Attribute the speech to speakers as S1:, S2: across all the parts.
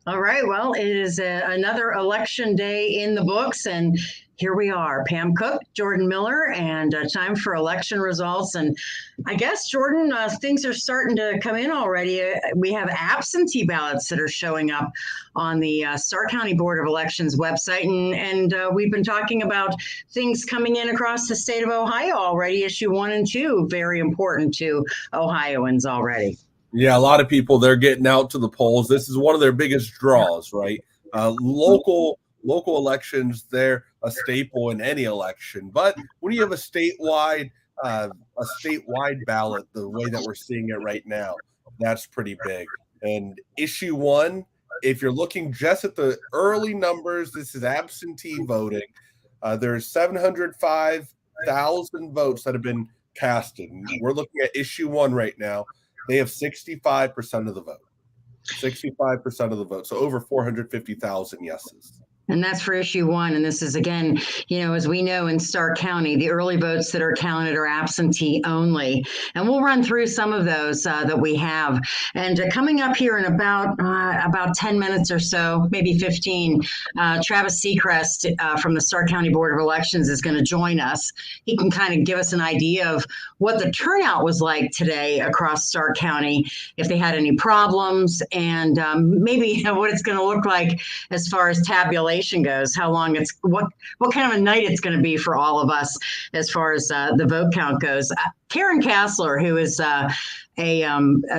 S1: All right. Well, it is another election day in the books, and here we are, Pam Cook, Jordan Miller, and time for election results. And I guess, Jordan, things are starting to come in already. We have absentee ballots that are showing up on the Stark County Board of Elections website, and we've been talking about things coming in across the state of Ohio already. Issue 1 and 2, very important to Ohioans already.
S2: Yeah, a lot of people, they're getting out to the polls. This is one of their biggest draws, right? Local elections, they're a staple in any election. But when you have a statewide ballot, the way that we're seeing it right now, that's pretty big. And issue 1, if you're looking just at the early numbers, this is absentee voting. There's 705,000 votes that have been casted. And we're looking at issue 1 right now. They have 65% of the vote. 65% of the vote. So over 450,000 yeses.
S1: And that's for issue 1. And this is, again, as we know in Stark County, the early votes that are counted are absentee only. And we'll run through some of those that we have. And coming up here in about 10 minutes or so, maybe 15, Travis Seacrest from the Stark County Board of Elections is going to join us. He can kind of give us an idea of what the turnout was like today across Stark County, if they had any problems, and maybe what it's going to look like as far as tabulation goes, how long what kind of a night it's going to be for all of us as far as the vote count goes. Karen Kassler, who is a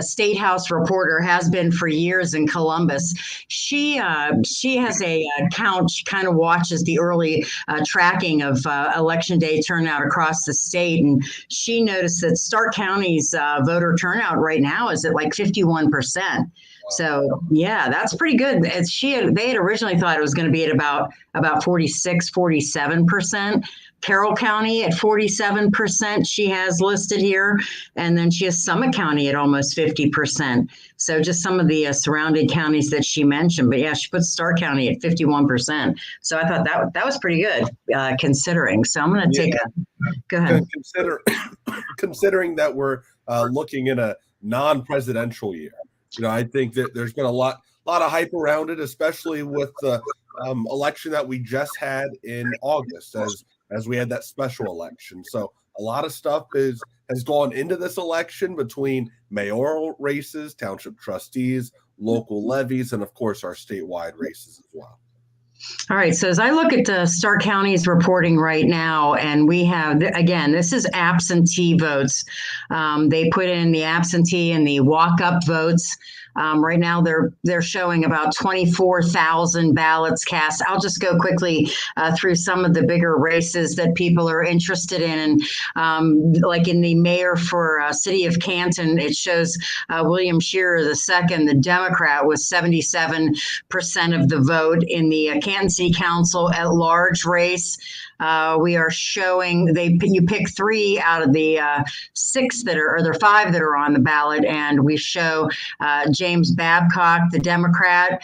S1: State House reporter, has been for years in Columbus. She has a count. She kind of watches the early tracking of election day turnout across the state, and she noticed that Stark County's voter turnout right now is at like 51%. So yeah, that's pretty good. They had originally thought it was going to be at about 46, 47%. Carroll County at 47%, she has listed here. And then she has Summit County at almost 50%. So just some of the surrounding counties that she mentioned. But yeah, she put Stark County at 51%. So I thought that was pretty good considering. So I'm going to go ahead.
S2: Considering that we're looking in a non-presidential year. I think that there's been a lot of hype around it, especially with the election that we just had in August, as we had that special election. So a lot of stuff has gone into this election between mayoral races, township trustees, local levies, and of course our statewide races as well.
S1: All right. So as I look at Stark County's reporting right now, and we have, again, this is absentee votes. They put in the absentee and the walk-up votes. Right now, they're showing about 24,000 ballots cast. I'll just go quickly through some of the bigger races that people are interested in. Like in the mayor for City of Canton, it shows William Shearer II, the Democrat, with 77% of the vote. In the Canton City Council at large race, we are showing you pick 3 out of the 6 that are, or there are 5 that are on the ballot, and we show James Babcock, the Democrat,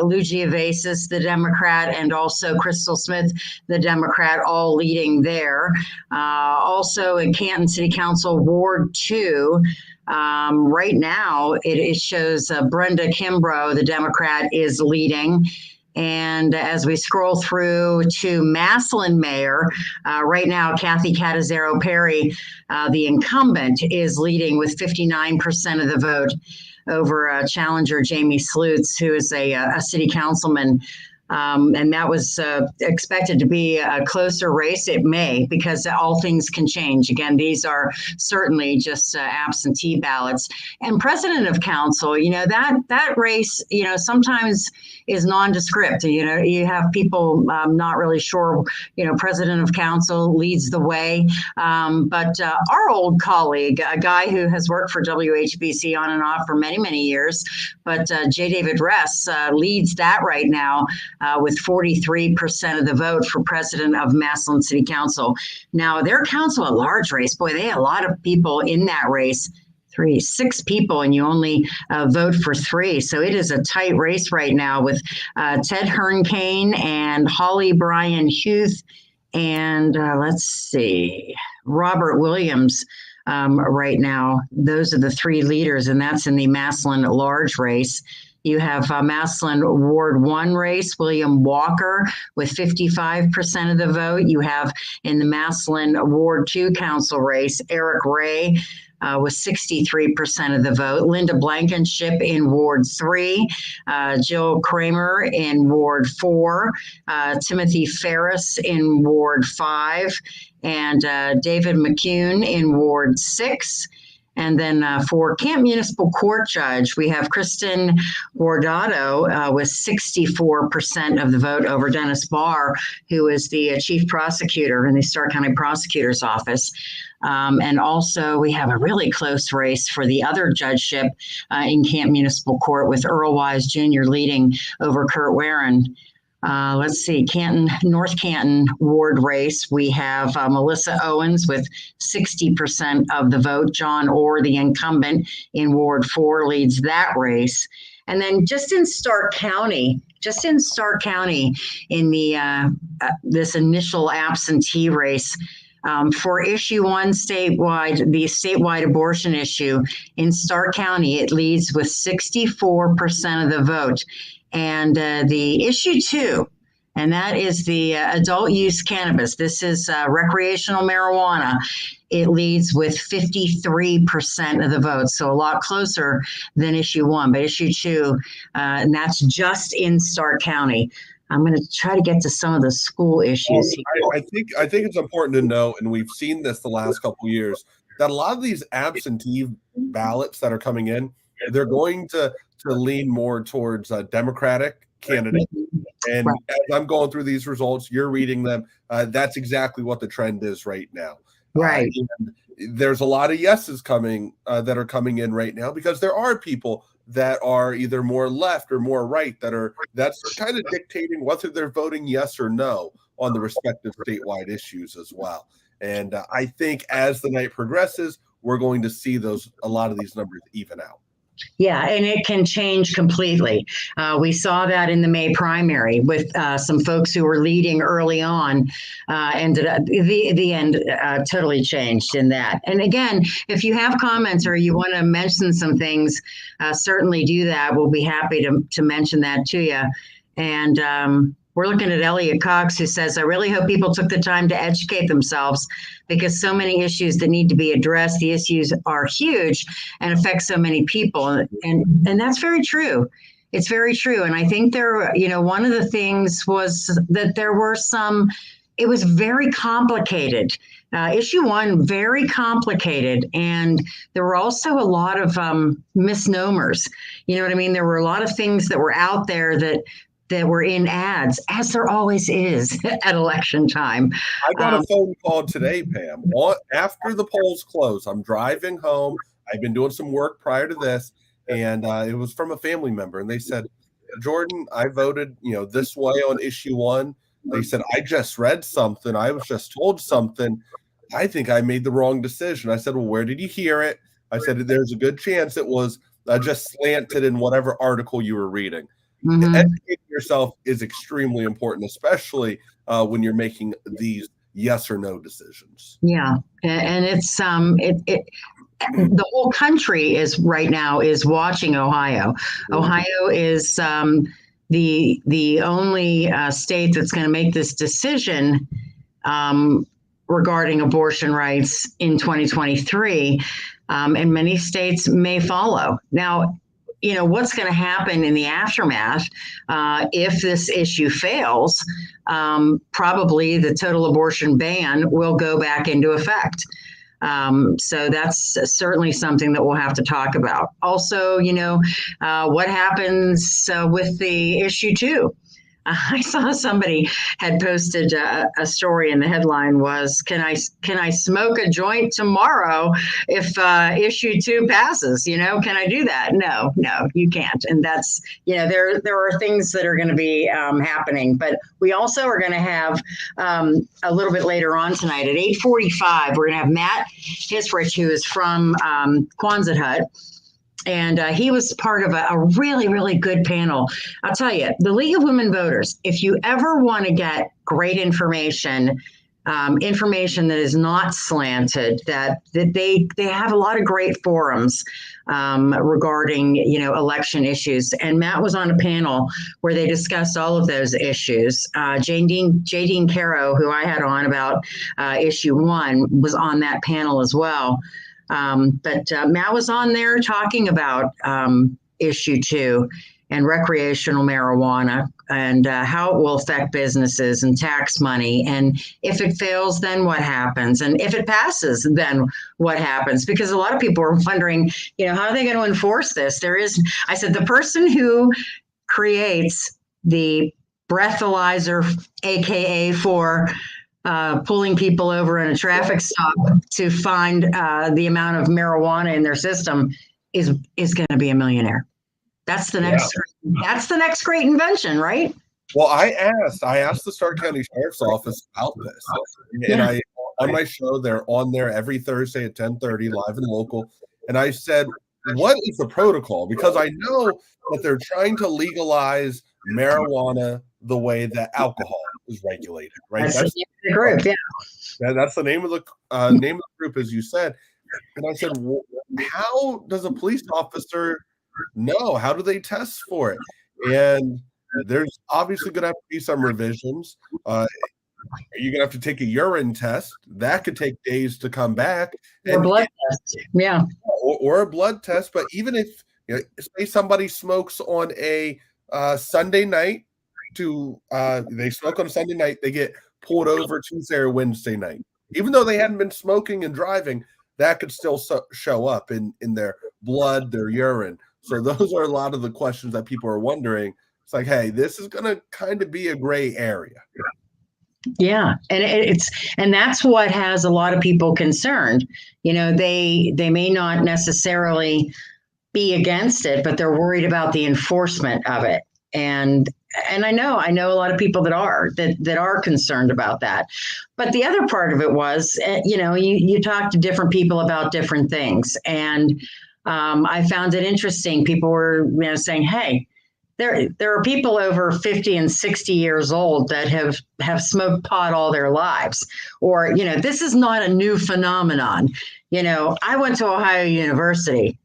S1: Lou Giavasis, the Democrat, and also Crystal Smith, the Democrat, all leading there. Also in Canton City Council Ward 2, right now it shows Brenda Kimbrough, the Democrat, is leading. And as we scroll through to Massillon Mayor, right now, Kathy Catazero Perry, the incumbent, is leading with 59% of the vote over challenger Jamie Slutz, who is a city councilman. And that was expected to be a closer race. It may, because all things can change. Again, these are certainly just absentee ballots. And president of council, that race, sometimes is nondescript. You have people not really sure, president of council leads the way. But our old colleague, a guy who has worked for WHBC on and off for many, many years, but J. David Ress leads that right now with 43% of the vote for president of Massillon City Council. Now, their council at large race, boy, they had a lot of people in that race. 6 people, and you only vote for 3. So it is a tight race right now with Ted Hernkane and Holly Bryan Huth and let's see, Robert Williams. Right now, those are the 3 leaders, and that's in the Massillon at large race. You have Massillon Ward 1 race, William Walker with 55% of the vote. You have in the Massillon Ward 2 council race, Eric Ray with 63% of the vote. Linda Blankenship in Ward 3, Jill Kramer in Ward 4, Timothy Ferris in Ward 5, and David McCune in Ward 6. And then for Canton Municipal Court Judge, we have Kristen Boarda with 64% of the vote over Dennis Barr, who is the chief prosecutor in the Stark County Prosecutor's Office. And also we have a really close race for the other judgeship in Canton Municipal Court with Earl Wise Jr. leading over Kurt Warren. Let's see, North Canton Ward race. We have Melissa Owens with 60% of the vote. John Orr, the incumbent in Ward 4, leads that race. And then just in Stark County, in the this initial absentee race, for issue 1 statewide, the statewide abortion issue in Stark County, it leads with 64% of the vote. And the issue 2, and that is the adult use cannabis. This is recreational marijuana. It leads with 53% of the vote, so a lot closer than issue 1. But issue 2, and that's just in Stark County. I'm going to try to get to some of the school issues.
S2: I think it's important to know, and we've seen this the last couple of years, that a lot of these absentee ballots that are coming in, they're going to lean more towards a Democratic candidate. And as I'm going through these results, you're reading them. That's exactly what the trend is right now.
S1: Right.
S2: There's a lot of yeses coming that are coming in right now because there are people that are either more left or more right that's kind of dictating whether they're voting yes or no on the respective statewide issues as well. And I think as the night progresses, we're going to see a lot of these numbers even out.
S1: Yeah, and it can change completely. We saw that in the May primary with some folks who were leading early on. Ended up the end totally changed in that. And again, if you have comments or you want to mention some things, certainly do that. We'll be happy to mention that to you. And we're looking at Elliot Cox, who says, I really hope people took the time to educate themselves because so many issues that need to be addressed. The issues are huge and affect so many people. And that's very true. It's very true. And I think one of the things was that there were it was very complicated. Issue 1, very complicated. And there were also a lot of misnomers. You know what I mean? There were a lot of things that were out there that were in ads, as there always is at election time.
S2: I got a phone call today, Pam. After the polls close, I'm driving home. I've been doing some work prior to this, and it was from a family member. And they said, Jordan, I voted, this way on issue 1. They said, I just read something. I was just told something. I think I made the wrong decision. I said, well, where did you hear it? I said, there's a good chance it was just slanted in whatever article you were reading. Mm-hmm. Educating yourself is extremely important, especially when you're making these yes or no decisions.
S1: Yeah, and it's the whole country is right now is watching Ohio. Mm-hmm. Ohio is the only state that's going to make this decision regarding abortion rights in 2023, and many states may follow. Now, what's going to happen in the aftermath if this issue fails? Probably the total abortion ban will go back into effect. So that's certainly something that we'll have to talk about. Also, what happens with the issue 2? I saw somebody had posted a story, and the headline was, "Can I smoke a joint tomorrow if issue 2 passes? Can I do that?" No, you can't. And that's there are things that are going to be happening, but we also are going to have a little bit later on tonight at 8:45. We're going to have Matt Hisrich, who is from Quonset Hut. And he was part of a really, really good panel. I'll tell you, the League of Women Voters, if you ever want to get great information, information that is not slanted, that they have a lot of great forums regarding, election issues. And Matt was on a panel where they discussed all of those issues. J. Dean Caro, who I had on about issue 1, was on that panel as well. But Matt was on there talking about issue 2 and recreational marijuana and how it will affect businesses and tax money. And if it fails, then what happens? And if it passes, then what happens? Because a lot of people are wondering, how are they going to enforce this? I said, the person who creates the breathalyzer, AKA for pulling people over in a traffic stop to find the amount of marijuana in their system is going to be a millionaire. That's the next. Yeah. That's the next great invention, right?
S2: Well, I asked the Stark County Sheriff's Office about this, and I on my show, they're on there every Thursday at 10:30, live and local. And I said, "What is the protocol?" Because I know that they're trying to legalize marijuana the way that alcohol is regulated, right?
S1: That's the group, yeah.
S2: That's the name of the group, as you said. And I said, well, how does a police officer know? How do they test for it? And there's obviously going to have to be some revisions. You're going to have to take a urine test. That could take days to come back.
S1: Or a blood test, yeah.
S2: Or a blood test. But even if, say somebody smokes on a Sunday night, they smoke on a Sunday night, they get pulled over Tuesday or Wednesday night. Even though they hadn't been smoking and driving, that could still show up in their blood, their urine. So those are a lot of the questions that people are wondering. It's like, hey, this is going to kind of be a gray area.
S1: Yeah, and that's what has a lot of people concerned. They may not necessarily be against it, but they're worried about the enforcement of it. And I know a lot of people that are concerned about that. But the other part of it was, you talk to different people about different things, and I found it interesting. People were, saying, "Hey, there are people over 50 and 60 years old that have smoked pot all their lives," or this is not a new phenomenon. I went to Ohio University,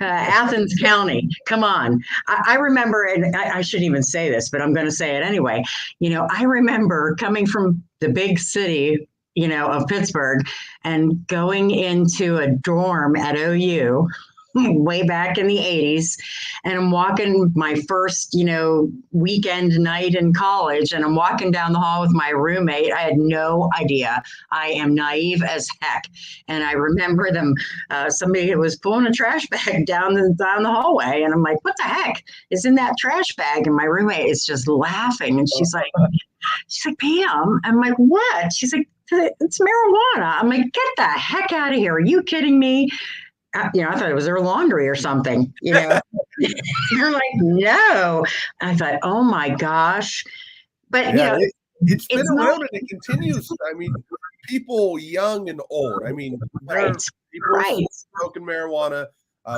S1: Athens County. Come on. I remember, and I shouldn't even say this, but I'm going to say it anyway. I remember coming from the big city, of Pittsburgh and going into a dorm at OU way back in the 80s. And I'm walking my first, weekend night in college, and I'm walking down the hall with my roommate. I had no idea. I am naive as heck. And I remember somebody was pulling a trash bag down the hallway. And I'm like, what the heck is in that trash bag? And my roommate is just laughing. And she's like, Pam, I'm like, what? She's like, it's marijuana. I'm like, get the heck out of here. Are you kidding me? I thought it was their laundry or something, You're like, no. I thought, oh my gosh. But,
S2: it's been around and it continues. I mean, people young and old. I mean, people smoking marijuana,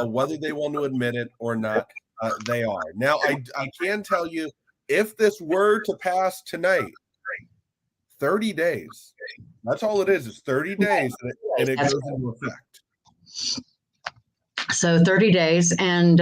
S2: whether they want to admit it or not, they are. Now, I can tell you, if this were to pass tonight, 30 days. That's all it is. It's 30 days, and it goes into effect.
S1: So 30 days, and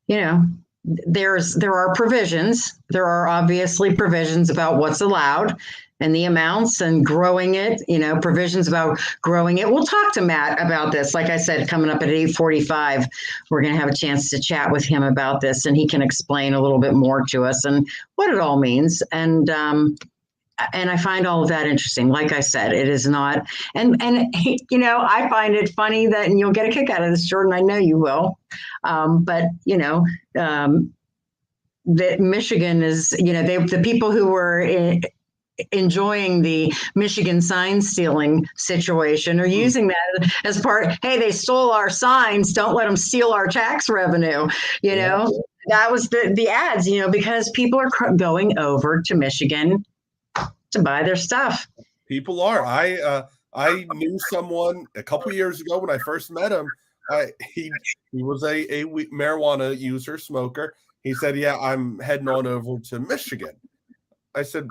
S1: there are provisions. There are obviously provisions about what's allowed and the amounts and growing it. Provisions about growing it. We'll talk to Matt about this. Like I said, coming up at 8:45, we're going to have a chance to chat with him about this, and he can explain a little bit more to us and what it all means. And I find all of that interesting. Like I said, it is not, and I find it funny that, and you'll get a kick out of this, Jordan, I know you will. But that Michigan is, the people who were enjoying the Michigan sign stealing situation are using that as part. Hey, they stole our signs. Don't let them steal our tax revenue. That was the ads, because people are going over to Michigan to buy their stuff.
S2: People are. I knew someone a couple years ago when I first met him. He was a marijuana user, smoker. He said, "Yeah, I'm heading on over to Michigan." I said,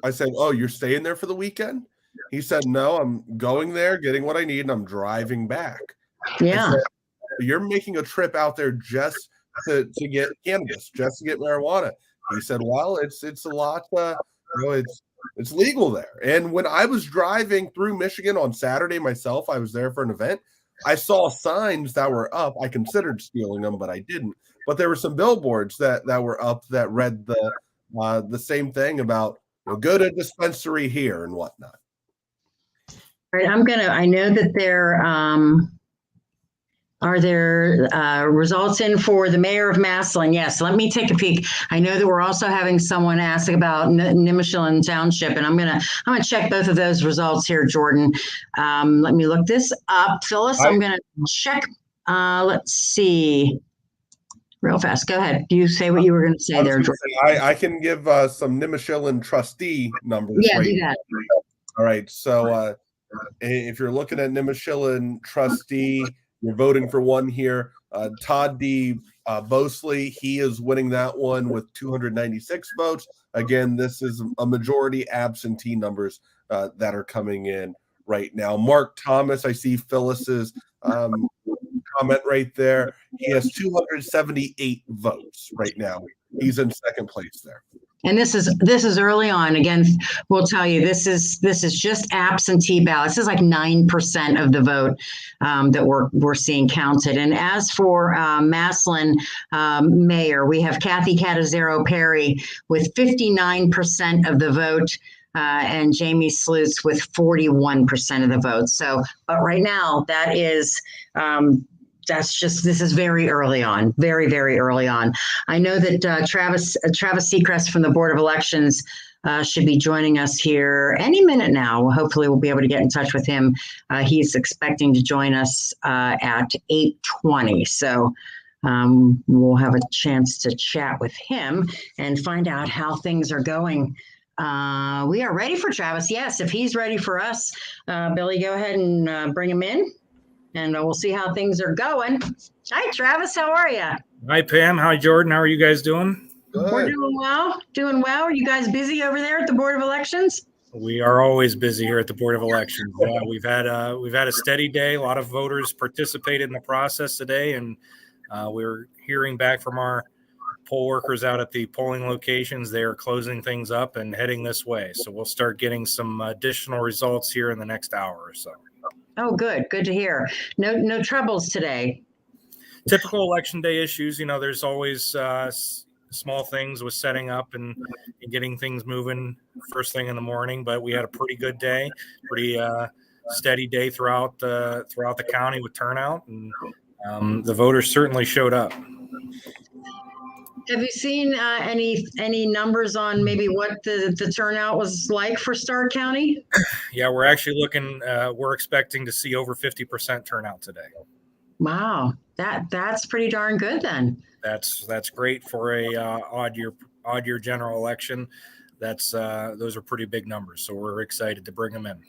S2: I said, "Oh, you're staying there for the weekend?" He said, "No, I'm going there, getting what I need, and I'm driving back." I
S1: Yeah.
S2: said, "You're making a trip out there just to get cannabis, just to get marijuana." He said, "Well, it's a lot. It's legal there." And when I was driving through Michigan on Saturday myself, I was there for an event. I saw signs that were up. I considered stealing them, but I didn't. But there were some billboards that were up that read the same thing about, go to dispensary here and whatnot.
S1: All right. I know that are there results in for the mayor of Massillon? Yes, let me take a peek. I know that we're also having someone ask about Nimishillen Township, and I'm gonna check both of those results here, Jordan. Let me look this up, Phyllis. I'm gonna check. Let's see, real fast. Go ahead. You say what you were gonna say there, Jordan.
S2: I can give some Nimishillen trustee numbers.
S1: Yeah,
S2: right
S1: do that.
S2: All right. So if you're looking at Nimishillen trustee, you're voting for one here. Todd D. Bosley, he is winning that one with 296 votes. Again, this is a majority absentee numbers that are coming in right now. Mark Thomas, I see Phyllis's comment right there. He has 278 votes right now. He's in second place there.
S1: And this is early on. Again, we'll tell you this is just absentee ballots. This is like 9% of the vote that we're seeing counted. And as for Massillon mayor, we have Kathy Catazero Perry with 59% of the vote. And Jamie Slutz with 41% of the vote. So, but right now that is this is very early on, very, very early on. I know that Travis Seacrest from the Board of Elections should be joining us here any minute now. Hopefully we'll be able to get in touch with him. He's expecting to join us at 8:20. So we'll have a chance to chat with him and find out how things are going. We are ready for Travis. Yes, if he's ready for us, Billy, go ahead and bring him in. And we'll see how things are going. Hi, Travis. How are you?
S3: Hi, Pam. Hi, Jordan. How are you guys doing?
S2: Good.
S1: We're doing well. Doing well. Are you guys busy over there at the Board of Elections?
S3: We are always busy here at the Board of Elections. We've had a steady day. A lot of voters participated in the process today, and we're hearing back from our poll workers out at the polling locations. They are closing things up and heading this way. So we'll start getting some additional results here in the next hour or so.
S1: Oh, good. Good to hear. No troubles today.
S3: Typical election day issues. There's always small things with setting up and getting things moving first thing in the morning. But we had a pretty good day, pretty steady day throughout the county with turnout, and the voters certainly showed up.
S1: Have you seen any numbers on maybe what the turnout was like for Stark County?
S3: Yeah, we're actually we're expecting to see over 50% turnout today.
S1: Wow, that's pretty darn good then.
S3: That's great for a odd year general election. Those are pretty big numbers, so we're excited to bring them in.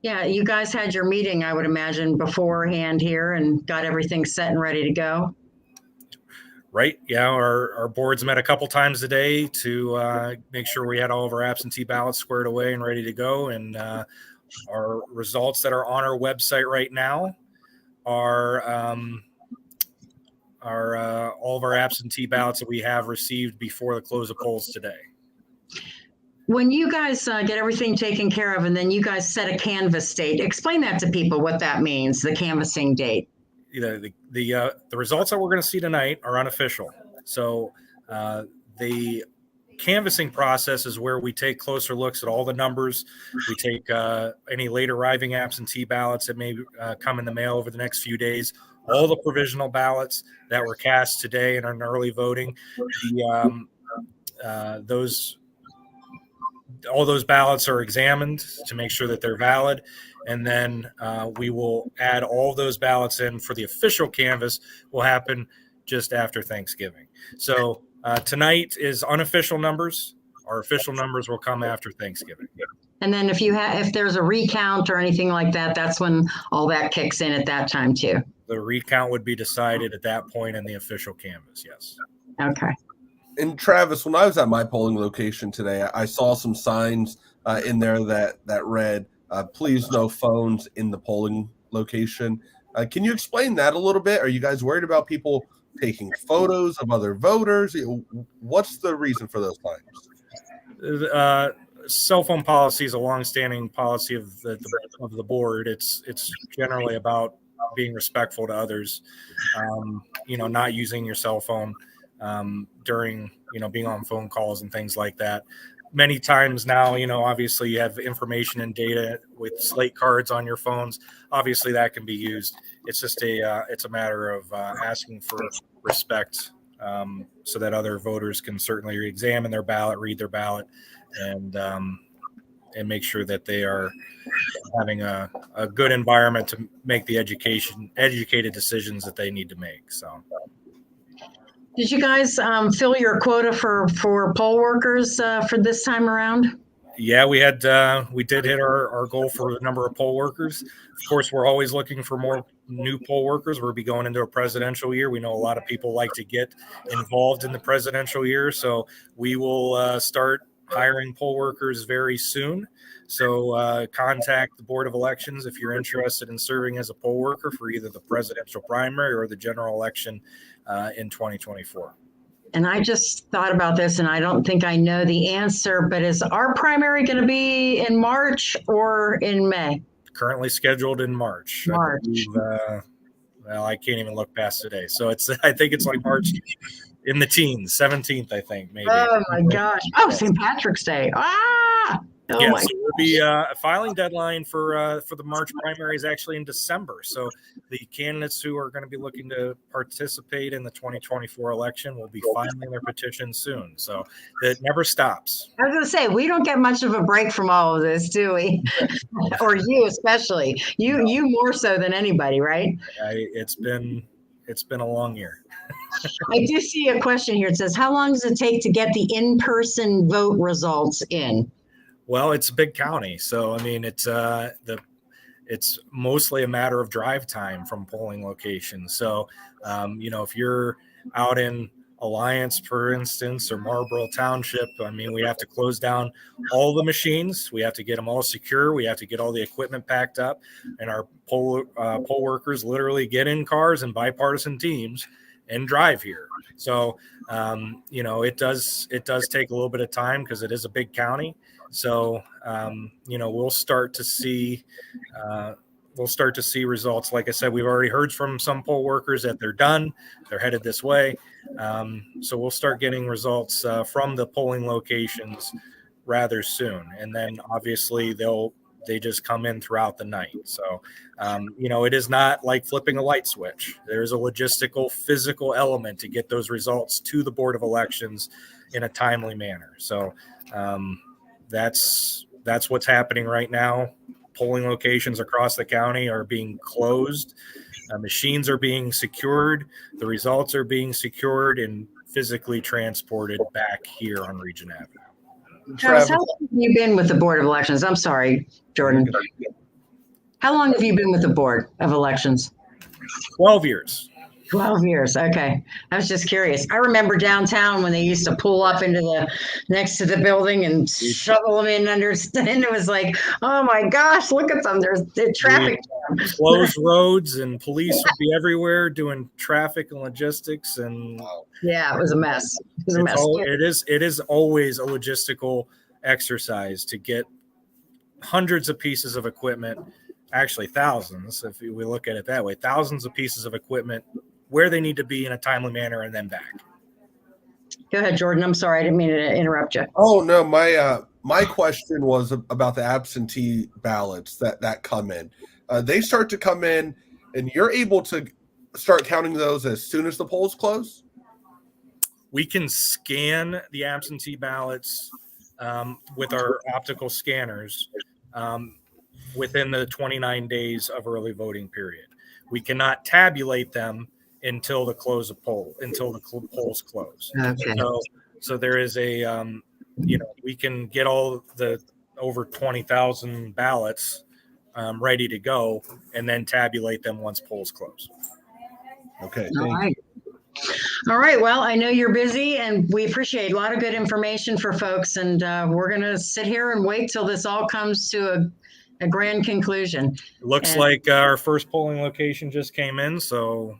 S1: Yeah, you guys had your meeting, I would imagine, beforehand here and got everything set and ready to go.
S3: Right. Yeah. Our boards met a couple times a day to make sure we had all of our absentee ballots squared away and ready to go. And our results that are on our website right now are all of our absentee ballots that we have received before the close of polls today.
S1: When you guys get everything taken care of and then you guys set a canvass date, explain that to people what that means, the canvassing date.
S3: The results that we're going to see tonight are unofficial. So the canvassing process is where we take closer looks at all the numbers. We take any late arriving absentee ballots that may come in the mail over the next few days, all the provisional ballots that were cast today and are in early voting. All those ballots are examined to make sure that they're valid. And then we will add all those ballots in for the official canvass will happen just after Thanksgiving. So tonight is unofficial numbers. Our official numbers will come after Thanksgiving.
S1: And then if there's a recount or anything like that, that's when all that kicks in at that time too.
S3: The recount would be decided at that point in the official canvass. Yes.
S1: Okay.
S2: And Travis, when I was at my polling location today, I saw some signs in there that read, "Please no phones in the polling location." Can you explain that a little bit? Are you guys worried about people taking photos of other voters? What's the reason for those signs?
S3: Cell phone policy is a longstanding policy of the board. It's generally about being respectful to others. Not using your cell phone during being on phone calls and things like that. Many times now, obviously you have information and data with slate cards on your phones. Obviously that can be used. It's just it's a matter of asking for respect so that other voters can certainly examine their ballot, read their ballot, and make sure that they are having a good environment to make the educated decisions that they need to make. So.
S1: Did you guys fill your quota for poll workers for this time around?
S3: Yeah, we did hit our goal for the number of poll workers. Of course, we're always looking for more new poll workers. We'll be going into a presidential year. We know a lot of people like to get involved in the presidential year, so we will start hiring poll workers very soon. So contact the Board of Elections if you're interested in serving as a poll worker for either the presidential primary or the general election in 2024.
S1: And I just thought about this, and I don't think I know the answer, but is our primary going to be in March or in May?
S3: Currently scheduled in March.
S1: March.
S3: I can't even look past today. So I think it's like March in the teens, 17th, I think, maybe.
S1: Oh my gosh. Oh, St. Patrick's Day. Ah! Oh
S3: yeah,
S1: my
S3: so there'll be a filing deadline for the March primary is actually in December. So the candidates who are going to be looking to participate in the 2024 election will be filing their petition soon. So it never stops.
S1: I was going to say, we don't get much of a break from all of this, do we? Or you especially. You more so than anybody, right?
S3: It's been a long year.
S1: I do see a question here. It says, how long does it take to get the in-person vote results in?
S3: Well, it's a big county, so I mean, it's mostly a matter of drive time from polling locations. So, if you're out in Alliance, for instance, or Marlboro Township, I mean, we have to close down all the machines. We have to get them all secure. We have to get all the equipment packed up, and our poll workers literally get in cars and bipartisan teams and drive here. So, it does take a little bit of time because it is a big county. So, we'll start to see results. Like I said, we've already heard from some poll workers that they're done. They're headed this way. So we'll start getting results from the polling locations rather soon. And then obviously they just come in throughout the night. So, it is not like flipping a light switch. There's a logistical, physical element to get those results to the Board of Elections in a timely manner. So, that's what's happening right now. Polling locations across the county are being closed. Machines are being secured. The results are being secured and physically transported back here on Region Avenue.
S1: Travis, how long have you been with the Board of Elections? I'm sorry, Jordan. How long have you been with the Board of Elections?
S3: 12 years.
S1: 12 years. Okay. I was just curious. I remember downtown when they used to pull up into next to the building and shovel them in under, and it was like, oh my gosh, look at them. There's the traffic jam.
S3: Closed roads and police would be everywhere doing traffic and logistics. And
S1: yeah, it was a mess. It was a mess.
S3: It is always a logistical exercise to get hundreds of pieces of equipment, actually thousands, if we look at it that way, thousands of pieces of equipment where they need to be in a timely manner and then back.
S1: Go ahead, Jordan. I'm sorry. I didn't mean to interrupt you.
S2: Oh, no. My question was about the absentee ballots that come in. They start to come in, and you're able to start counting those as soon as the polls close?
S3: We can scan the absentee ballots with our optical scanners within the 29 days of early voting period. We cannot tabulate them until the polls close.
S1: Okay.
S3: So there is we can get all the over 20,000 ballots ready to go and then tabulate them once polls close.
S2: Okay.
S1: All right. All right. Well, I know you're busy and we appreciate a lot of good information for folks. And we're going to sit here and wait till this all comes to a grand conclusion.
S3: Looks like our first polling location just came in, so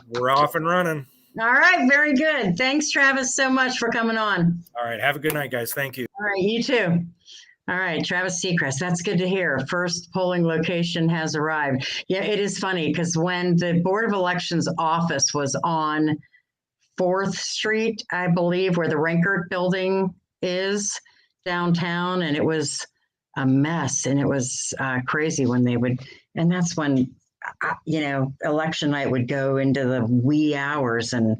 S3: we're off and running.
S1: All right. Very good. Thanks, Travis, so much for coming on.
S3: All right. Have a good night, guys. Thank you.
S1: All right. You too. All right, Travis Seacrest, that's good to hear. First polling location has arrived. Yeah, it is funny because when the Board of Elections office was on 4th Street, I believe, where the Renkert building is downtown, and it was a mess, and it was crazy when they would, and that's when, election night would go into the wee hours, and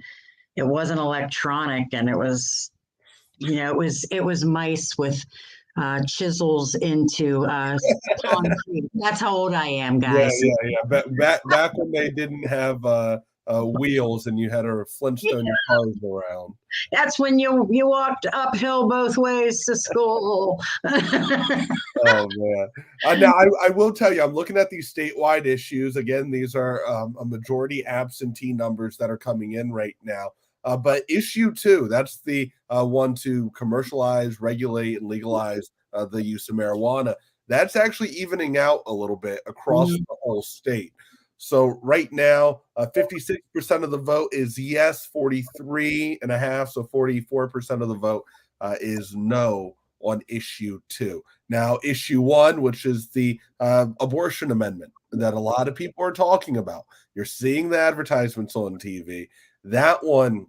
S1: it wasn't electronic, and it was, it was mice with chisels into concrete. That's how old I am, guys.
S2: Yeah. Back when they didn't have wheels and you had to Flintstone your cars around.
S1: That's when you walked uphill both ways to school.
S2: Oh man! Now I will tell you, I'm looking at these statewide issues again. These are a majority absentee numbers that are coming in right now. But issue 2, that's the one to commercialize, regulate, and legalize the use of marijuana. That's actually evening out a little bit across the whole state. So right now, 56% of the vote is yes, 43.5%, so 44% of the vote is no on issue 2. Now, issue 1, which is the abortion amendment that a lot of people are talking about. You're seeing the advertisements on TV. That one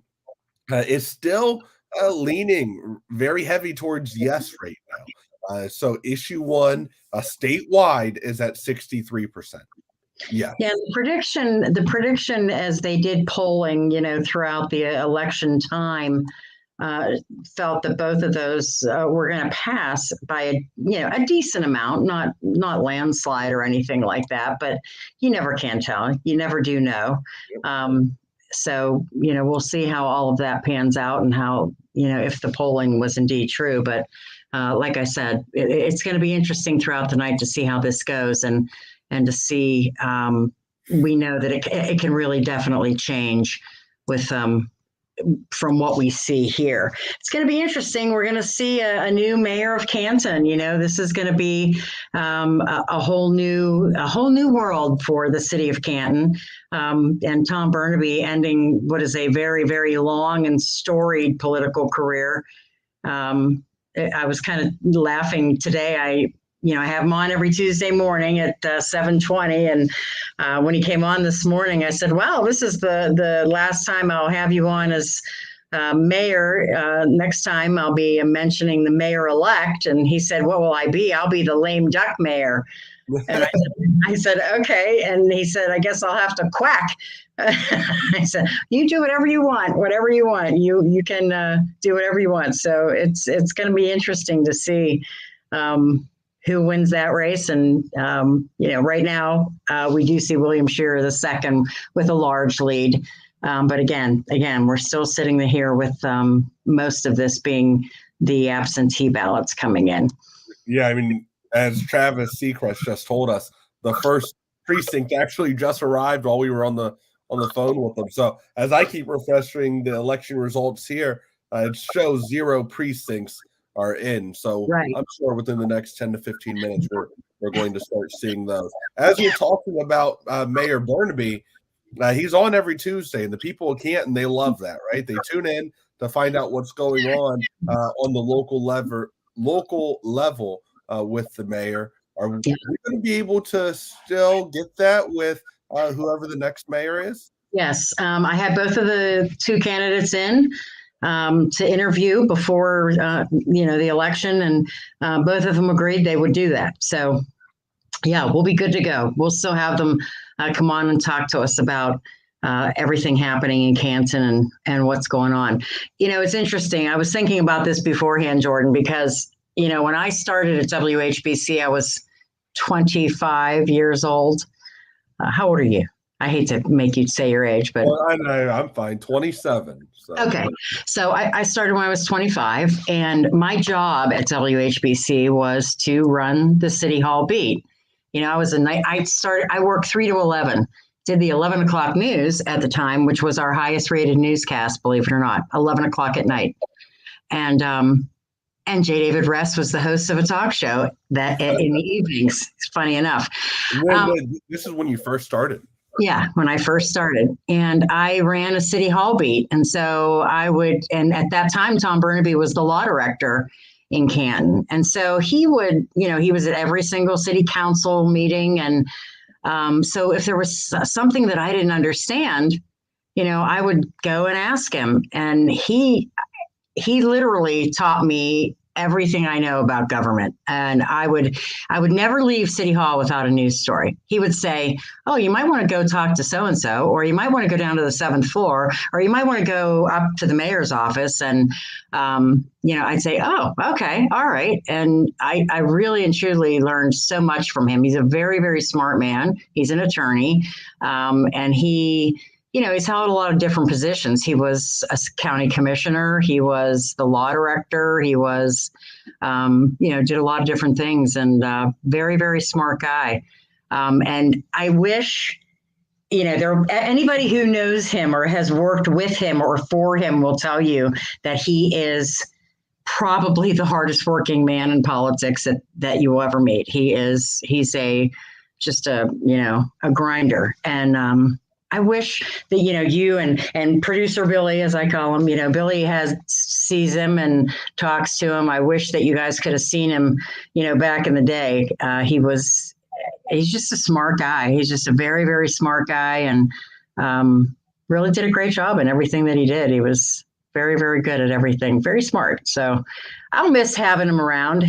S2: is still leaning very heavy towards yes right now. So issue 1 statewide is at 63%. Yeah.
S1: The prediction as they did polling, throughout the election time, felt that both of those were going to pass by a decent amount, not landslide or anything like that, but you never can tell. You never do know. So, we'll see how all of that pans out and how, if the polling was indeed true. But like I said, it's going to be interesting throughout the night to see how this goes and to see, we know that it can really definitely change with from what we see here. It's going to be interesting. We're going to see a new mayor of Canton. This is going to be a whole new world for the city of Canton. And Tom Burnaby ending what is a very, very long and storied political career. I was kind of laughing today. I have him on every Tuesday morning at 7:20. And when he came on this morning, I said, well, this is the last time I'll have you on as mayor. Next time I'll be mentioning the mayor-elect. And he said, what will I be? I'll be the lame duck mayor. And I said, okay. And he said, I guess I'll have to quack. I said, you do whatever you want. You can do whatever you want. So it's going to be interesting to see who wins that race. And, right now we do see William Shearer II with a large lead. But again, we're still sitting here with most of this being the absentee ballots coming in.
S2: Yeah, I mean, as Travis Seacrest just told us, the first precinct actually just arrived while we were on the phone with them. So as I keep refreshing the election results here, it shows 0 precincts are in. So right. I'm sure within the next 10 to 15 minutes, we're going to start seeing those. As we're talking about Mayor Burnaby, he's on every Tuesday, and the people of Canton, they love that, right? They tune in to find out what's going on the local level with the mayor. Are we going to be able to still get that with whoever the next mayor is?
S1: Yes. I had both of the 2 candidates in to interview before, the election, and both of them agreed they would do that. So, yeah, we'll be good to go. We'll still have them come on and talk to us about everything happening in Canton and what's going on. It's interesting. I was thinking about this beforehand, Jordan, because, when I started at WHBC, I was 25 years old. How old are you? I hate to make you say your age, but
S2: I'm fine. 27. So.
S1: Okay. So I started when I was 25, and my job at WHBC was to run the City Hall beat. I worked 3 to 11 did the 11 o'clock news at the time, which was our highest rated newscast, believe it or not, 11 o'clock at night. And J. David Rest was the host of a talk show that in the evenings. It's funny enough.
S2: This is when you first started.
S1: Yeah, when I first started. And I ran a city hall beat. And so and at that time, Tom Burnaby was the law director in Canton. And so he would, he was at every single city council meeting. And so if there was something that I didn't understand, I would go and ask him. And he literally taught me everything I know about government. And I would never leave City Hall without a news story. He would say, oh, you might want to go talk to so-and-so, or you might want to go down to the 7th floor, or you might want to go up to the mayor's office. And, I'd say, oh, okay, all right. And I really and truly learned so much from him. He's a very, very smart man. He's an attorney. And he's held a lot of different positions. He was a county commissioner. He was the law director. He was, did a lot of different things, and very, very smart guy. And I wish, anybody who knows him or has worked with him or for him will tell you that he is probably the hardest working man in politics that you will ever meet. He's just a grinder. And, I wish that, you and producer Billy, as I call him, Billy sees him and talks to him. I wish that you guys could have seen him, back in the day. He's just a smart guy. He's just a very, very smart guy, and really did a great job in everything that he did. He was very, very good at everything, very smart. So I'll miss having him around,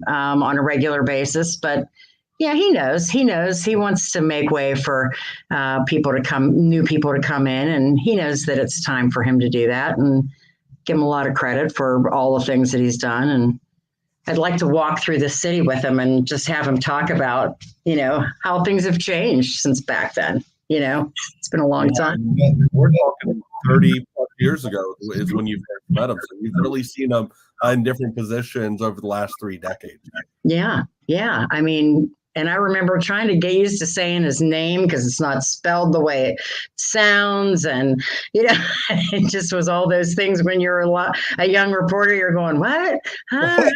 S1: on a regular basis, but yeah, he knows. He wants to make way for new people to come in, and he knows that it's time for him to do that, and give him a lot of credit for all the things that he's done. And I'd like to walk through the city with him and just have him talk about, how things have changed since back then. It's been a long time.
S2: We're talking 30 plus years ago is when you first met him. So you've really seen him in different positions over the last 3 decades.
S1: Yeah. I mean, and I remember trying to get used to saying his name because it's not spelled the way it sounds. And, it just was all those things when you're a young reporter, you're going, what? Huh?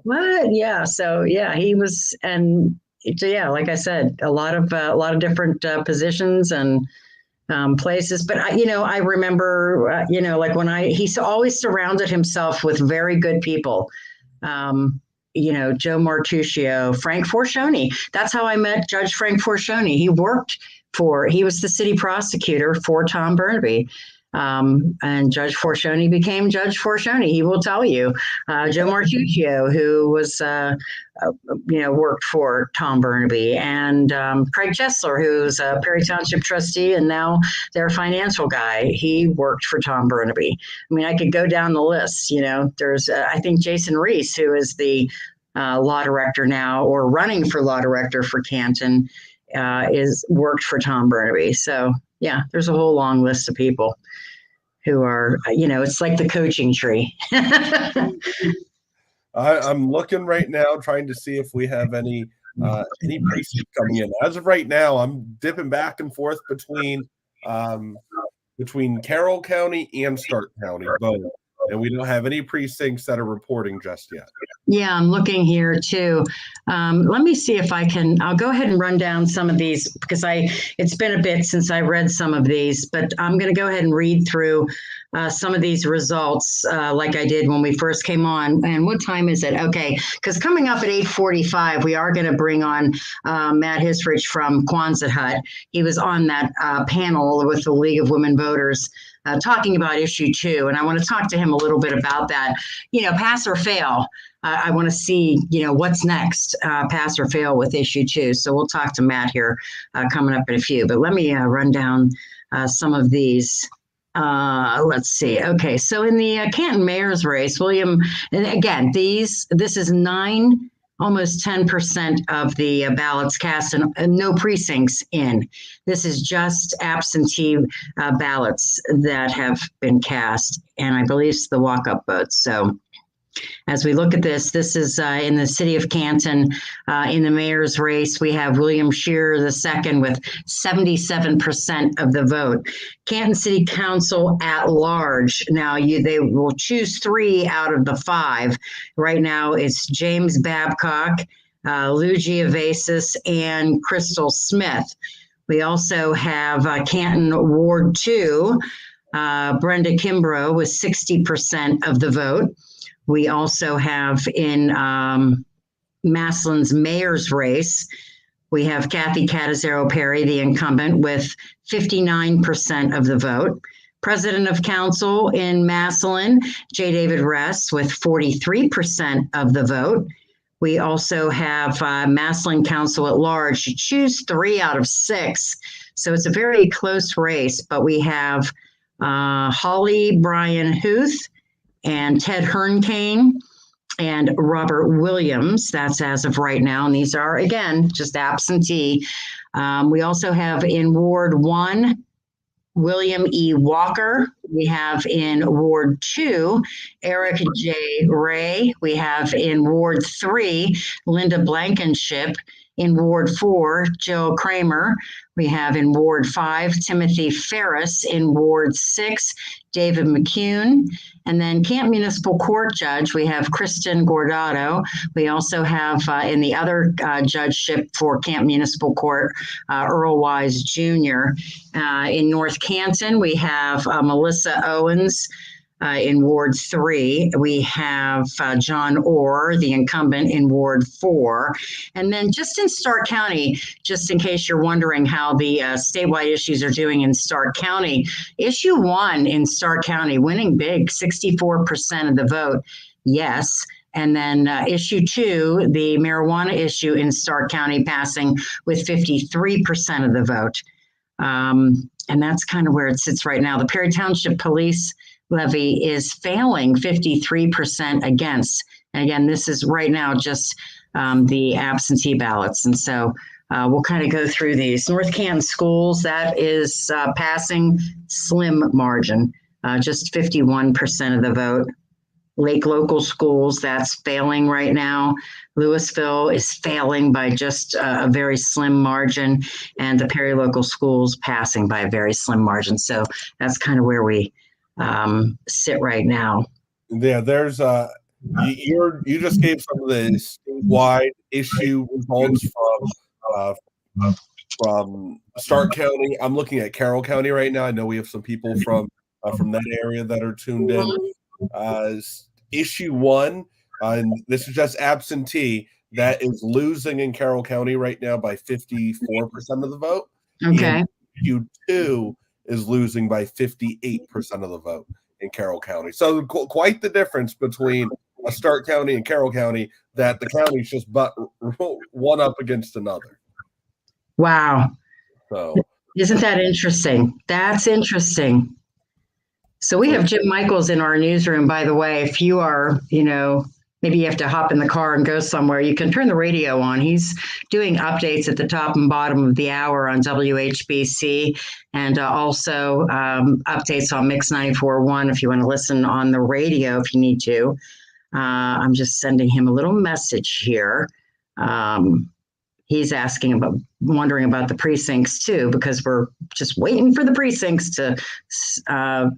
S1: What? Yeah. So, yeah, he was. And yeah, like I said, a lot of different positions and places. But, I remember, like when he always surrounded himself with very good people. Joe Martuccio, Frank Forcioni. That's how I met Judge Frank Forcioni. He was the city prosecutor for Tom Burnaby. And Judge Forcioni became Judge Forcioni. He will tell you. Joe Martuccio, who was, worked for Tom Burnaby, and Craig Chesler, who's a Perry Township trustee and now their financial guy. He worked for Tom Burnaby. I mean, I could go down the list. There's, I think, Jason Reese, who is the law director now, or running for law director for Canton, worked for Tom Burnaby. So, yeah, there's a whole long list of people who are, it's like the coaching tree.
S2: I'm looking right now, trying to see if we have any precincts coming in. As of right now, I'm dipping back and forth between Carroll County and Stark County, both, and we don't have any precincts that are reporting just yet.
S1: Yeah, I'm looking here too. Let me see if I'll go ahead and run down some of these because it's been a bit since I read some of these, but I'm going to go ahead and read through some of these results like I did when we first came on. And what time is it? Okay, because coming up at 8:45, we are going to bring on Matt Hisrich from Quonset Hut. He was on that panel with the League of Women Voters talking about issue 2. And I want to talk to him a little bit about that, pass or fail. I want to see, what's next, pass or fail with issue 2. So we'll talk to Matt here coming up in a few. But let me run down some of these. Let's see. Okay, so in the Canton Mayor's Race, William, and again, this is 9, almost 10% of the ballots cast and no precincts in. This is just absentee ballots that have been cast, and I believe it's the walk-up votes. So As we look at this, this is in the city of Canton. In the mayor's race, we have William Shearer II with 77% of the vote. Canton City Council at large. Now, they will choose 3 out of the 5. Right now, it's James Babcock, Lou Giavasis, and Crystal Smith. We also have Canton Ward 2, Brenda Kimbrough with 60% of the vote. We also have in Massillon's mayor's race, we have Kathy Catazero Perry, the incumbent, with 59% of the vote. President of Council in Massillon, J. David Ress, with 43% of the vote. We also have Massillon Council at large. You choose 3 out of 6. So it's a very close race, but we have Holly Bryan Huth and Ted Hernkane and Robert Williams. That's as of right now. And these are, again, just absentee. We also have in Ward 1, William E. Walker. We have in Ward 2, Eric J. Ray. We have in Ward 3, Linda Blankenship. In Ward 4, Jill Kramer. We have in Ward 5, Timothy Ferris. In Ward 6, David McCune. And then Canton Municipal Court Judge, we have Kristen Gordado. We also have in the other judgeship for Canton Municipal Court, Earl Wise Jr. In North Canton, we have Melissa Owens. In Ward 3, we have John Orr, the incumbent, in Ward 4. And then just in Stark County, just in case you're wondering how the statewide issues are doing in Stark County, issue 1 in Stark County, winning big, 64% of the vote, yes. And then issue 2, the marijuana issue in Stark County, passing with 53% of the vote. And that's kind of where it sits right now. The Perry Township Police levy is failing, 53% against. And again, this is right now just the absentee ballots. And so we'll kind of go through these. North Canton Schools, that is passing slim margin, just 51% of the vote. Lake Local Schools, that's failing right now. Louisville is failing by just a very slim margin, and the Perry Local Schools passing by a very slim margin. So that's kind of where we sit right now.
S2: Yeah, there's you just gave some of the statewide issue results from Stark County. I'm looking at Carroll County right now. I know we have some people from that area that are tuned in. Issue 1, and this is just absentee, that is losing in Carroll County right now by 54% of the vote.
S1: Okay.
S2: And issue 2 is losing by 58% of the vote in Carroll County. So quite the difference between a Stark County and Carroll County, that the counties just butt one up against another.
S1: Wow.
S2: So
S1: isn't that interesting? That's interesting. So we have Jim Michaels in our newsroom, by the way. If you are, maybe you have to hop in the car and go somewhere, you can turn the radio on. He's doing updates at the top and bottom of the hour on WHBC, and also updates on Mix 94.1 if you want to listen on the radio if you need to. I'm just sending him a little message here. He's wondering about the precincts too, because we're just waiting for the precincts to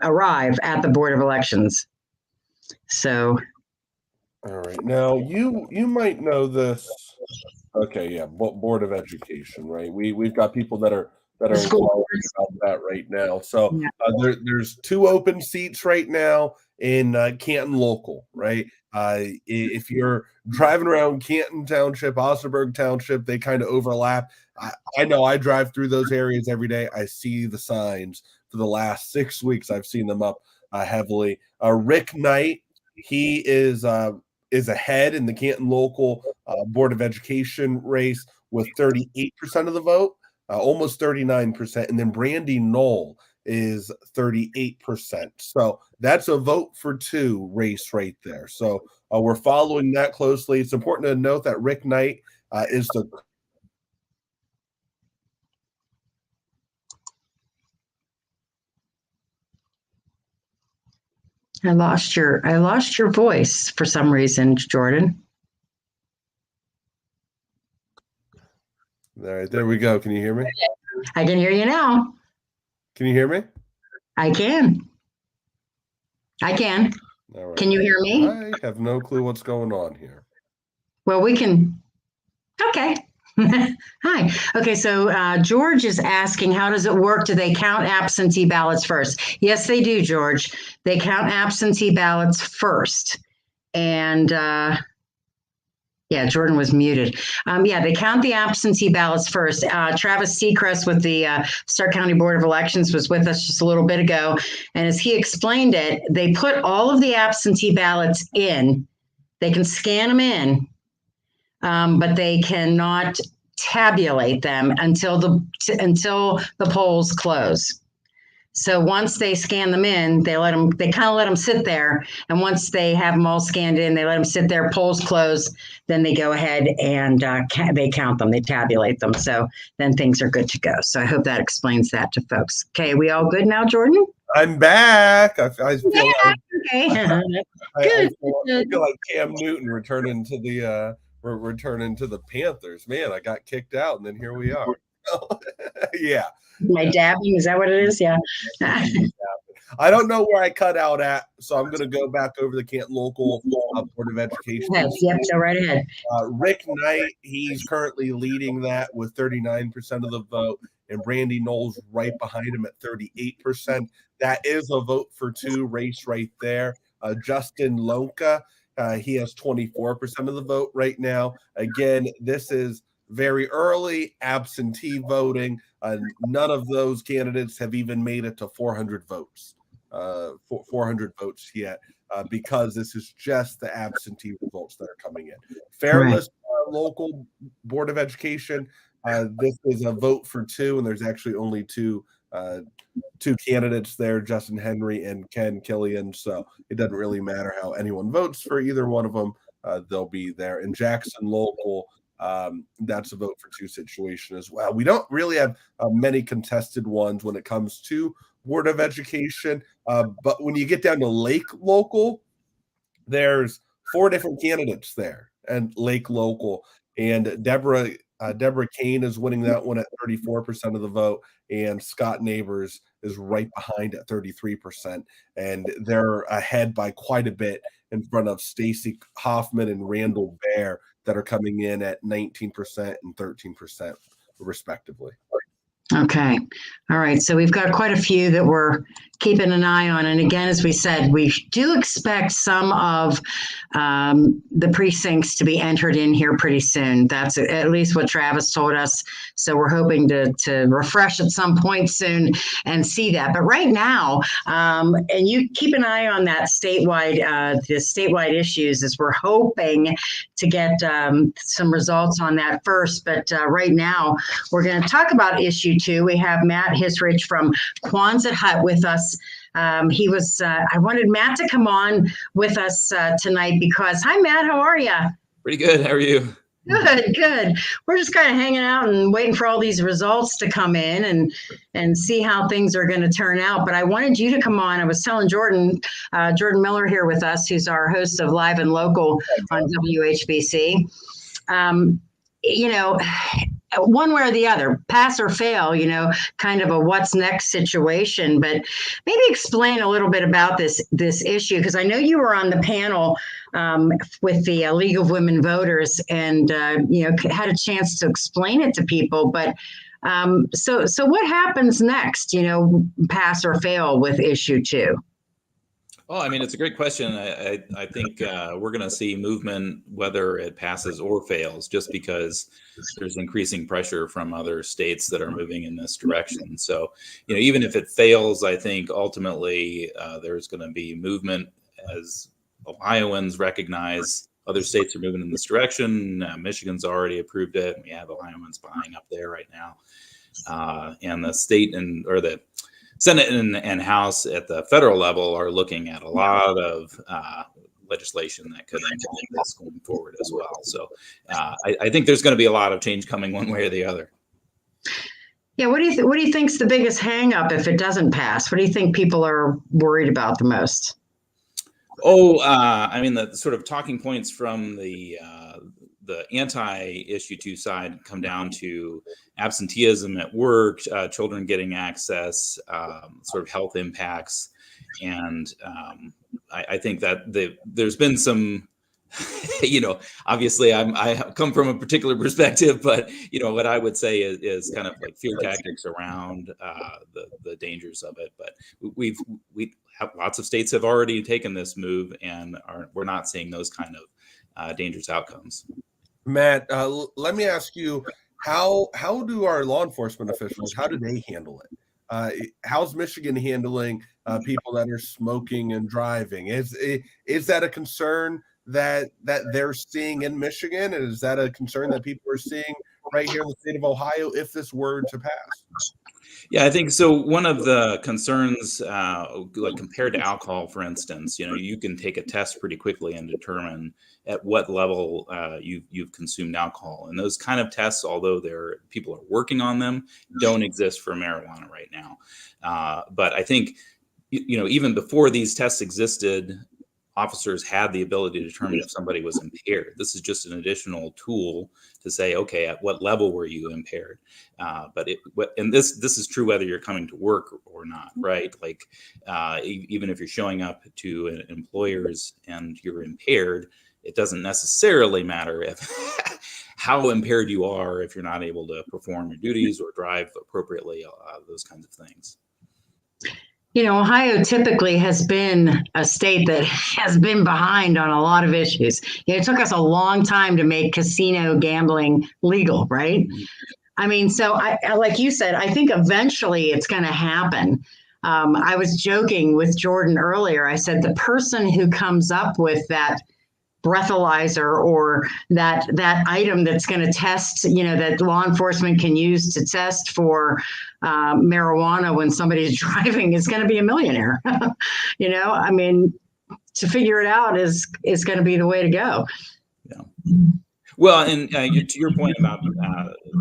S1: arrive at the Board of Elections. So.
S2: All right. Now you might know this. Okay, yeah, Board of Education, right? We've got people that are inquiring about that right now. So yeah. There's 2 open seats right now in Canton Local, right? If you're driving around Canton Township, Osnaburg Township, they kind of overlap. I know I drive through those areas every day. I see the signs for the last 6 weeks. I've seen them up heavily. Rick Knight, he is ahead in the Canton Local Board of Education race with 38% of the vote, almost 39%. And then Brandy Knoll is 38%. So that's a vote for 2 race right there. So we're following that closely. It's important to note that Rick Knight is the
S1: I lost your voice for some reason, Jordan.
S2: All right, there we go. Can you hear me?
S1: I can hear you now.
S2: Can you hear me?
S1: I can.
S2: All right.
S1: Can you hear me?
S2: I have no clue what's going on here.
S1: Well, we can. Okay. Hi. Okay, so George is asking, how does it work? Do they count absentee ballots first? Yes, they do, George. They count absentee ballots first. And yeah, Jordan was muted. Yeah, they count the absentee ballots first. Travis Seacrest with the Stark County Board of Elections was with us just a little bit ago. And as he explained it, they put all of the absentee ballots in. They can scan them in, but they cannot tabulate them until the polls close. So once they scan them in, they kind of let them sit there. And once they have them all scanned in, they let them sit there, polls close, then they go ahead and they count them, they tabulate them. So then things are good to go. So I hope that explains that to folks. Okay, we all good now, Jordan?
S2: I'm back. I feel
S1: okay.
S2: I feel like Cam Newton returning to the Panthers. Man, I got kicked out, and then here we are. Yeah.
S1: My dabbing, is that what it is? Yeah.
S2: I don't know where I cut out at, so I'm going to go back over the Canton Local Board of Education.
S1: Yep, go right ahead.
S2: Rick Knight, he's currently leading that with 39% of the vote, and Brandy Knowles right behind him at 38%. That is a vote for two race right there. Justin Lonka, he has 24% of the vote right now. Again, this is very early absentee voting. None of those candidates have even made it to 400 votes. 400 votes yet, because this is just the absentee results that are coming in. Fairless Local Board of Education, this is a vote for two, and there's actually only two candidates there, Justin Henry and Ken Killian. So it doesn't really matter how anyone votes for either one of them. They'll be there. And Jackson Local, that's a vote for two situation as well. We don't really have many contested ones when it comes to Board of Education, but when you get down to Lake Local, there's 4 different candidates there, and Lake Local, and Deborah Kane is winning that one at 34% of the vote, and Scott Neighbors is right behind at 33%, and they're ahead by quite a bit in front of Stacy Hoffman and Randall Bear that are coming in at 19% and 13% respectively.
S1: Okay. All right. So we've got quite a few that we're keeping an eye on. And again, as we said, we do expect some of the precincts to be entered in here pretty soon. That's at least what Travis told us. So we're hoping to refresh at some point soon and see that. But right now, and you keep an eye on that statewide, the statewide issues, as we're hoping to get some results on that first. But right now, we're going to talk about issue 2. We have Matt Hisrich from Quonset Hut with us. He was, I wanted Matt to come on with us tonight because, hi, Matt, how are you?
S4: Pretty good. How are you?
S1: Good. We're just kind of hanging out and waiting for all these results to come in and see how things are going to turn out. But I wanted you to come on. I was telling Jordan Miller here with us, who's our host of Live and Local on WHBC. One way or the other, pass or fail, kind of a what's next situation. But maybe explain a little bit about this issue, because I know you were on the panel with the League of Women Voters and, had a chance to explain it to people. But so what happens next, pass or fail with issue 2?
S4: Well, I mean, it's a great question. I think we're going to see movement whether it passes or fails, just because there's increasing pressure from other states that are moving in this direction. So, even if it fails, I think ultimately there's going to be movement as Ohioans recognize other states are moving in this direction. Michigan's already approved it. We have Ohioans buying up there right now. And the state or the Senate and House at the federal level are looking at a lot of legislation that could implement this going forward as well. So I think there's going to be a lot of change coming one way or the other.
S1: Yeah, what do you think's the biggest hang up if it doesn't pass? What do you think people are worried about the most?
S4: I mean, the sort of talking points from the anti-issue 2 side come down to absenteeism at work, children getting access, sort of health impacts, and I think that there's been some, obviously I come from a particular perspective, but what I would say is kind of like fear tactics around the dangers of it. But we have lots of states have already taken this move, and we're not seeing those kind of dangerous outcomes.
S2: Matt, let me ask you, how do our law enforcement officials, how do they handle it? How's Michigan handling people that are smoking and driving? Is that a concern that they're seeing in Michigan? And is that a concern that people are seeing right here in the state of Ohio if this were to pass?
S4: Yeah, I think so. One of the concerns, like compared to alcohol, for instance, you can take a test pretty quickly and determine at what level you've consumed alcohol. And those kind of tests, although people are working on them, don't exist for marijuana right now. But I think, even before these tests existed, officers had the ability to determine if somebody was impaired. This is just an additional tool to say, okay, at what level were you impaired? And this is true whether you're coming to work or not, right? Like even if you're showing up to employers and you're impaired, it doesn't necessarily matter how impaired you are if you're not able to perform your duties or drive appropriately, those kinds of things.
S1: Ohio typically has been a state that has been behind on a lot of issues. It took us a long time to make casino gambling legal, right? I mean, so like you said, I think eventually it's going to happen. I was joking with Jordan earlier. I said the person who comes up with that breathalyzer or that item that's going to test, that law enforcement can use to test for marijuana when somebody's driving is going to be a millionaire. I mean, to figure it out is going to be the way to go.
S4: Yeah. Well, and to your point about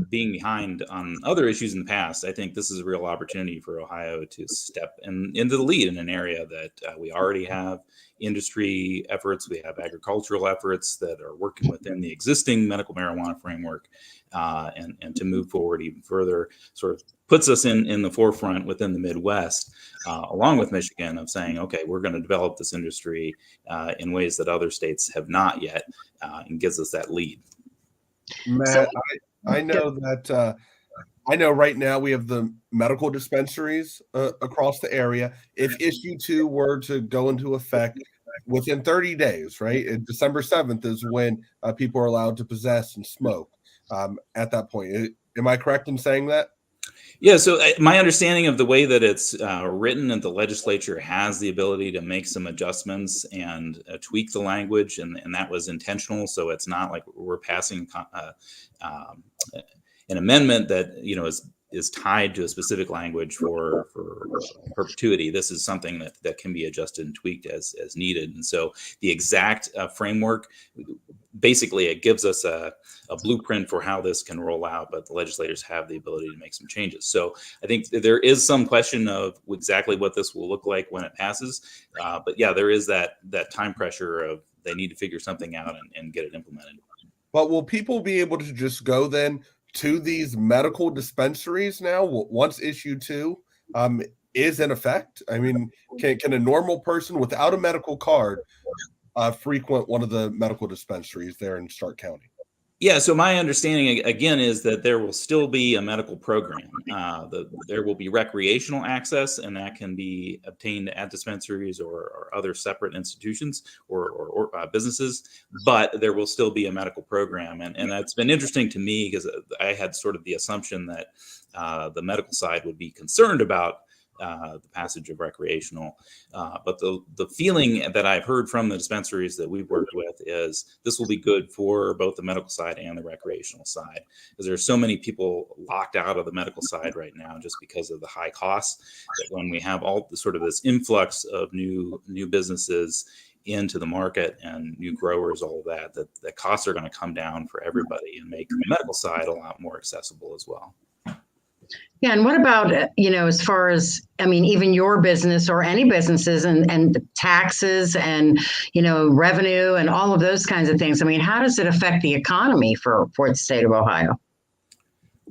S4: being behind on other issues in the past, I think this is a real opportunity for Ohio to step into the lead in an area that we already have industry efforts. We have agricultural efforts that are working within the existing medical marijuana framework, and to move forward even further sort of puts us in the forefront within the Midwest, along with Michigan, of saying, okay, we're going to develop this industry in ways that other states have not yet, and gives us that lead.
S2: Matt, I know that I know right now we have the medical dispensaries across the area. If issue 2 were to go into effect within 30 days, right? And December 7th is when people are allowed to possess and smoke at that point. Am I correct in saying that?
S4: Yeah, so my understanding of the way that it's written, and the legislature has the ability to make some adjustments and tweak the language, and that was intentional. So it's not like we're passing an amendment that is tied to a specific language for perpetuity. This is something that can be adjusted and tweaked as needed. And so the exact framework, basically it gives us a blueprint for how this can roll out, but the legislators have the ability to make some changes. So I think there is some question of exactly what this will look like when it passes. But yeah, there is that time pressure of they need to figure something out and get it implemented.
S2: But will people be able to just go then to these medical dispensaries now once issue 2 is in effect? I mean, can a normal person without a medical card frequent one of the medical dispensaries there in Stark County?
S4: Yeah, so my understanding, again, is that there will still be a medical program. There will be recreational access, and that can be obtained at dispensaries or other separate institutions or businesses, but there will still be a medical program. And that's been interesting to me because I had sort of the assumption that the medical side would be concerned about the passage of recreational. But the feeling that I've heard from the dispensaries that we've worked with is this will be good for both the medical side and the recreational side, because there are so many people locked out of the medical side right now just because of the high costs, that when we have all the sort of this influx of new businesses into the market and new growers, all of that the costs are going to come down for everybody and make the medical side a lot more accessible as well.
S1: Yeah, and what about, as far as, even your business or any businesses and taxes and, revenue and all of those kinds of things? How does it affect the economy for the state of Ohio?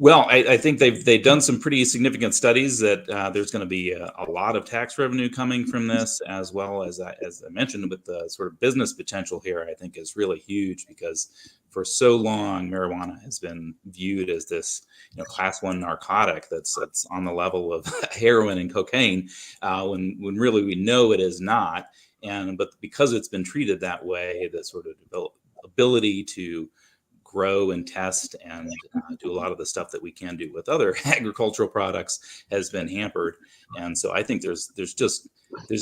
S4: Well, I think they've done some pretty significant studies that there's going to be a lot of tax revenue coming from this, as well as I mentioned, with the sort of business potential here, I think is really huge, because for so long marijuana has been viewed as this class 1 narcotic that's on the level of heroin and cocaine, when really we know it is not. But because it's been treated that way, the sort of ability to grow and test and do a lot of the stuff that we can do with other agricultural products has been hampered. And so I think there's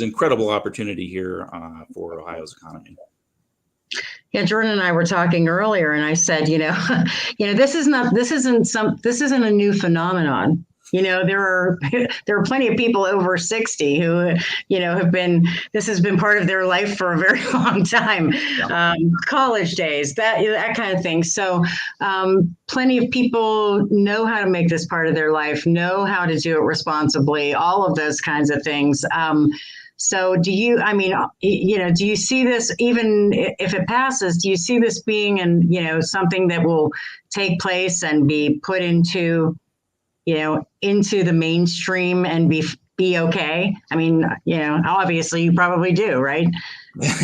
S4: incredible opportunity here for Ohio's economy.
S1: Yeah, Jordan and I were talking earlier, and I said, this isn't a new phenomenon. There are plenty of people over 60 who, this has been part of their life for a very long time, college days, that kind of thing. So plenty of people know how to make this part of their life, know how to do it responsibly, all of those kinds of things. So do you see this, even if it passes, do you see this being something that will take place and be put into the mainstream and be okay? Obviously you probably do, right?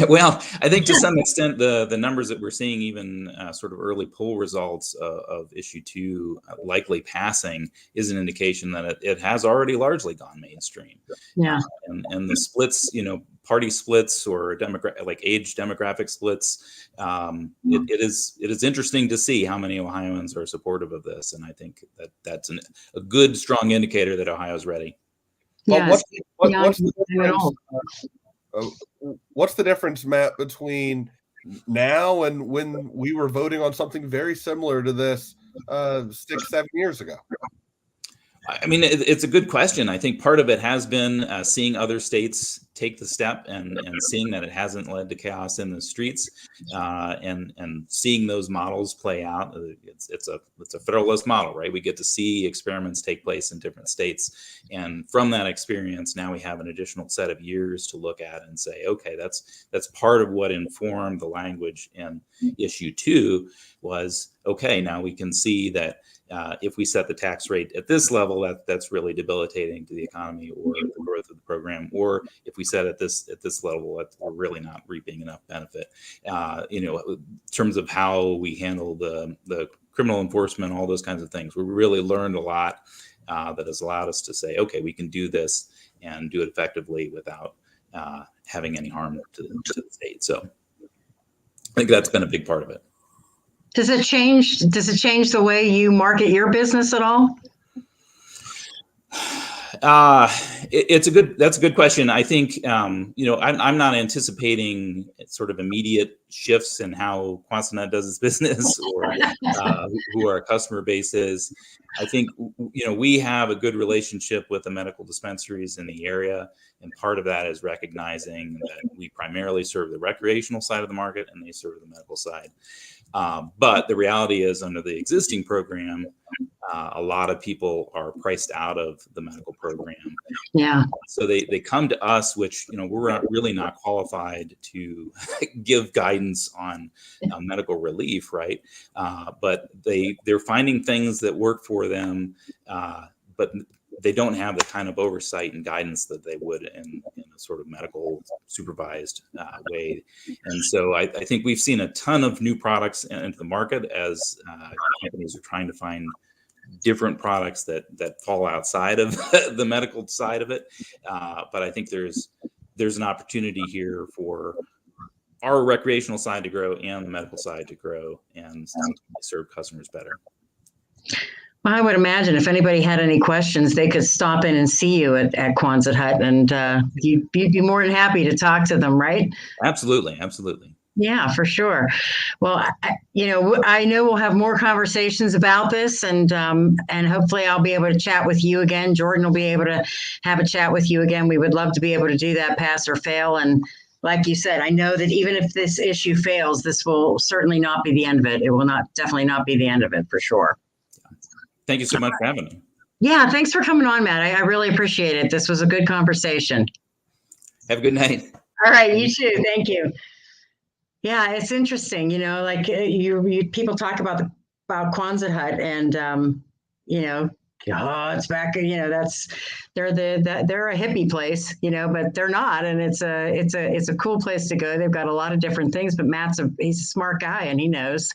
S4: Well, I think to some extent the numbers that we're seeing, even sort of early poll results of issue 2 likely passing, is an indication that it has already largely gone mainstream.
S1: Yeah.
S4: And the splits, party splits or age demographic splits, it is interesting to see how many Ohioans are supportive of this, and I think that's a good, strong indicator that Ohio's ready.
S1: Well,
S2: what's the difference, Matt, between now and when we were voting on something very similar to this 6-7 years ago?
S4: It's a good question. I think part of it has been seeing other states take the step and seeing that it hasn't led to chaos in the streets, and seeing those models play out. It's a federalist model, right? We get to see experiments take place in different states, and from that experience, now we have an additional set of years to look at and say, okay, that's part of what informed the language in issue 2 was, okay, now we can see that if we set the tax rate at this level, that's really debilitating to the economy or the growth of the program. Or if we set at this level, we're really not reaping enough benefit. In terms of how we handle the criminal enforcement, all those kinds of things, we really learned a lot that has allowed us to say, okay, we can do this and do it effectively without having any harm to the state. So I think that's been a big part of it.
S1: Does it change the way you market your business at all?
S4: That's a good question. I think, I'm not anticipating sort of immediate shifts in how Quonset does its business or who our customer base is. I think, we have a good relationship with the medical dispensaries in the area. And part of that is recognizing that we primarily serve the recreational side of the market and they serve the medical side. But the reality is, under the existing program, a lot of people are priced out of the medical program.
S1: Yeah.
S4: So they come to us, which, we're really not qualified to give guidance on medical relief, right? But they're finding things that work for them, but they don't have the kind of oversight and guidance that they would in a sort of medical supervised way. And so I think we've seen a ton of new products into the market as companies are trying to find different products that fall outside of the medical side of it. But I think there's an opportunity here for our recreational side to grow and the medical side to grow and serve customers better.
S1: Well, I would imagine if anybody had any questions, they could stop in and see you at Quonset Hut, and you'd be more than happy to talk to them, right?
S4: Absolutely.
S1: Yeah, for sure. Well, I know we'll have more conversations about this, and hopefully I'll be able to chat with you again. Jordan will be able to have a chat with you again. We would love to be able to do that, pass or fail. And like you said, I know that even if this issue fails, this will certainly not be the end of it. It will definitely not be the end of it, for sure.
S4: Thank you so much for having me.
S1: Yeah, thanks for coming on, Matt. I really appreciate it. This was a good conversation.
S4: Have a good night.
S1: All right, you too. Thank you. Yeah, it's interesting. Like you people talk about Quonset hut, and oh, it's back. They're a hippie place, but they're not, and it's a cool place to go. They've got a lot of different things, but he's a smart guy, and he knows,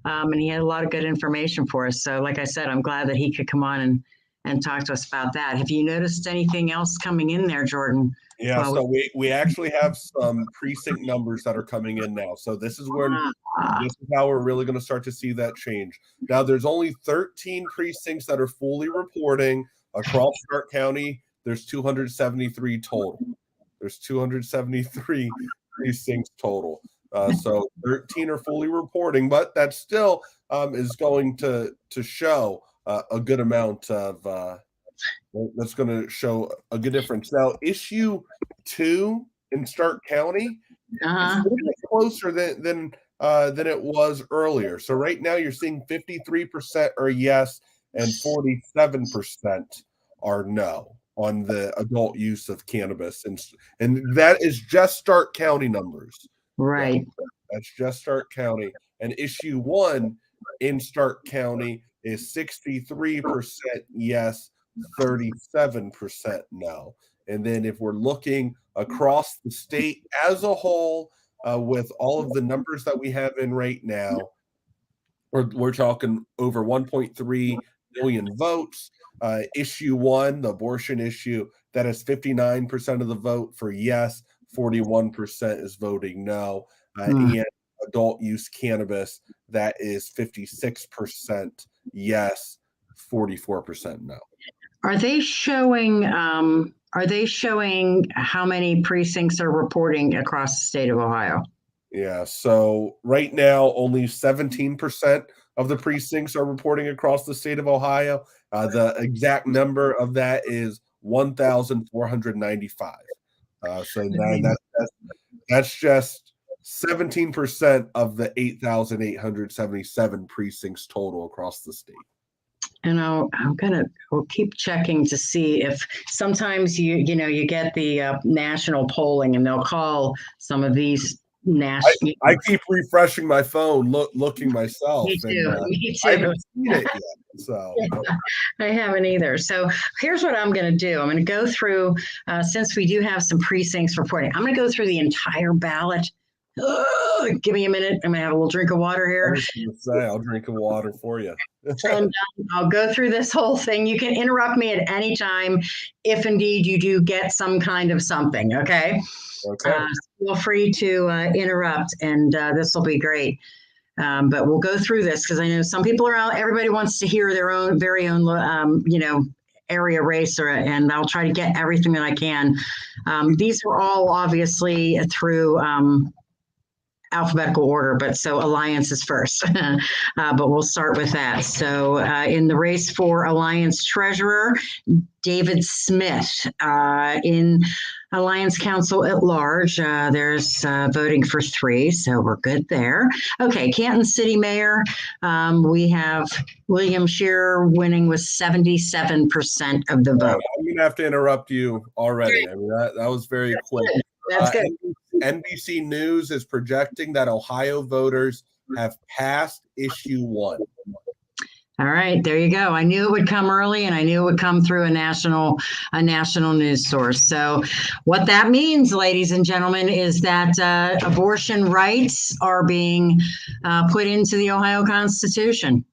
S1: and he had a lot of good information for us. So, like I said, I'm glad that he could come on and talk to us about that. Have you noticed anything else coming in there, Jordan?
S2: Yeah, so we actually have some precinct numbers that are coming in now. So this is how we're really going to start to see that change. Now, there's only 13 precincts that are fully reporting across Stark County. There's 273 total. There's 273 precincts total. So 13 are fully reporting, but that still is going to show a good amount of that's going to show a good difference. Now, issue 2 in Stark County is a little bit closer than it was earlier. So right now you're seeing 53% are yes and 47% are no on the adult use of cannabis, and that is just Stark County numbers.
S1: Right.
S2: That's just Stark County. And issue 1 in Stark County is 63% yes, 37% no. And then if we're looking across the state as a whole, with all of the numbers that we have in right now, we're talking over 1.3 million votes. Issue 1, the abortion issue, that is 59% of the vote for yes, 41% is voting no. And adult use cannabis, that is 56% yes, 44% no.
S1: Are they showing how many precincts are reporting across the state of Ohio?
S2: Yeah, so right now only 17% of the precincts are reporting across the state of Ohio. The exact number of that is 1,495. So that's just 17% of the 8,877 precincts total across the state.
S1: And we'll keep checking to see if sometimes you get the national polling, and they'll call some of these national.
S2: I keep refreshing my phone, looking myself.
S1: Me too. Me too.
S2: I haven't seen it yet, so
S1: I haven't either. So here's what I'm going to do. I'm going to go through, since we do have some precincts reporting, I'm going to go through the entire ballot. Give me a minute. I'm going to have a little drink of water here.
S2: I was going to say, I'll drink a water for you.
S1: And I'll go through this whole thing. You can interrupt me at any time if indeed you do get some kind of something, okay?
S2: Okay.
S1: Feel free to interrupt, and this will be great. But we'll go through this because I know some people are out. Everybody wants to hear their own very own, area race, and I'll try to get everything that I can. These are all obviously through alphabetical order, but so Alliance is first, but we'll start with that. So in the race for Alliance Treasurer, David Smith. In Alliance Council at Large, there's voting for 3, so we're good there. Okay, Canton City Mayor, we have William Shearer winning with 77% of the vote.
S2: I'm going to have to interrupt you already. I mean, that was very quick.
S1: That's good.
S2: NBC News is projecting that Ohio voters have passed issue 1.
S1: All right, there you go. I knew it would come early, and I knew it would come through a national news source. So what that means, ladies and gentlemen, is that abortion rights are being put into the Ohio Constitution.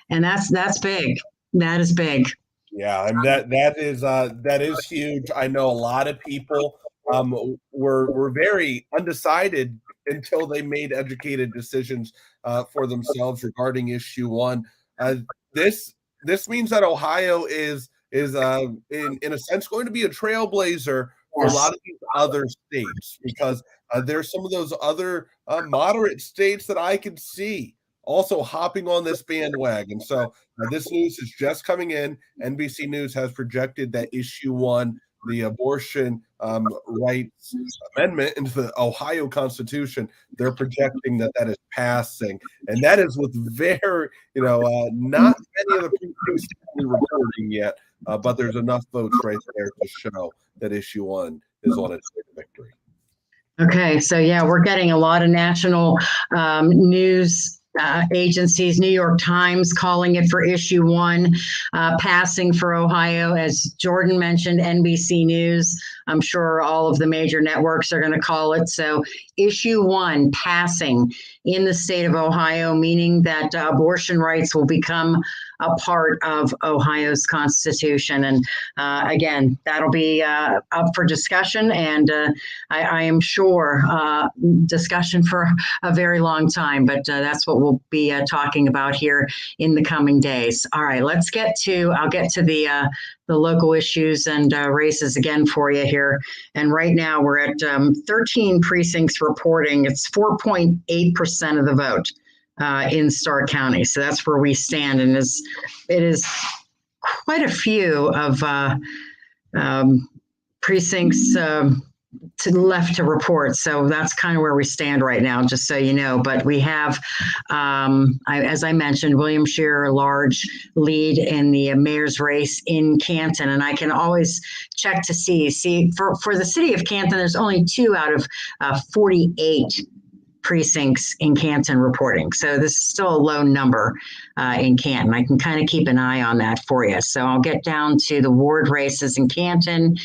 S1: And that's big. That is big.
S2: Yeah, and that is huge. I know a lot of people were very undecided until they made educated decisions for themselves regarding issue 1. This means that Ohio is in a sense going to be a trailblazer for a lot of these other states, because there's some of those other moderate states that I could see also hopping on this bandwagon. So this news is just coming in. NBC News has projected that issue 1 the abortion rights amendment into the Ohio Constitution, they're projecting that is passing, and that is with very, not many of the precincts reporting yet, but there's enough votes right there to show that issue 1 is on its way to victory.
S1: Okay, so yeah, we're getting a lot of national news agencies, New York Times calling it for issue 1, passing for Ohio. As Jordan mentioned, NBC News, I'm sure all of the major networks are going to call it. So issue 1 passing in the state of Ohio, meaning that abortion rights will become a part of Ohio's Constitution. And again, that'll be up for discussion, and I am sure discussion for a very long time, but that's what we'll be talking about here in the coming days. All right, I'll get to the local issues and races again for you here. And right now we're at 13 precincts reporting. It's 4.8% of the vote in Stark County. So that's where we stand. And it is quite a few of precincts left to report. So that's kind of where we stand right now, just so you know. But we have, as I mentioned, William Scheer, a large lead in the mayor's race in Canton. And I can always check to see for the city of Canton, there's only 2 out of 48 precincts in Canton reporting. So this is still a low number in Canton. I can kind of keep an eye on that for you. So I'll get down to the ward races in Canton.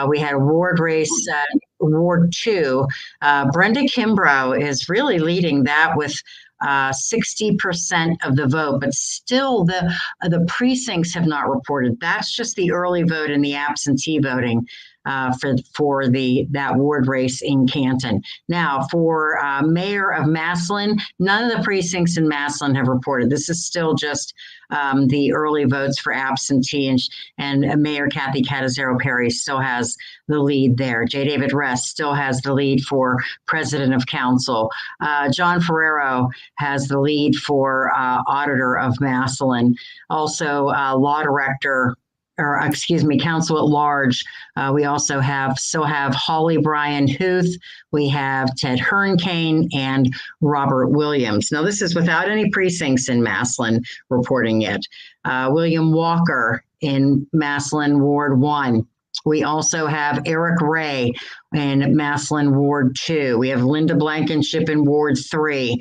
S1: We had a ward race, Ward 2. Brenda Kimbrough is really leading that with 60% of the vote, but still the precincts have not reported. That's just the early vote and the absentee voting for that ward race in Canton. Now, for mayor of Massillon, none of the precincts in Massillon have reported. This is still just the early votes for absentee, and Mayor Kathy Catazero Perry still has the lead there. J. David Rest still has the lead for president of council. John Ferrero has the lead for auditor of Massillon. Also, law director, council at large. We also still have Holly Bryan Huth. We have Ted Hernkane and Robert Williams. Now, this is without any precincts in Massillon reporting yet. William Walker in Massillon Ward 1. We also have Eric Ray in Massillon Ward 2. We have Linda Blankenship in Ward 3.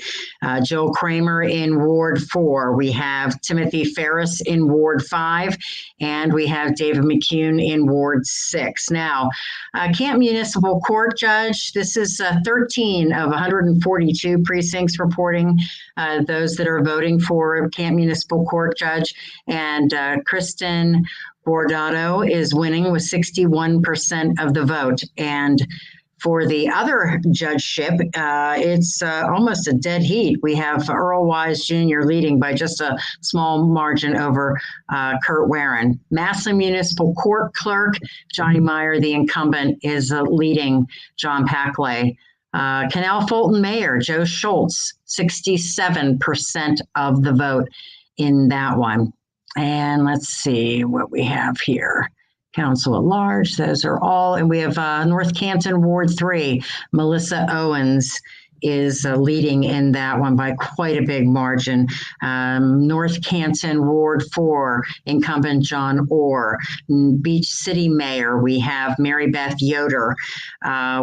S1: Joe Kramer in Ward 4. We have Timothy Ferris in Ward 5. And we have David McCune in Ward 6. Now, Canton Municipal Court Judge, this is 13 of 142 precincts reporting those that are voting for Canton Municipal Court Judge. And Kristen Boarda is winning with 61% of the vote. And for the other judgeship, it's almost a dead heat. We have Earl Wise Jr. leading by just a small margin over Kurt Warren. Massillon Municipal Court Clerk, Johnny Meyer, the incumbent, is leading John Packley. Canal Fulton Mayor, Joe Schultz, 67% of the vote in that one. And let's see what we have here. Council at large, those are all. And we have North Canton Ward 3. Melissa Owens is leading in that one by quite a big margin. North Canton Ward 4, incumbent John Orr. Beach City Mayor, we have Mary Beth Yoder.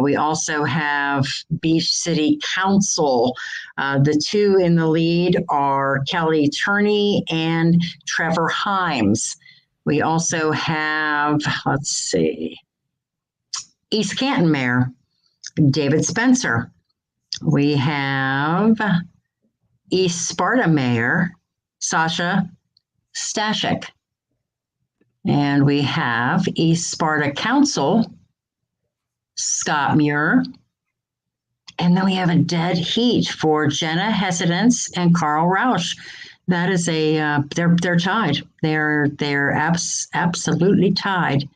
S1: We also have Beach City Council. The 2 in the lead are Kelly Turney and Trevor Himes. We also have, East Canton Mayor, David Spencer. We have East Sparta Mayor, Sasha Stashik. And we have East Sparta Council, Scott Muir. And then we have a dead heat for Jenna Hessidence and Carl Rausch. That is they're tied. They're absolutely tied.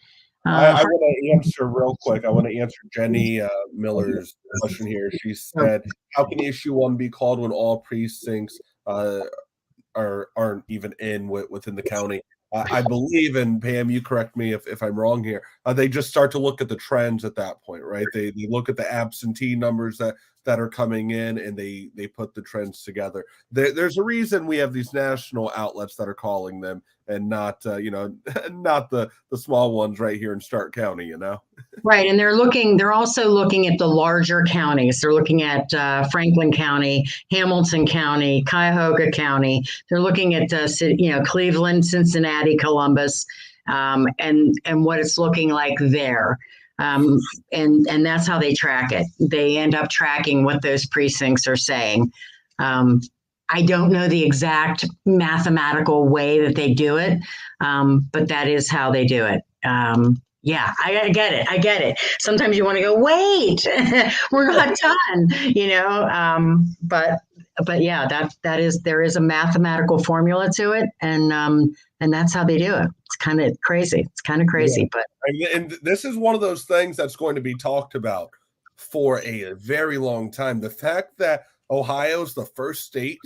S2: I want to answer real quick. I want to answer Jenny Miller's question here. She said, how can issue 1 be called when all precincts aren't even within the county? I believe, and Pam, you correct me if I'm wrong here, they just start to look at the trends at that point, right? They look at the absentee numbers that are coming in, and they put the trends together. There's a reason we have these national outlets that are calling them, and not not the small ones right here in Stark County,
S1: Right, and they're also looking at the larger counties. They're looking at Franklin County, Hamilton County, Cuyahoga County. They're looking at Cleveland, Cincinnati, Columbus, and what it's looking like there. And that's how they track it. They end up tracking what those precincts are saying. I don't know the exact mathematical way that they do it, but that is how they do it. Yeah, I get it. I get it. Sometimes you want to go, wait, we're not done, but yeah, there is a mathematical formula to it, and that's how they do it. It's kind of crazy.
S2: Yeah.
S1: But
S2: and this is one of those things that's going to be talked about for a very long time. The fact that Ohio's the first state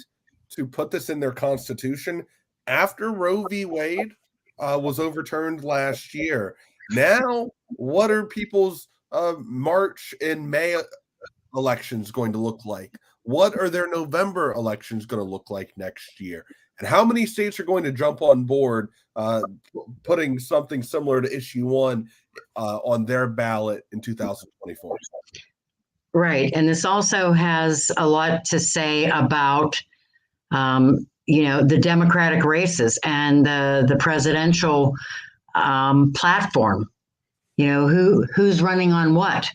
S2: to put this in their constitution after Roe v. Wade was overturned last year. Now, what are people's March and May elections going to look like? What are their November elections going to look like next year? And how many states are going to jump on board putting something similar to issue 1 on their ballot in 2024?
S1: Right. And this also has a lot to say about, the Democratic races and the presidential platform, who's running on what,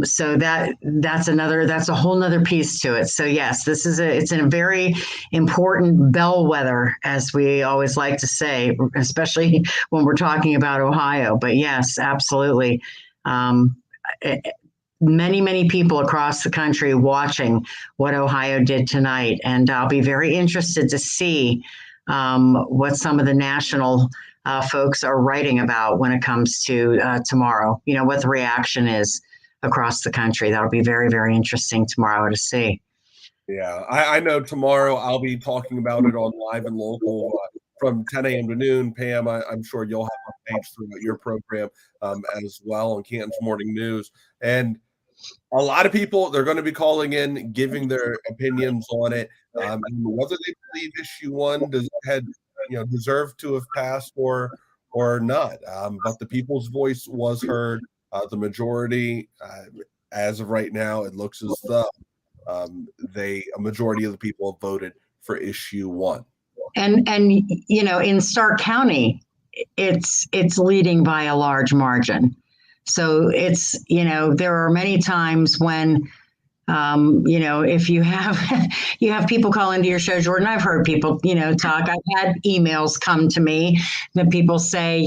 S1: so that's a whole nother piece to it. So yes, it's a very important bellwether, as we always like to say, especially when we're talking about Ohio. But yes, absolutely. Many people across the country watching what Ohio did tonight. And I'll be very interested to see what some of the national folks are writing about when it comes to tomorrow, what the reaction is across the country. That'll be very, very interesting tomorrow to see.
S2: Yeah, I know tomorrow I'll be talking about it on Live and Local from 10 a.m. to noon. Pam, I'm sure you'll have updates throughout your program as well on Canton's Morning News. And a lot of people, they're going to be calling in, giving their opinions on it, and whether they believe issue 1 deserve to have passed or not. But the people's voice was heard. The majority, as of right now, it looks as though a majority of the people have voted for issue 1.
S1: And in Stark County, it's leading by a large margin. So it's, there are many times when, if you have people call into your show, Jordan, I've heard people, talk. I've had emails come to me that people say,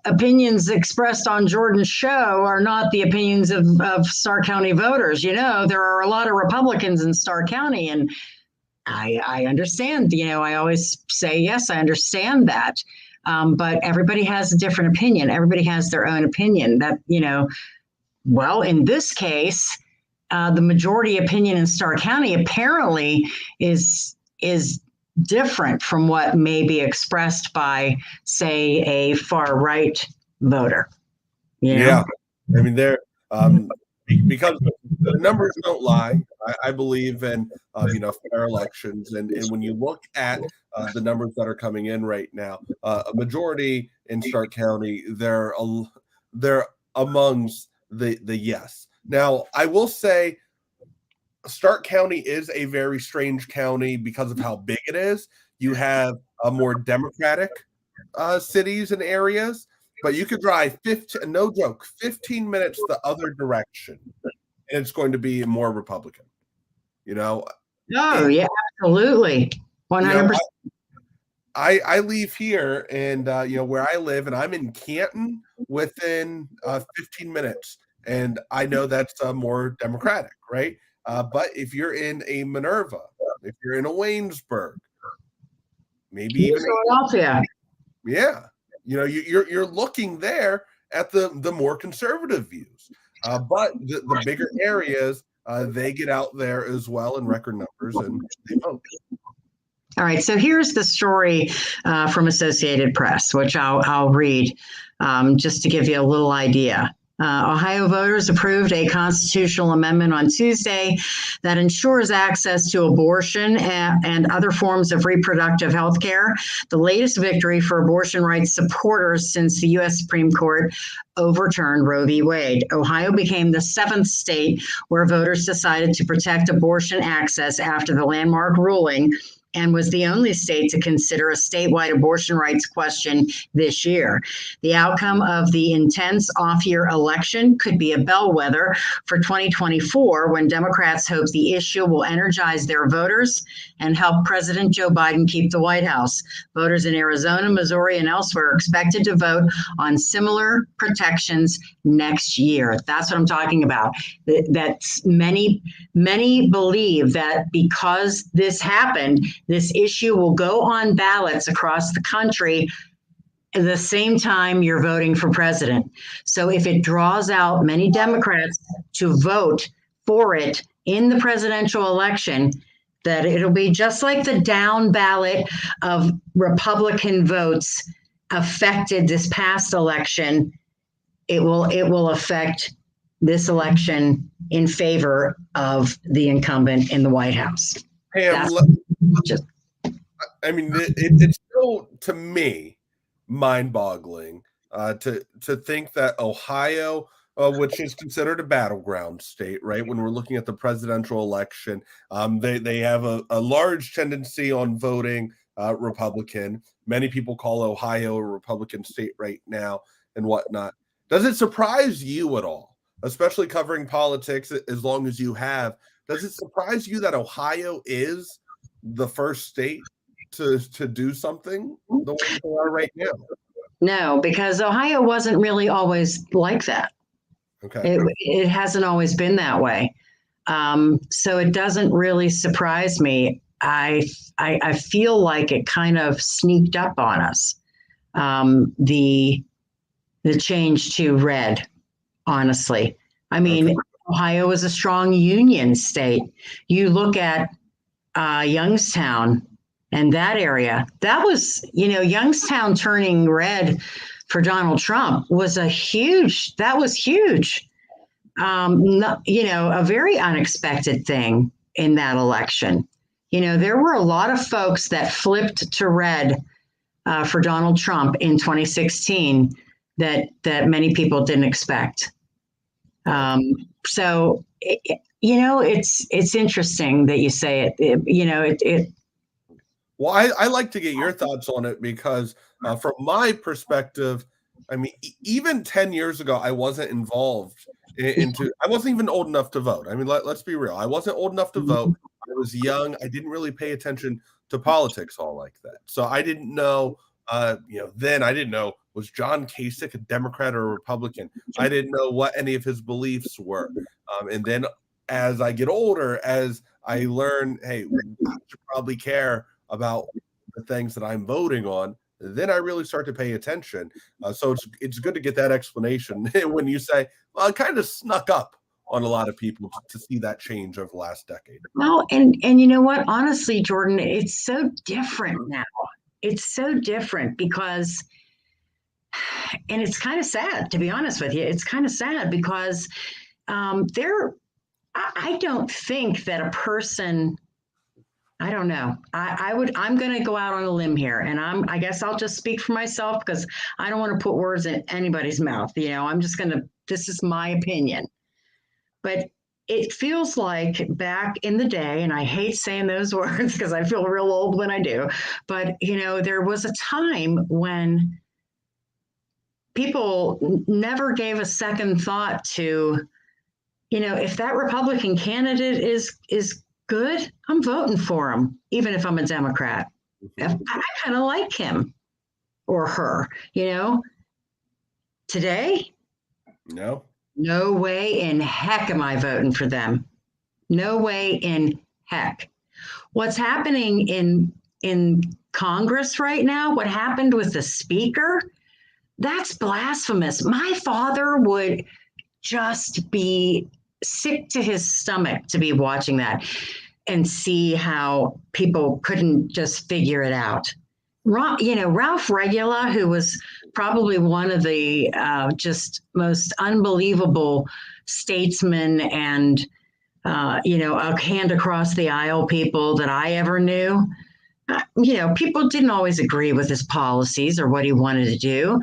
S1: opinions expressed on Jordan's show are not the opinions of Stark County voters. There are a lot of Republicans in Stark County, and I understand. I always say, yes, I understand that. But everybody has a different opinion. Everybody has their own opinion that, well, in this case, the majority opinion in Stark County apparently is different from what may be expressed by, say, a far right voter.
S2: Yeah, I mean, they're because the numbers don't lie. I believe in fair elections, and when you look at the numbers that are coming in right now, a majority in Stark County, they're amongst the yes. Now, I will say Stark County is a very strange county because of how big it is. You have a more Democratic cities and areas, but you could drive 15 minutes the other direction, and it's going to be more Republican.
S1: Oh, yeah, absolutely. 100%.
S2: I leave here and where I live, and I'm in Canton within 15 minutes, and I know that's more Democratic, right? But if you're in a Minerva, if you're in a Waynesburg, maybe even
S1: Philadelphia,
S2: yeah, you're looking there at the more conservative views, but the bigger areas, they get out there as well in record numbers and they vote.
S1: All right, so here's the story from Associated Press, which I'll read just to give you a little idea. Ohio voters approved a constitutional amendment on Tuesday that ensures access to abortion and other forms of reproductive health care, the latest victory for abortion rights supporters since the U.S. Supreme Court overturned Roe v. Wade. Ohio became the 7th state where voters decided to protect abortion access after the landmark ruling, and was the only state to consider a statewide abortion rights question this year. The outcome of the intense off-year election could be a bellwether for 2024, when Democrats hope the issue will energize their voters and help President Joe Biden keep the White House. Voters in Arizona, Missouri, and elsewhere are expected to vote on similar protections next year. That's what I'm talking about. That's many believe that because this happened, this issue will go on ballots across the country at the same time you're voting for president. So if it draws out many Democrats to vote for it in the presidential election, that it'll be just like the down ballot of Republican votes affected this past election. It will affect this election in favor of the incumbent in the White House.
S2: Pam, it's still, to me, mind-boggling to think that Ohio, which is considered a battleground state, right? When we're looking at the presidential election, they have a large tendency on voting Republican. Many people call Ohio a Republican state right now and whatnot. Does it surprise you at all, especially covering politics as long as you have? Does it surprise you that Ohio is the first state to do something the way they are right now?
S1: No, because Ohio wasn't really always like that.
S2: Okay.
S1: It hasn't always been that way. So it doesn't really surprise me. I feel like it kind of sneaked up on us, the change to red, honestly. I mean, okay. Ohio is a strong union state. You look at Youngstown and that area, that was, Youngstown turning red for Donald Trump was huge. A very unexpected thing in that election. There were a lot of folks that flipped to red for Donald Trump in 2016 that many people didn't expect. So, it's interesting that you say it.
S2: Well, I like to get your thoughts on it because from my perspective, I mean, even 10 years ago, I wasn't involved I wasn't even old enough to vote. I mean, let's be real. I wasn't old enough to vote. I was young. I didn't really pay attention to politics all like that. So I didn't know, then I didn't know, was John Kasich a Democrat or a Republican? I didn't know what any of his beliefs were. And then as I get older, as I learn, hey, I should probably care about the things that I'm voting on, then I really start to pay attention. So it's good to get that explanation when you say, well, it kind of snuck up on a lot of people to see that change over the last decade.
S1: Well, and you know what? Honestly, Jordan, it's so different now. It's so different because, and it's kind of sad, to be honest with you. It's kind of sad because I don't think that a person, I don't know. I'm going to go out on a limb here, and I guess I'll just speak for myself because I don't want to put words in anybody's mouth. I'm just going to, this is my opinion. But it feels like back in the day, and I hate saying those words because I feel real old when I do, but there was a time when people never gave a second thought to, if that Republican candidate is good, I'm voting for him, even if I'm a Democrat. I kind of like him or her, Today? No way in heck am I voting for them. No way in heck. What's happening in Congress right now, what happened with the speaker, that's blasphemous. My father would just be sick to his stomach to be watching that. and see how people couldn't just figure it out. Ralph Regula, who was probably one of the just most unbelievable statesmen and, a hand across the aisle people that I ever knew. People didn't always agree with his policies or what he wanted to do,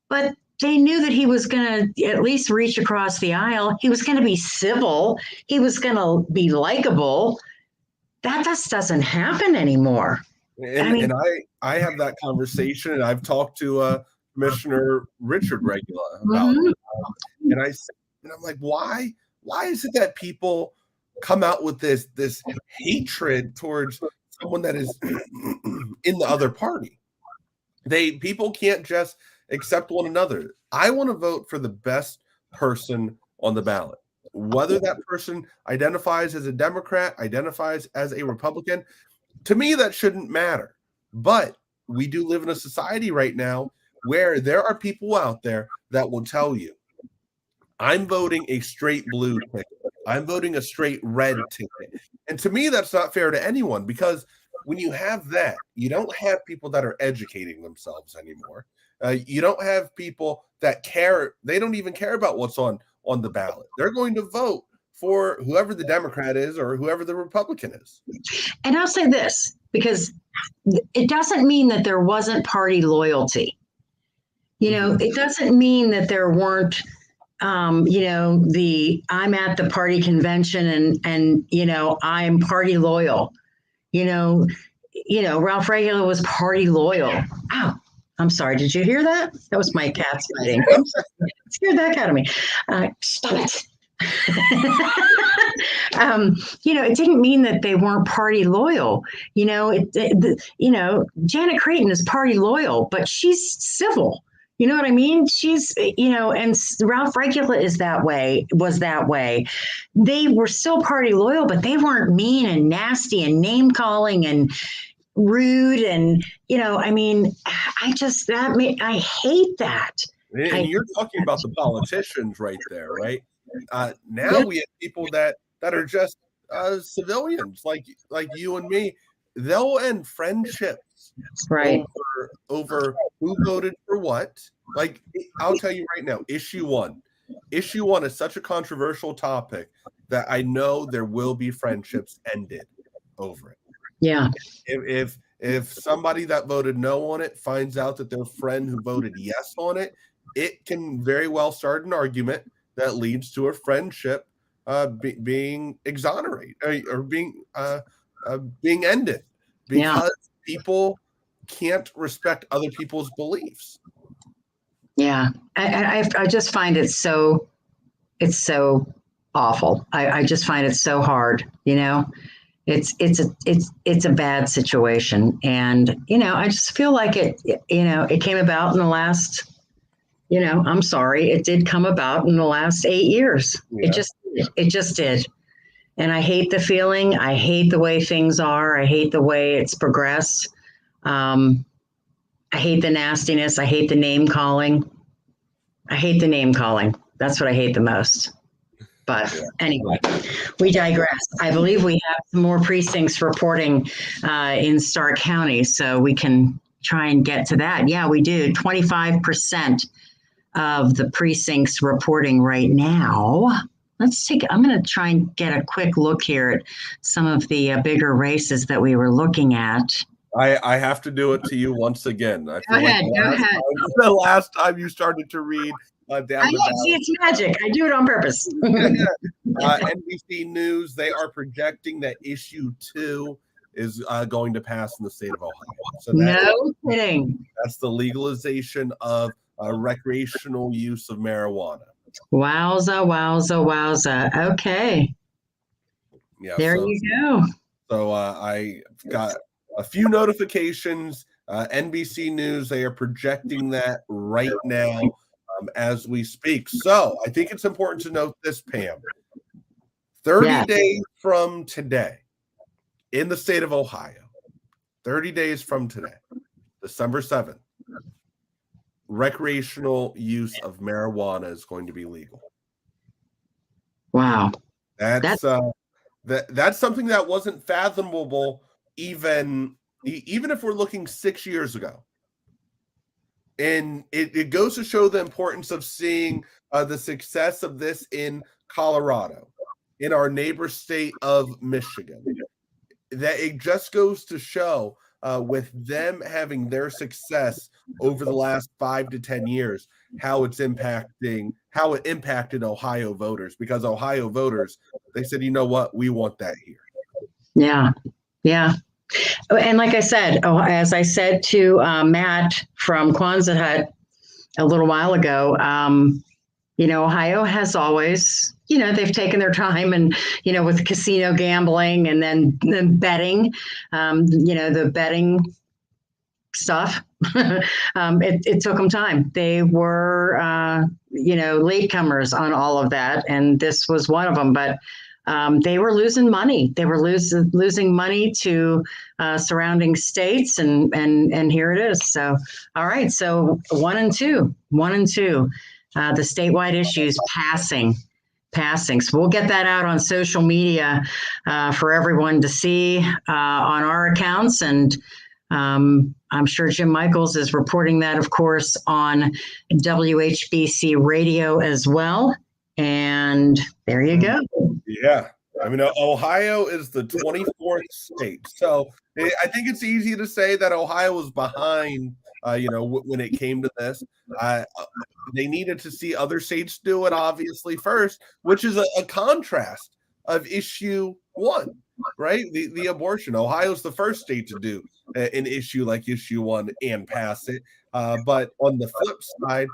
S1: but they knew that he was going to at least reach across the aisle. He was going to be civil. He was going to be likable. That just doesn't happen anymore.
S2: And I have that conversation, and I've talked to Commissioner Richard Regula about it. And I'm like, why is it that people come out with this hatred towards someone that is in the other party? People can't just accept one another. I want to vote for the best person on the ballot, whether that person identifies as a Democrat, identifies as a Republican. To me, that shouldn't matter. But we do live in a society right now where there are people out there that will tell you, I'm voting a straight blue ticket. I'm voting a straight red ticket. And to me, that's not fair to anyone, because when you have that, you don't have people that are educating themselves anymore. You don't have people that care. They don't even care about what's on the ballot. They're going to vote for whoever the Democrat is or whoever the Republican is.
S1: And I'll say this, because it doesn't mean that there wasn't party loyalty. It doesn't mean that there weren't, I'm at the party convention and I'm party loyal. Ralph Regula was party loyal. Ow. I'm sorry. Did you hear that? That was my cat fighting. I'm sorry. It scared the heck out of me. Stop it. It didn't mean that they weren't party loyal. Janet Creighton is party loyal, but she's civil. You know what I mean? She's, and Ralph Regula was that way. They were still party loyal, but they weren't mean and nasty and name calling and rude. And, I hate that.
S2: And you're talking about the politicians right there, right? Now we have people that are just civilians like you and me. They'll end friendships
S1: right
S2: over who voted for what. Like, I'll tell you right now, issue one is such a controversial topic that I know there will be friendships ended over it.
S1: Yeah.
S2: If somebody that voted no on it finds out that their friend who voted yes on it, it can very well start an argument that leads to a friendship being exonerated or being ended because people can't respect other people's beliefs.
S1: Yeah, I just find it's so awful. I just find it so hard. It's a bad situation, and I just feel like it came about in the last. I'm sorry, it did come about in the last 8 years. Yeah. It just did. And I hate the feeling. I hate the way things are. I hate the way it's progressed. I hate the nastiness. I hate the name calling. That's what I hate the most. But anyway, we digress. I believe we have some more precincts reporting in Stark County, so we can try and get to that. Yeah, we do. 25% of the precincts reporting right now. I'm going to try and get a quick look here at some of the bigger races that we were looking at.
S2: I have to do it to you once again.
S1: Go ahead.
S2: The last time you started to read down the ballot.
S1: See, it's magic. I do it on purpose.
S2: NBC News, they are projecting that issue 2 is going to pass in the state of Ohio. So
S1: no kidding.
S2: That's the legalization of recreational use of marijuana.
S1: Wowza. Okay.
S2: Yeah.
S1: There you go.
S2: So I got a few notifications. NBC News, they are projecting that right now as we speak. So I think it's important to note this, Pam. 30 days from today in the state of Ohio, 30 days from today, December 7th, recreational use of marijuana is going to be legal.
S1: Wow.
S2: That's That's something that wasn't fathomable even if we're looking 6 years ago. And it goes to show the importance of seeing the success of this in Colorado, in our neighbor state of Michigan. That it just goes to show with them having their success over the last 5 to 10 years, how it impacted Ohio voters, because Ohio voters, they said, you know what, we want that here.
S1: Yeah. Yeah. And like I said, as I said to Matt from Quonset Hut a little while ago, Ohio has always, they've taken their time and, with casino gambling and then betting, the betting stuff, it took them time. They were, latecomers on all of that. And this was one of them. But they were losing money. They were losing money to surrounding states, and here it is. So, all right. So 1 and 2. The statewide issues passing. So we'll get that out on social media for everyone to see on our accounts, and I'm sure Jim Michaels is reporting that, of course, on WHBC radio as well. And there you go.
S2: Yeah. I mean, Ohio is the 24th state. So I think it's easy to say that Ohio was behind, when it came to this. They needed to see other states do it, obviously, first, which is a contrast of issue 1, right? The abortion. Ohio's the first state to do an issue like issue 1 and pass it. But on the flip side,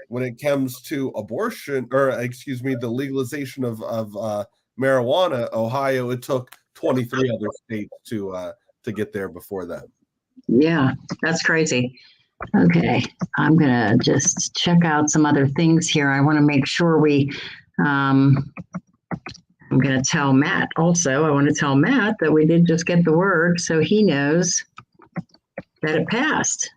S2: when it comes to abortion, the legalization of marijuana, Ohio, it took 23 other states to get there before them. Yeah,
S1: that's crazy. Okay, I'm gonna just check out some other things here. I want to make sure I'm gonna tell Matt also. I want to tell Matt that we did just get the word, so he knows that it passed.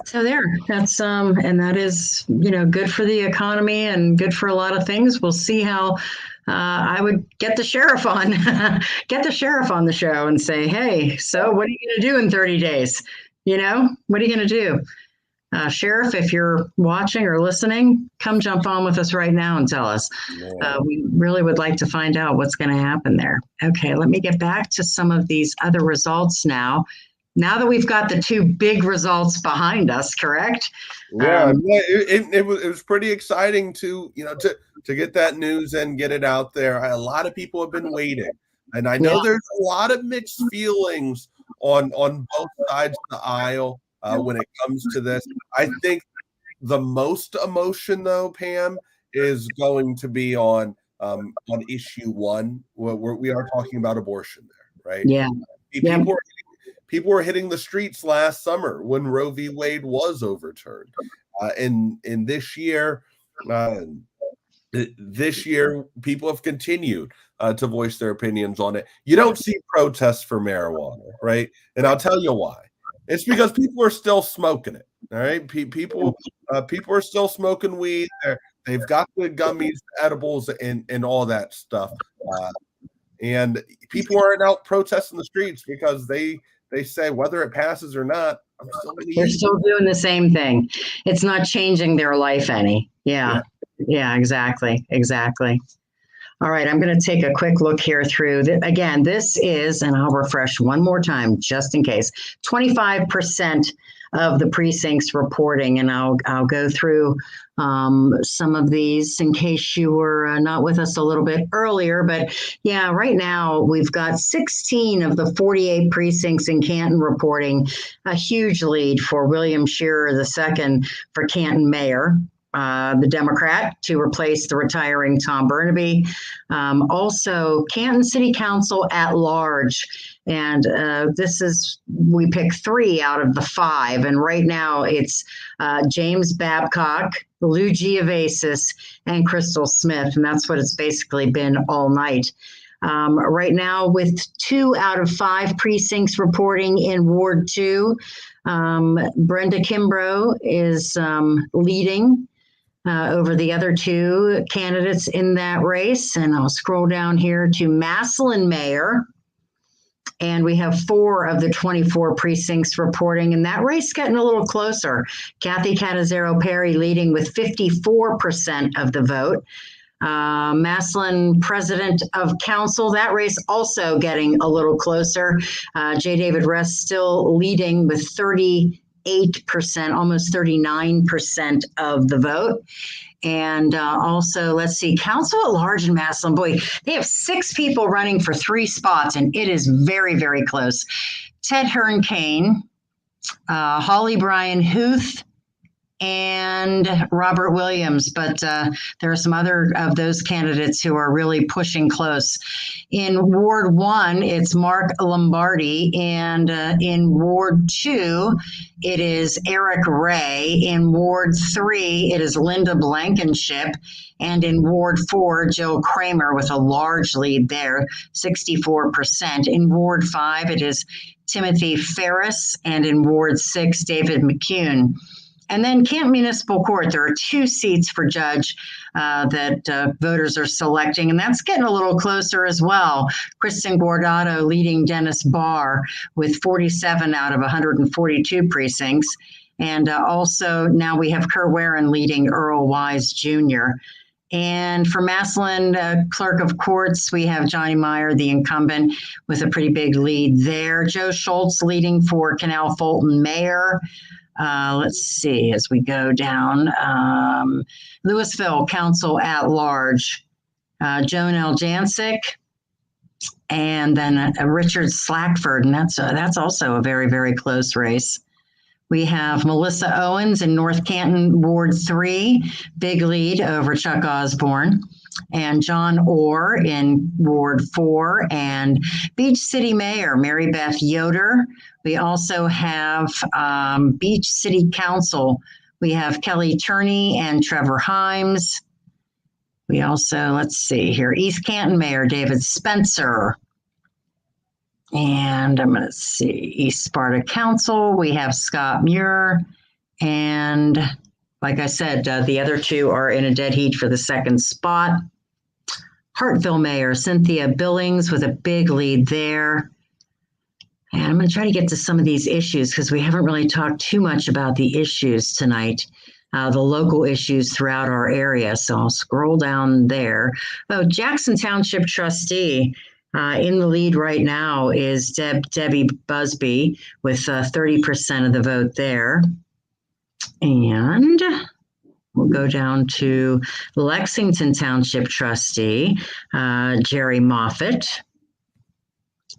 S1: So that's and that is, good for the economy and good for a lot of things. We'll see how I would get the sheriff on the show and say, hey, so what are you going to do in 30 days? What are you going to do? Sheriff, if you're watching or listening, come jump on with us right now and tell us. We really would like to find out what's going to happen there. Okay, let me get back to some of these other results now. Now that we've got the 2 big results behind us, correct?
S2: Yeah, it was pretty exciting to get that news and get it out there. A lot of people have been waiting, and I know there's a lot of mixed feelings on both sides of the aisle when it comes to this. I think the most emotion, though, Pam, is going to be on issue 1, where we are talking about abortion there, right?
S1: Yeah.
S2: People were hitting the streets last summer when Roe v. Wade was overturned. In this year, people have continued to voice their opinions on it. You don't see protests for marijuana, right? And I'll tell you why. It's because people are still smoking it. All right, people are still smoking weed. They've got the gummies, edibles, and all that stuff. And people aren't out protesting the streets because they say whether it passes or not,
S1: they're still doing the same thing. It's not changing their life any. Yeah, exactly. All right, I'm going to take a quick look here through. Again, this is, and I'll refresh one more time just in case, 25% of the precincts reporting, and I'll go through some of these in case you were not with us a little bit earlier. But yeah, right now we've got 16 of the 48 precincts in Canton reporting, a huge lead for William Shearer II for Canton Mayor, the Democrat, to replace the retiring Tom Burnaby. Also, Canton City Council at large. And we pick 3 out of the 5. And right now it's James Babcock, Lou Giavasis, and Crystal Smith. And that's what it's basically been all night. Right now, with 2 out of 5 precincts reporting in Ward 2, Brenda Kimbrough is leading over the other 2 candidates in that race. And I'll scroll down here to Massillon Mayor. And we have 4 of the 24 precincts reporting, and that race getting a little closer. Kathy Catazero Perry leading with 54% of the vote. Massillon President of Council, that race also getting a little closer. J. David Rest still leading with 38%, almost 39% of the vote. And also, let's see, Council at Large in Massillon. Boy, they have 6 people running for 3 spots, and it is very, very close. Ted Hearn Kane, Holly Bryan Huth, and Robert Williams. But there are some other of those candidates who are really pushing close. In Ward 1, it's Mark Lombardi. And in Ward 2, it is Eric Ray. In Ward 3, it is Linda Blankenship. And in Ward 4, Jill Kramer with a large lead there, 64%. In Ward 5, it is Timothy Ferris. And in Ward 6, David McCune. And then Canton Municipal Court, there are 2 seats for judge that voters are selecting, and that's getting a little closer as well. Kristen Guardado leading Dennis Barr with 47 out of 142 precincts. And also now we have Kurt Warren leading Earl Wise Jr. And for Massillon Clerk of Courts, we have Johnny Meyer, the incumbent, with a pretty big lead there. Joe Schultz leading for Canal Fulton Mayor. Let's see, as we go down, Louisville Council at Large, Joan L. Jancic, and then Richard Slackford, and that's also a very, very close race. We have Melissa Owens in North Canton, Ward 3, big lead over Chuck Osborne, and John Orr in Ward 4, and Beach City Mayor Mary Beth Yoder. We also have Beach City Council. We have Kelly Turney and Trevor Himes. We also, let's see here, East Canton Mayor David Spencer. And I'm going to see East Sparta Council. We have Scott Muir. And like I said, the other 2 are in a dead heat for the 2nd spot. Hartville Mayor Cynthia Billings with a big lead there. And I'm going to try to get to some of these issues because we haven't really talked too much about the issues tonight, the local issues throughout our area. So I'll scroll down there. Oh, Jackson Township Trustee. In the lead right now is Debbie Busby with 30% of the vote there. And we'll go down to Lexington Township Trustee, Jerry Moffitt.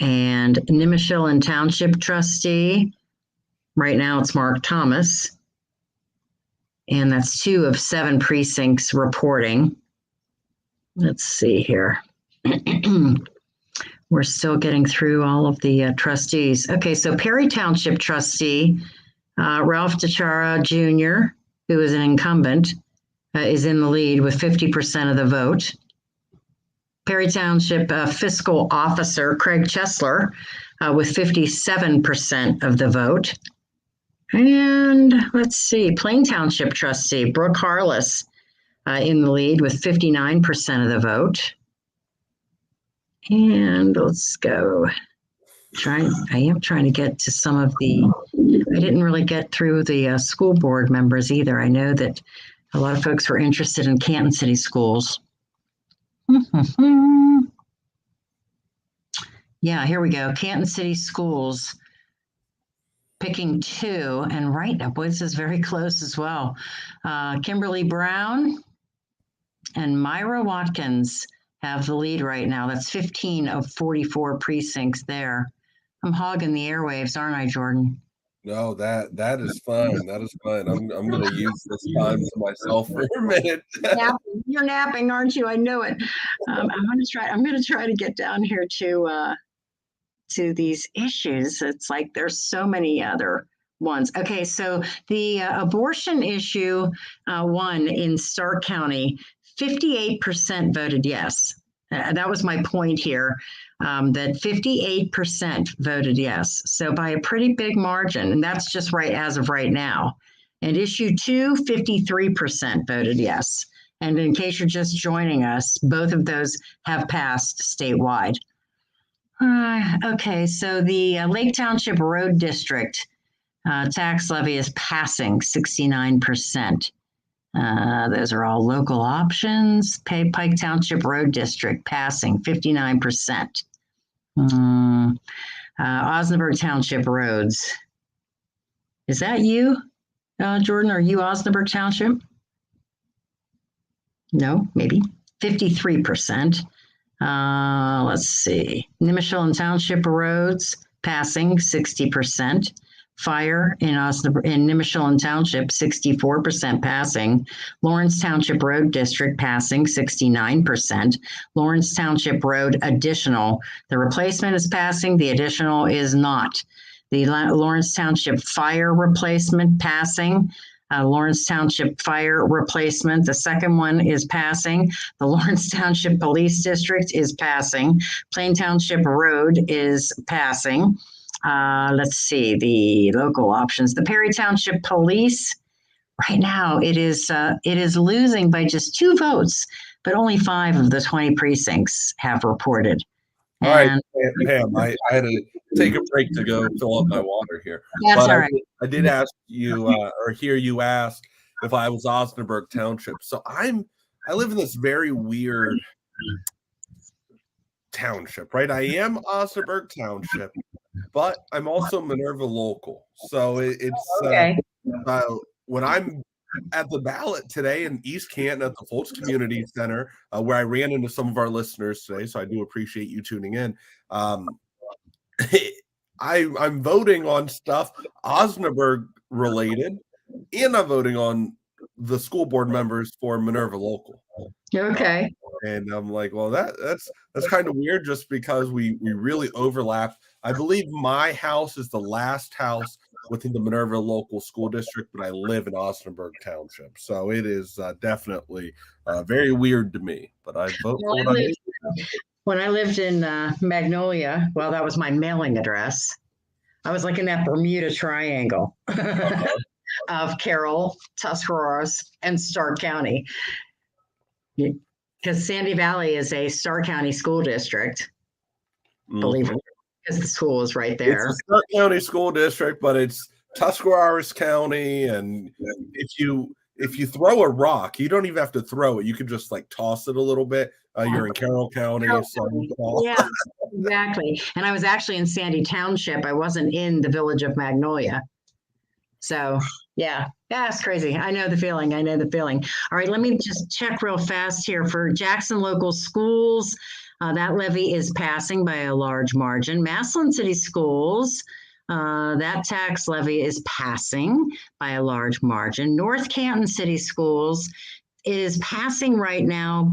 S1: And Nimishillen Township Trustee, right now it's Mark Thomas. And that's 2 of 7 precincts reporting. Let's see here. We're still getting through all of the trustees. Okay, so Perry Township Trustee, Ralph DeChara Jr., who is an incumbent, is in the lead with 50% of the vote. Perry Township Fiscal Officer Craig Chesler with 57% of the vote. And let's see, Plain Township Trustee Brooke Harless in the lead with 59% of the vote. And let's go. I am trying to get to some of I didn't really get through the school board members either. I know that a lot of folks were interested in Canton City Schools. Yeah, here we go. Canton City Schools picking 2. And right now, boy, this is very close as well. Kimberly Brown and Myra Watkins have the lead right now. That's 15 of 44 precincts there. I'm hogging the airwaves, aren't I, Jordan?
S2: No, that is fun. That is fun. I'm going to use this time to myself for a minute.
S1: You're napping, aren't you? I know it. I'm going to try to get down here to these issues. It's like there's so many other ones. Okay, so the abortion issue won in Stark County. 58% voted yes. That was my point here, that 58% voted yes. So by a pretty big margin, and that's just right as of right now. And issue 2, 53% voted yes. And in case you're just joining us, both of those have passed statewide. Okay, so the Lake Township Road District tax levy is passing 69%. Those are all local options. Pike Township Road District passing 59%. Osnaburg Township Roads. Is that you, Jordan? Are you Osnaburg Township? No, maybe 53%. Let's see. Nimishillen Township Roads passing 60%. Fire in Nimishillen Township, 64% passing. Lawrence Township Road District passing 69%. Lawrence Township Road additional. The replacement is passing, the additional is not. The Lawrence Township Fire replacement passing. Lawrence Township Fire replacement, the second one is passing. The Lawrence Township Police District is passing. Plain Township Road is passing. Let's see the local options. The Perry Township Police, right now it is losing by just 2 votes, but only 5 of the 20 precincts have reported.
S2: All right, Pam, I had to take a break to go fill up my water here.
S1: That's
S2: but
S1: all right.
S2: I did ask you or hear you ask if I was Osnaburg Township. So I live in this very weird township, right? I am Osnaburg Township, but I'm also Minerva local. So it's
S1: okay.
S2: When I'm at the ballot today in East Canton at the Folks Community Center, where I ran into some of our listeners today, so I do appreciate you tuning in. I'm voting on stuff Osnaburg related, and I'm voting on the school board members for Minerva local.
S1: Okay.
S2: And I'm like, well, that's kind of weird, just because we really overlap. I believe my house is the last house within the Minerva local school district, but I live in Osnaburg Township, so it is definitely very weird to me. But I vote for what I need.
S1: When I lived in Magnolia, well, that was my mailing address. I was like in that Bermuda Triangle of Carroll, Tuscarawas, and Stark County. Because Sandy Valley is a Stark County school district, believe it, because the school is right there.
S2: It's a Stark County school district, but it's Tuscarawas County, and if you throw a rock, you don't even have to throw it. You can just like toss it a little bit. You're in Carroll County.
S1: Yeah, exactly. And I was actually in Sandy Township. I wasn't in the village of Magnolia. So yeah, it's crazy. I know the feeling. All right, let me just check real fast here for Jackson local schools. That levy is passing by a large margin. Massillon City Schools, that tax levy is passing by a large margin. North Canton City Schools is passing right now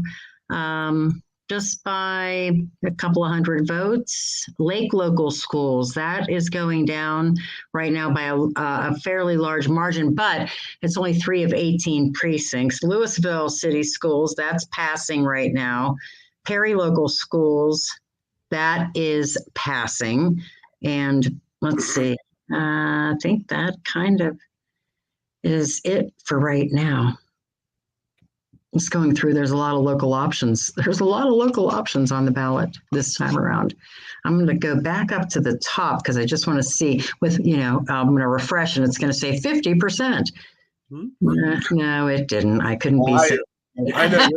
S1: just by a couple of hundred votes. Lake local schools, that is going down right now by a fairly large margin, but it's only 3 of 18 precincts. Louisville City Schools, that's passing right now. Perry local schools, that is passing. And let's see, I think that kind of is it for right now. Just going through, there's a lot of local options. There's a lot of local options on the ballot this time around. I'm going to go back up to the top because I just want to see with, I'm going to refresh and it's going to say 50%. No, it didn't. I couldn't be.
S2: I know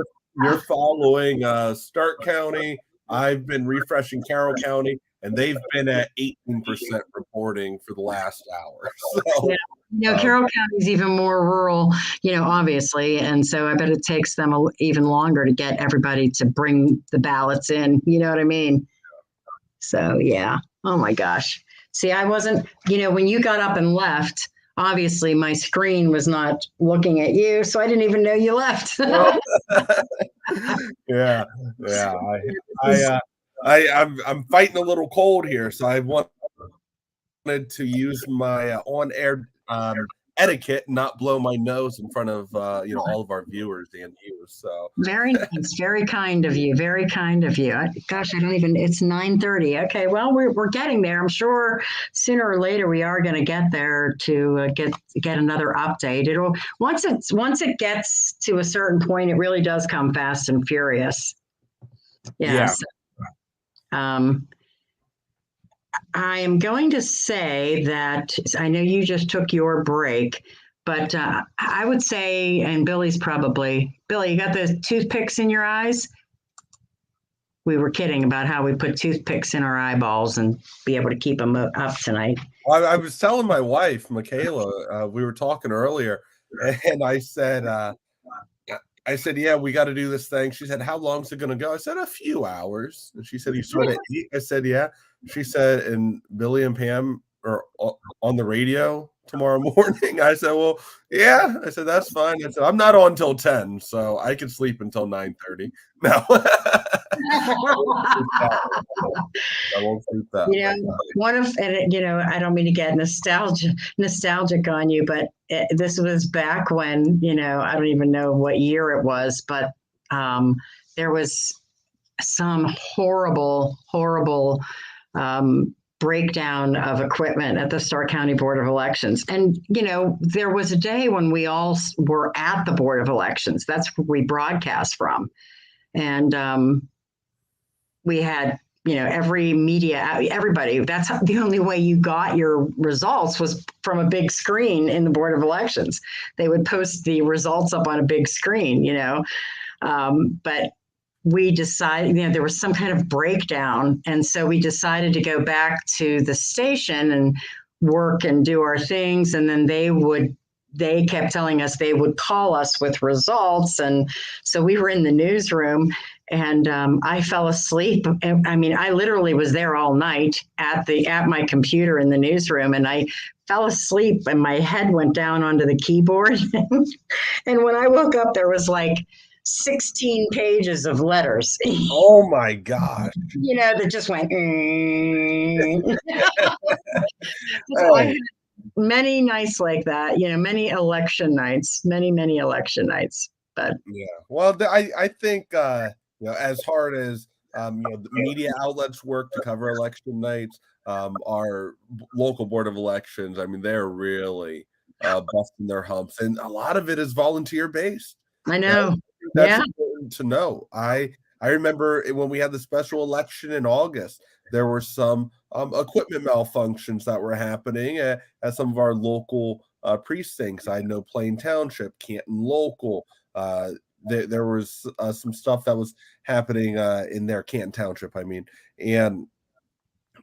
S2: you're following Stark County. I've been refreshing Carroll County, and they've been at 18% reporting for the last hour. So,
S1: yeah. Carroll County is even more rural, obviously. And so I bet it takes them even longer to get everybody to bring the ballots in. You know what I mean? So, yeah. Oh, my gosh. See, I wasn't, when you got up and left, obviously my screen was not looking at you. So I didn't even know you left.
S2: Yeah. I'm fighting a little cold here. So I wanted to use my on-air etiquette and not blow my nose in front of all of our viewers and you. So
S1: very nice, very kind of you, very kind of you. Gosh, I don't even. It's 9:30. Okay, well, we're getting there. I'm sure sooner or later we are going to get there to get another update. It'll once it gets to a certain point, it really does come fast and furious. Yes. Yeah. I am going to say that I know you just took your break, but I would say, and Billy, you got the toothpicks in your eyes? We were kidding about how we put toothpicks in our eyeballs and be able to keep them up tonight.
S2: I was telling my wife, Michaela, we were talking earlier, and I said, yeah, we got to do this thing. She said, how long is it going to go? I said, a few hours. And she said, you start at 8? I said, yeah. She said, and Billy and Pam are on the radio tomorrow morning. I said, well, yeah. I said, that's fine. I said, I'm not on till 10, so I can sleep until 9:30. No. I won't sleep that.
S1: I don't mean to get nostalgic on you, but this was back when, I don't even know what year it was, but there was some horrible breakdown of equipment at the Stark County Board of Elections. And, there was a day when we all were at the Board of Elections. That's where we broadcast from. And we had, every media, everybody, that's the only way you got your results was from a big screen in the Board of Elections. They would post the results up on a big screen, but we decided, there was some kind of breakdown. And so we decided to go back to the station and work and do our things. And then they kept telling us they would call us with results. And so we were in the newsroom and I fell asleep. I mean, I literally was there all night at my computer in the newsroom, and I fell asleep and my head went down onto the keyboard. And when I woke up, there was like 16 pages of letters.
S2: Oh my gosh.
S1: That just went. So I had many nights like that, many election nights, many election nights. But
S2: yeah, well, I think as hard as the media outlets work to cover election nights, our local Board of Elections, I mean, they're really busting their humps, and a lot of it is volunteer based.
S1: I know.
S2: That's important to know. I remember when we had the special election in August, there were some equipment malfunctions that were happening at some of our local precincts. I know Plain Township, Canton Local. There was some stuff that was happening in their Canton Township, I mean. And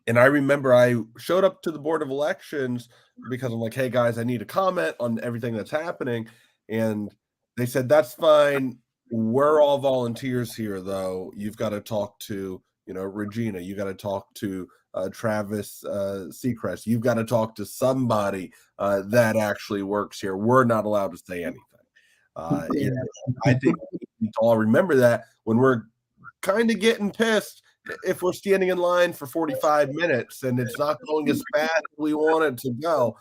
S2: I remember I showed up to the Board of Elections because I'm like, hey, guys, I need a comment on everything that's happening. And they said, that's fine. We're all volunteers here, though. You've got to talk to, Regina. You got to talk to Travis Seacrest. You've got to talk to somebody that actually works here. We're not allowed to say anything. I think we need to all remember that when we're kind of getting pissed if we're standing in line for 45 minutes and it's not going as fast as we want it to go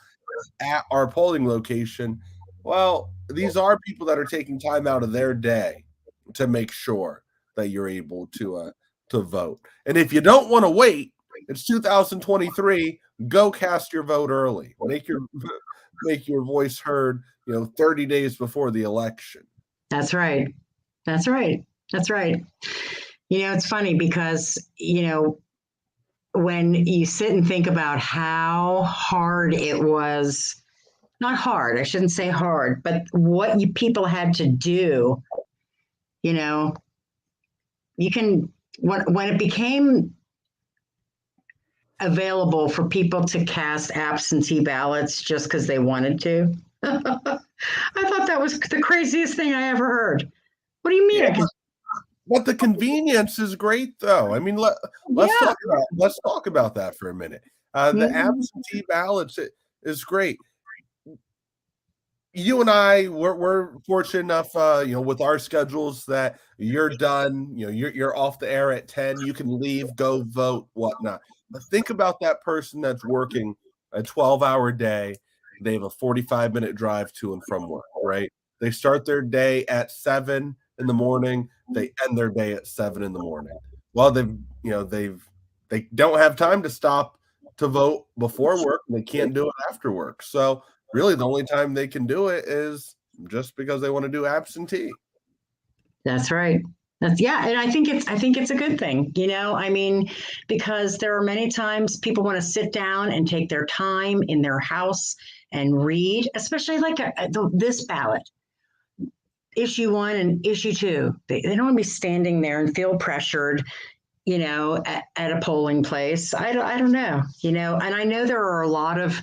S2: at our polling location. Well, these are people that are taking time out of their day to make sure that you're able to vote. And if you don't want to wait, it's 2023. Go cast your vote early. Make your voice heard, 30 days before the election.
S1: That's right. It's funny because, when you sit and think about how hard it was, not hard, I shouldn't say hard, but what people had to do, you can, when it became available for people to cast absentee ballots just because they wanted to, I thought that was the craziest thing I ever heard. What do you mean?
S2: Yeah, but the convenience is great, though. I mean, let's talk about that for a minute. The absentee ballots is great. You and I, we're fortunate enough, with our schedules that you're done. You're off the air at 10. You can leave, go vote, whatnot. But think about that person that's working a 12-hour day, they have a 45-minute drive to and from work, right? They start their day at 7 in the morning. They end their day at 7 in the morning. Well, they don't have time to stop to vote before work. And they can't do it after work. So really the only time they can do it is just because they want to do absentee.
S1: That's right. And I think it's a good thing, because there are many times people want to sit down and take their time in their house and read, especially like this ballot, issue 1 and issue 2. They don't want to be standing there and feel pressured, at a polling place. I don't know, and I know there are a lot of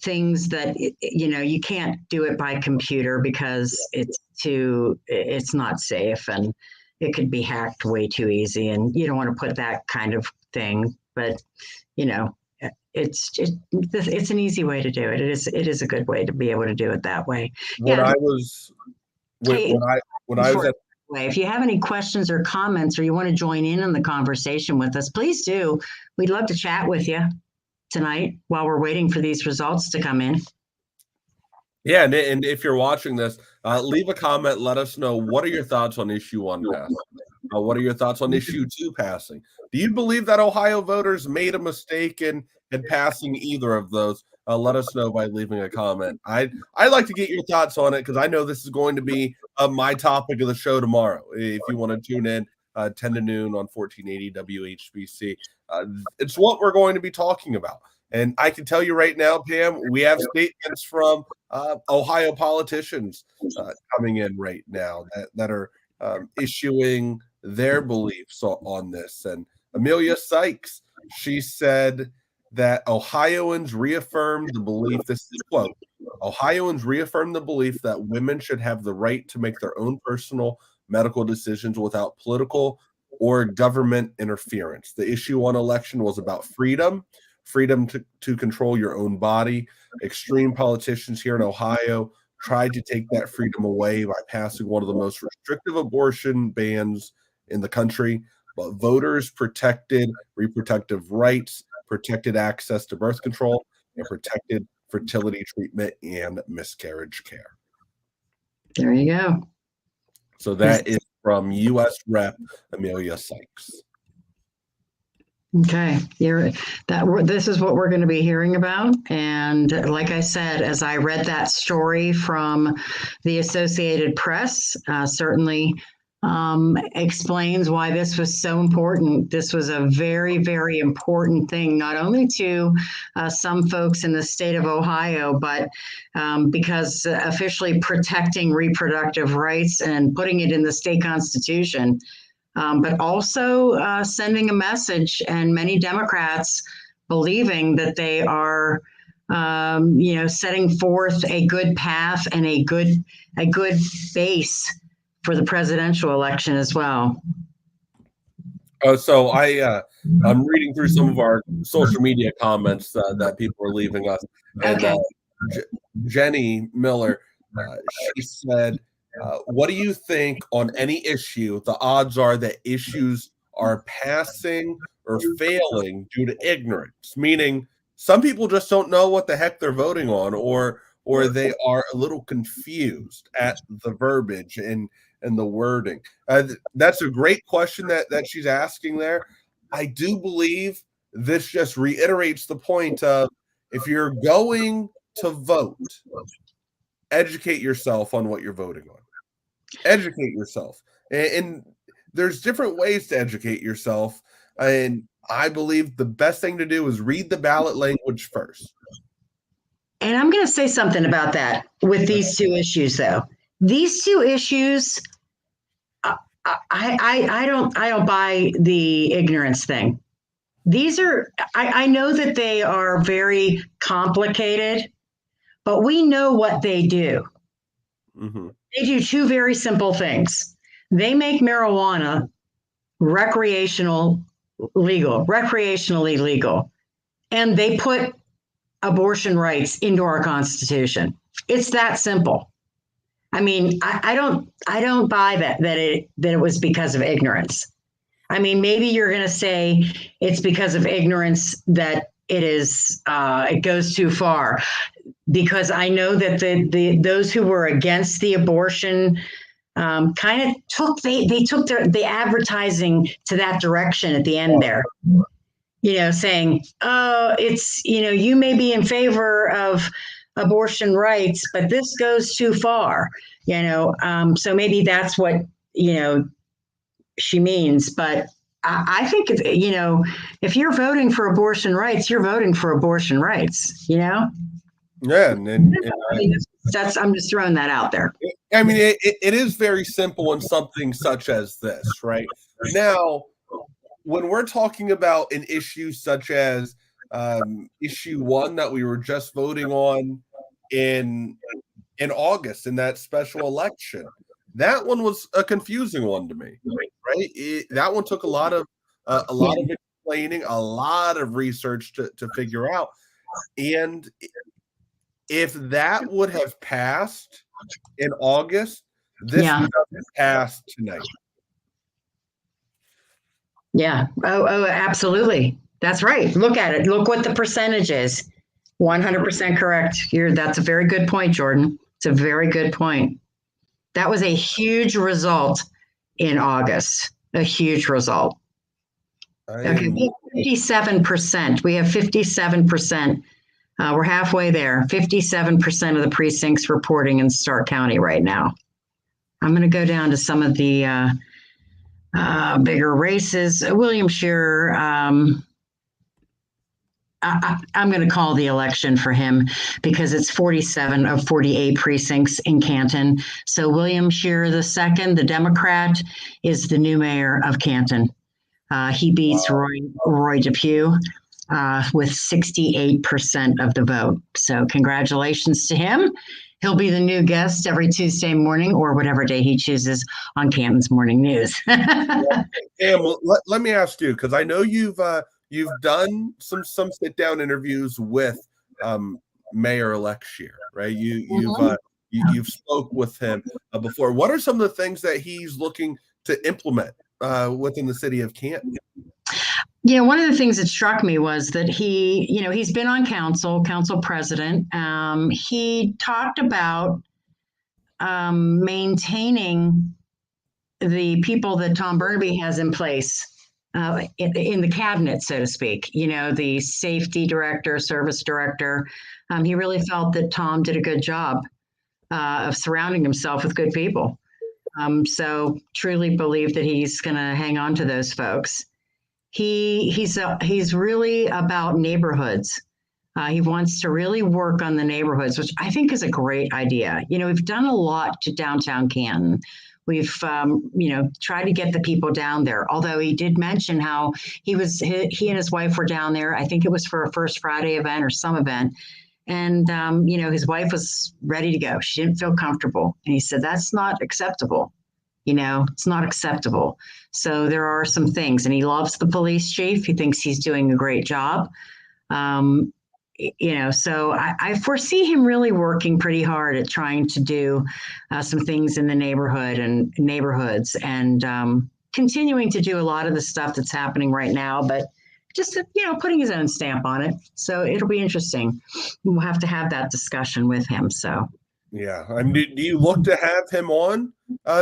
S1: things that, you can't do it by computer because it's not safe and it could be hacked way too easy, and you don't want to put that kind of thing. But it's an easy way to do it. It is a good way to be able to do it that way.
S2: When I was at,
S1: if you have any questions or comments, or you want to join in on the conversation with us, please do. We'd love to chat with you tonight while we're waiting for these results to come in.
S2: Yeah, and if you're watching this, leave a comment. Let us know, what are your thoughts on issue 1 passing? What are your thoughts on issue 2 passing? Do you believe that Ohio voters made a mistake in passing either of those? Let us know by leaving a comment. I'd like to get your thoughts on it, because I know this is going to be my topic of the show tomorrow. If you want to tune in 10 to noon on 1480 WHBC, it's what we're going to be talking about. And I can tell you right now, Pam, we have statements from Ohio politicians coming in right now that are issuing their beliefs on this. And Amelia Sykes, she said that Ohioans reaffirmed the belief, this is a quote, Ohioans reaffirmed the belief that women should have the right to make their own personal medical decisions without political or government interference. The issue on election was about freedom to control your own body. Extreme politicians here in Ohio tried to take that freedom away by passing one of the most restrictive abortion bans in the country. But voters protected reproductive rights, protected access to birth control, and protected fertility treatment and miscarriage care.
S1: There you go.
S2: So that is from U.S. Rep. Amelia Sykes.
S1: Okay, this is what we're going to be hearing about. And like I said, as I read that story from the Associated Press, certainly explains why this was so important. This was a very, very important thing, not only to some folks in the state of Ohio, but because officially protecting reproductive rights and putting it in the state constitution, but also sending a message, and many Democrats believing that they are setting forth a good path and a good base for the presidential election as well.
S2: So I'm reading through some of our social media comments that people are leaving us. And
S1: Okay.
S2: Jenny Miller, she said, what do you think on any issue? The odds are that issues are passing or failing due to ignorance, meaning some people just don't know what the heck they're voting on, or they are a little confused at the verbiage and the wording. That's a great question that she's asking there. I do believe this just reiterates the point of, if you're going to vote, educate yourself on what you're voting on. Educate yourself. And there's different ways to educate yourself. And I believe the best thing to do is read the ballot language first.
S1: And I'm going to say something about that with these two issues, though. These two issues, I don't buy the ignorance thing. These are, I know that they are very complicated, but we know what they do. Mm-hmm. They do two very simple things. They make marijuana recreationally legal, and they put abortion rights into our Constitution. It's that simple. I mean, I don't buy that it was because of ignorance. I mean, maybe you're going to say it's because of ignorance that it goes too far. because I know that those who were against the abortion kind of took the advertising to that direction at the end there. Saying, oh, it's, you may be in favor of abortion rights, but this goes too far, so maybe that's what, she means. But I think, if you're voting for abortion rights, you're voting for abortion rights,
S2: Yeah.
S1: I'm just throwing that out there.
S2: I mean, it is very simple in something such as this, right? Now, when we're talking about an issue such as issue 1 that we were just voting on in August in that special election, that one was a confusing one to me, right? That one took a lot of explaining, a lot of research to figure out. And if that would have passed in August, this would have passed tonight.
S1: Yeah. Oh, absolutely. That's right. Look at it. Look what the percentage is. 100% correct. That's a very good point, Jordan. It's a very good point. That was a huge result in August. A huge result. Okay, 57%. We have 57%. We're halfway there. 57% of the precincts reporting in Stark County right now. I'm going to go down to some of the bigger races. William Shearer, I'm going to call the election for him because it's 47 of 48 precincts in Canton. So William Shearer II, the Democrat, is the new mayor of Canton. He beats Roy DePue with 68% of the vote. So congratulations to him. He'll be the new guest every Tuesday morning or whatever day he chooses on Canton's Morning News.
S2: Well, let me ask you, because I know you've done some sit-down interviews with Mayor-elect Shearer, right? You've spoke with him before. What are some of the things that he's looking to implement within the city of Canton?
S1: One of the things that struck me was that he's been on council president. He talked about maintaining the people that Tom Burnaby has in place in the cabinet, so to speak, the safety director, service director. He really felt that Tom did a good job of surrounding himself with good people. So truly believe that he's going to hang on to those folks. He's really about neighborhoods. He wants to really work on the neighborhoods, which I think is a great idea. We've done a lot to downtown Canton. We've, tried to get the people down there. Although he did mention how he and his wife were down there. I think it was for a First Friday event or some event. And, his wife was ready to go. She didn't feel comfortable. And he said, that's not acceptable. It's not acceptable. So there are some things, and he loves the police chief. He thinks he's doing a great job. So I foresee him really working pretty hard at trying to do some things in the neighborhoods and continuing to do a lot of the stuff that's happening right now, but just, putting his own stamp on it. So it'll be interesting. We'll have to have that discussion with him. So. Yeah.
S2: I mean, do you look to have him on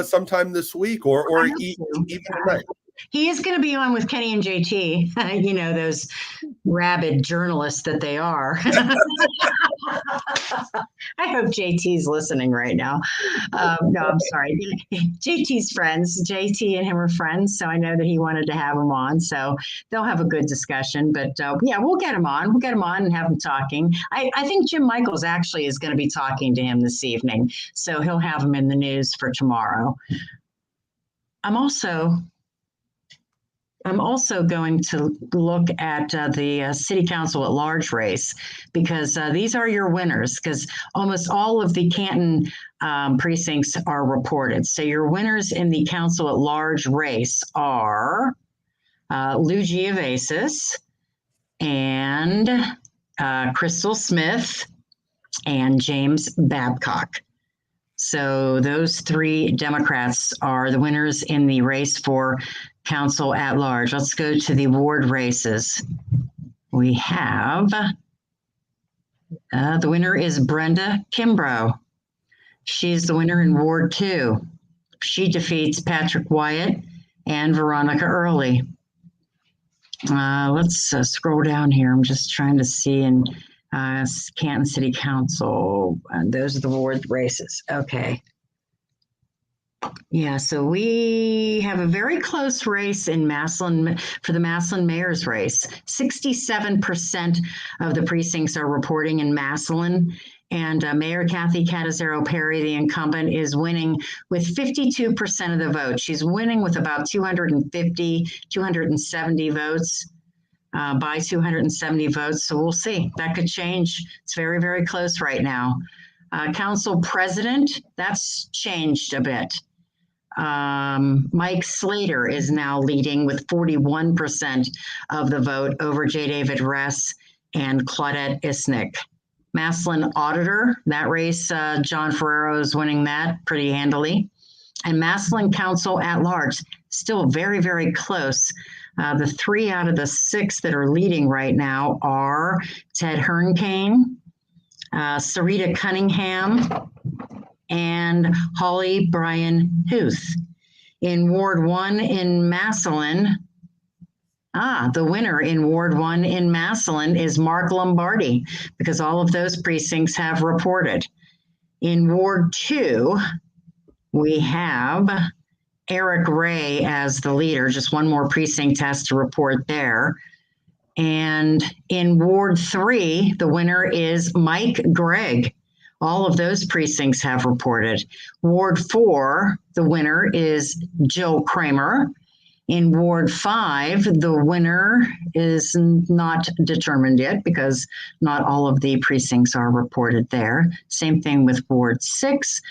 S2: sometime this week or even tonight?
S1: He is going to be on with Kenny and JT, those rabid journalists that they are. I hope JT's listening right now. No, I'm sorry. JT's friends. JT and him are friends, so I know that he wanted to have him on. So they'll have a good discussion. But we'll get him on. We'll get him on and have him talking. I think Jim Michaels actually is going to be talking to him this evening, so he'll have him in the news for tomorrow. I'm also going to look at the city council at large race because these are your winners because almost all of the Canton precincts are reported. So your winners in the council at large race are Lou Giavasis and Crystal Smith and James Babcock. So those three Democrats are the winners in the race for council at large. Let's go to the ward races. We have The winner is Brenda Kimbrough. She's the winner in Ward 2. She defeats Patrick Wyatt and Veronica Early. Let's scroll down here. I'm just trying to see in Canton City Council. Those are the ward races. Okay. Yeah, so we have a very close race in Massillon for the Massillon Mayor's Race. 67% of the precincts are reporting in Massillon, and Mayor Kathy Catazero Perry, the incumbent, is winning with 52% of the vote. She's winning with about 250, 270 votes, by 270 votes. So we'll see. That could change. It's very, very close right now. Council president, that's changed a bit. Mike Slater is now leading with 41% of the vote over J. David Ress and Claudette Isnick. Massillon auditor, that race, John Ferrero is winning that pretty handily. And Massillon council at large, still very, very close. The 3 out of the 6 that are leading right now are Ted Hernkane, Sarita Cunningham, and Holly Bryan Huth. In Ward 1 in Massillon, the winner in Ward 1 in Massillon is Mark Lombardi, because all of those precincts have reported. In Ward 2, we have Eric Ray as the leader. Just one more precinct has to report there. And in Ward 3, the winner is Mike Gregg. All of those precincts have reported. Ward 4, the winner is Jill Kramer. In Ward 5, the winner is not determined yet because not all of the precincts are reported there. Same thing with Ward 6.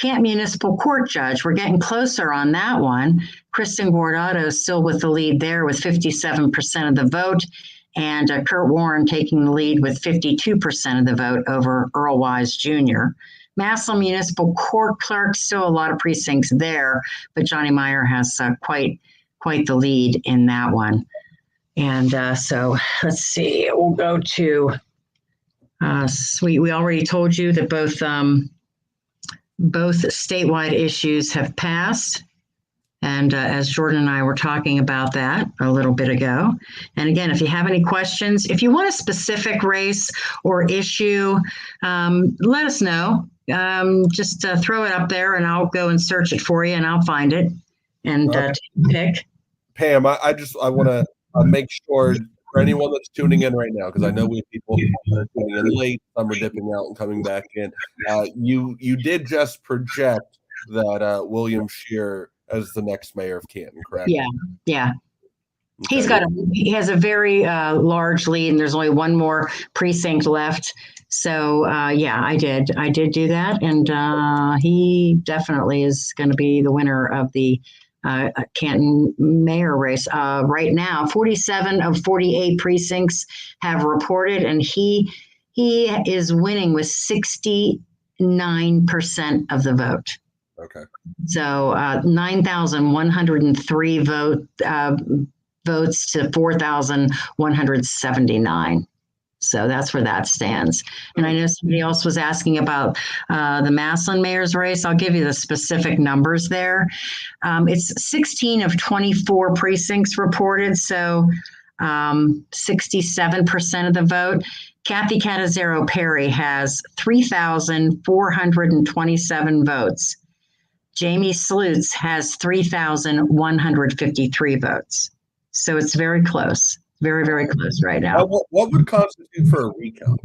S1: Canton Municipal Court Judge, we're getting closer on that one. Kristen Guardato is still with the lead there with 57% of the vote, and Kurt Warren taking the lead with 52% of the vote over Earl Wise Jr. Massillon Municipal Court Clerk, still a lot of precincts there, but Johnny Meyer has quite the lead in that one. And so let's see, we'll go to, we already told you that both statewide issues have passed. And as Jordan and I were talking about that a little bit ago. And again, if you have any questions, if you want a specific race or issue, let us know. Just throw it up there and I'll go and search it for you and I'll find it and pick.
S2: Pam, I want to make sure for anyone that's tuning in right now, because I know we have people that are tuning in late, some are dipping out and coming back in. You did just project that William Scheer as the next mayor of Canton, correct?
S1: Yeah.
S2: Okay.
S1: He has a very large lead, and there's only one more precinct left. So I did do that, and he definitely is going to be the winner of the Canton Mayor Race. Right now, 47 of 48 precincts have reported, and he is winning with 69% of the vote.
S2: Okay.
S1: So 9,103 votes to 4,179. So that's where that stands. And I know somebody else was asking about the Massillon Mayor's Race. I'll give you the specific numbers there. It's 16 of 24 precincts reported, so 67% of the vote. Kathy Catazero Perry has 3,427 votes. Jamie Slutz has 3,153 votes. So it's very close. Very, very close right now.
S2: What would constitute for a recount?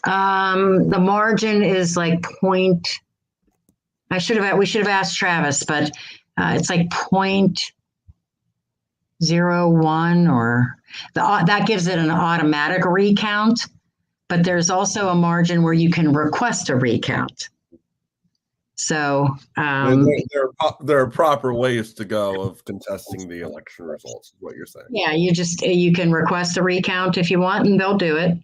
S1: The margin is like point. We should have asked Travis, but it's like 0.01 or that gives it an automatic recount. But there's also a margin where you can request a recount. So
S2: there are proper ways to go of contesting the election results, is what you're saying.
S1: Yeah, you can request a recount if you want, and they'll do it.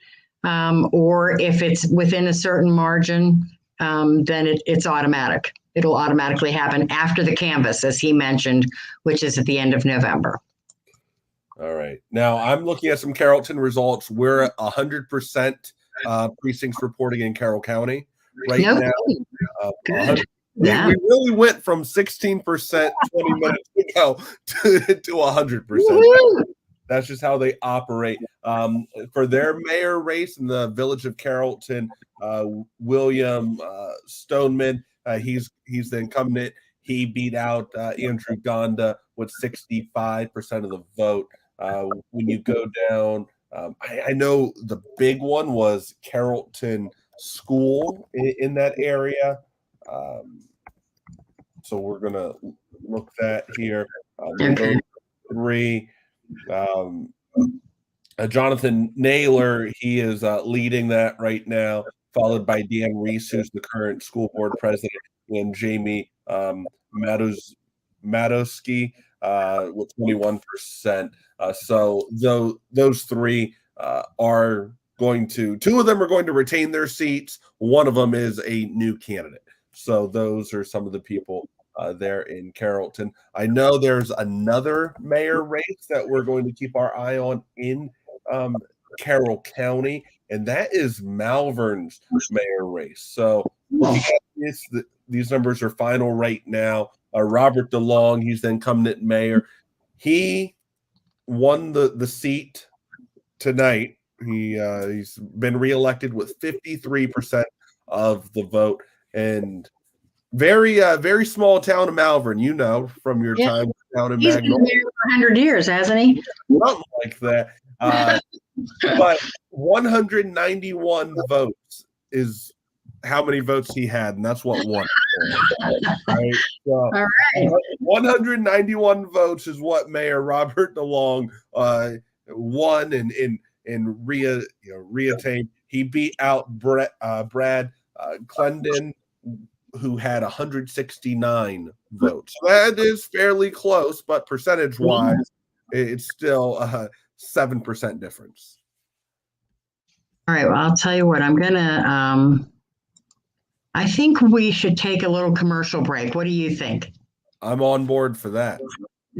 S1: Or if it's within a certain margin, then it's automatic. It'll automatically happen after the canvass, as he mentioned, which is at the end of November.
S2: All right. Now I'm looking at some Carrollton results. We're at 100% precincts reporting in Carroll County right
S1: Nope.
S2: now.
S1: Good.
S2: We
S1: Yeah.
S2: really went from 16% 20 minutes ago to 100%.
S1: Woo-hoo.
S2: That's just how they operate. For their mayor race in the village of Carrollton, William Stoneman, he's the incumbent. He beat out Andrew Gonda with 65% of the vote. When you go down, I know the big one was Carrollton School in that area. So we're going to look that here.
S1: Okay.
S2: Three. Jonathan Naylor, he is leading that right now, followed by Dan Reese, who's the current school board president, and Jamie Madowski with 21%. So those three are going to, two of them are going to retain their seats. One of them is a new candidate. So those are some of the people there in Carrollton. I know there's another mayor race that we're going to keep our eye on in Carroll County, and that is Malvern's mayor race. So looking at this, these numbers are final right now. Robert DeLong, he's the incumbent mayor. He won the seat tonight. He's been reelected with 53% of the vote, and very small town of Malvern, you know, from your time down in
S1: He's been
S2: Magnolia.
S1: there for 100 years, hasn't he?
S2: Something like that. But 191 votes is how many votes he had, and that's what won. Right? So,
S1: All right.
S2: 191 votes is what Mayor Robert DeLong won and reattained. He beat out Brad Clendon, who had 169 votes. That is fairly close, but percentage-wise, it's still a 7% difference.
S1: All right. Well, I'll tell you what, I'm going to, I think we should take a little commercial break. What do you think?
S2: I'm on board for that.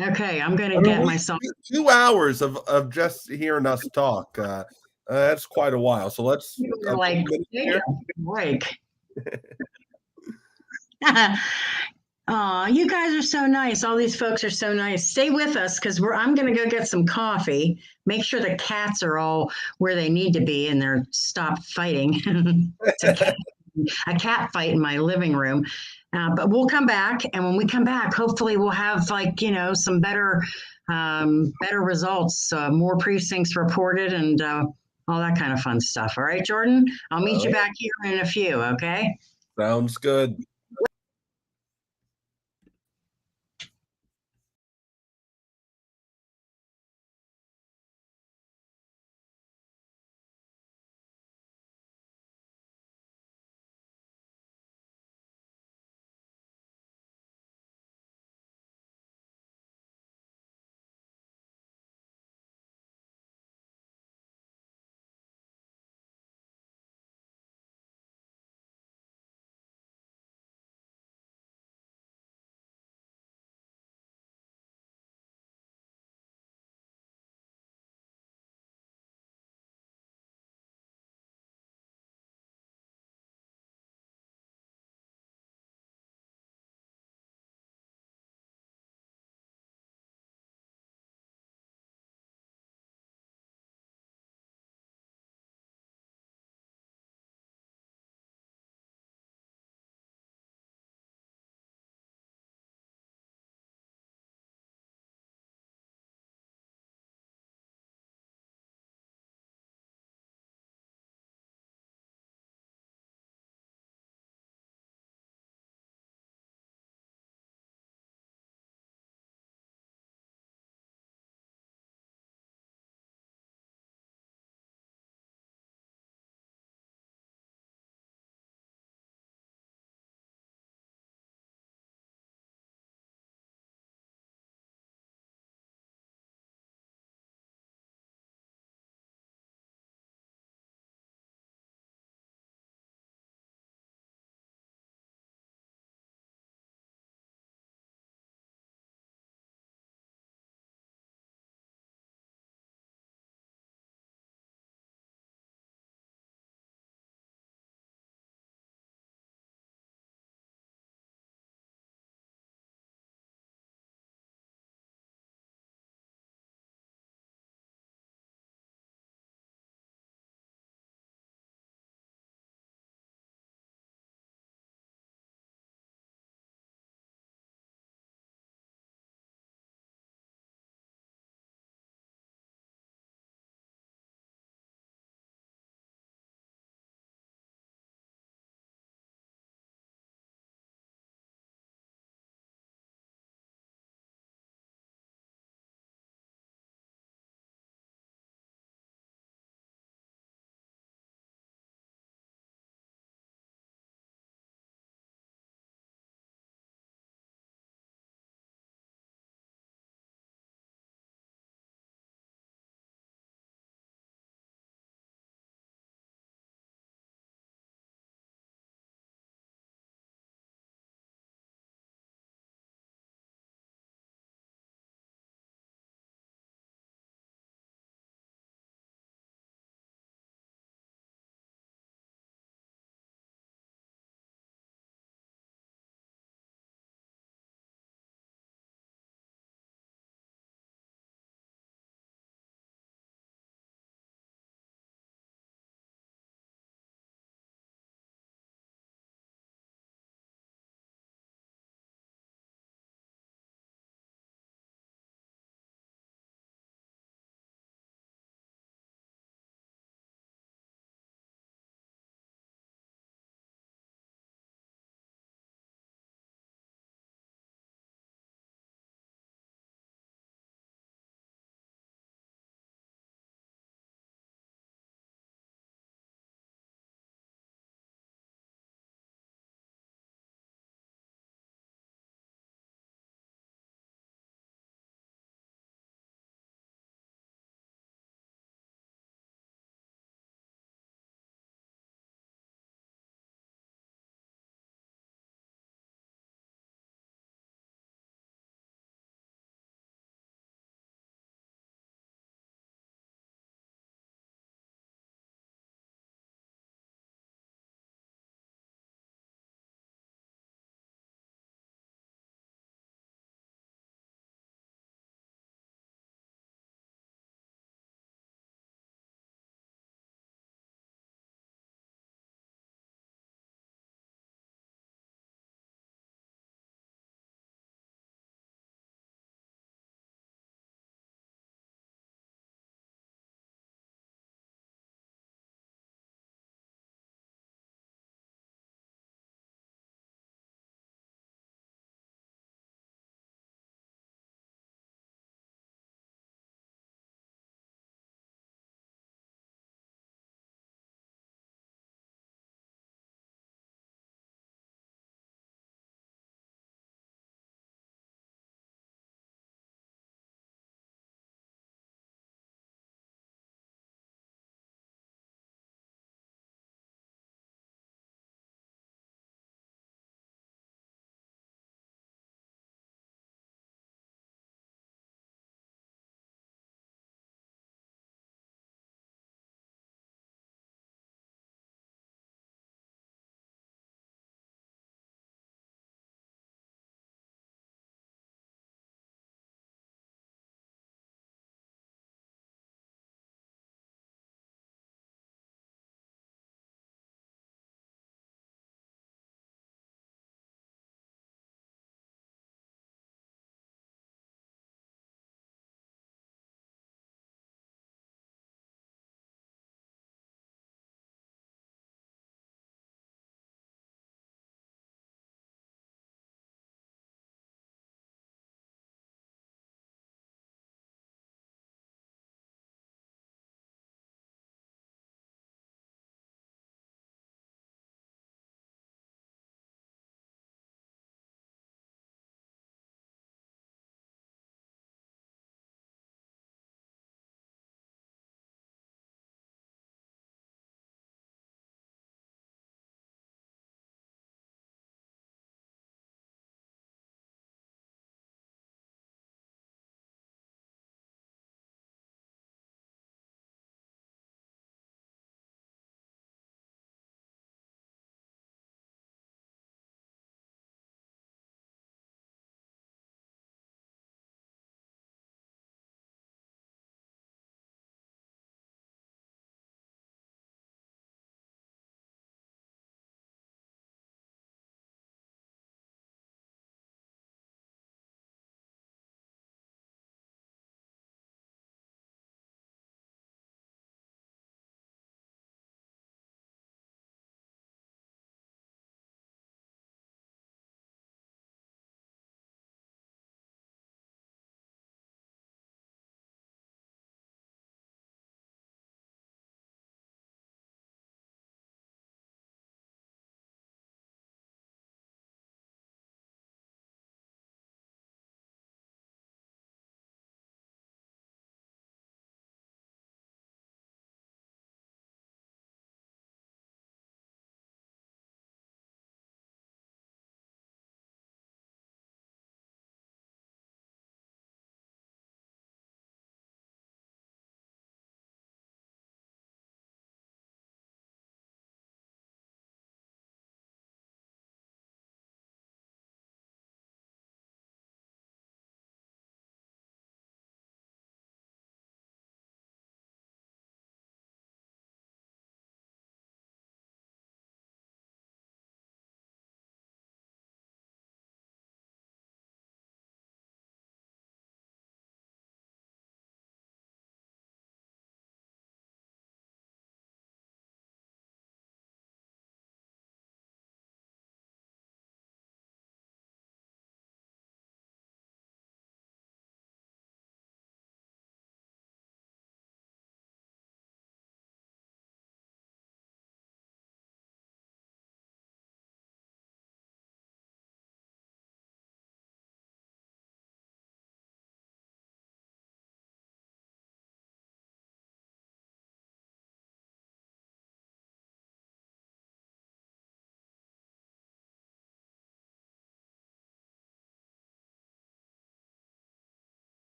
S1: Okay. I'm going to get myself
S2: 2 hours of just hearing us talk. That's quite a while. So let's
S1: like take a break. Oh, you guys are so nice. All these folks are so nice. Stay with us because I'm going to go get some coffee. Make sure the cats are all where they need to be and they're stopped fighting. It's a cat fight in my living room. But we'll come back, and when we come back, hopefully we'll have some better results, more precincts reported, and all that kind of fun stuff. All right, Jordan, I'll meet you back here in a few. Okay.
S2: Sounds good.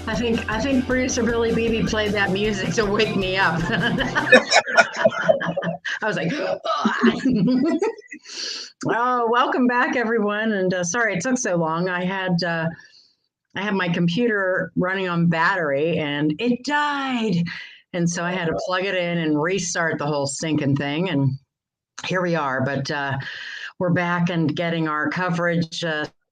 S1: I think producer Billy Beebe played that music to wake me up. I was like, oh, welcome back, everyone. And sorry it took so long. I had my computer running on battery and it died. And so I had to plug it in and restart the whole stinking thing. And here we are. But we're back and getting our coverage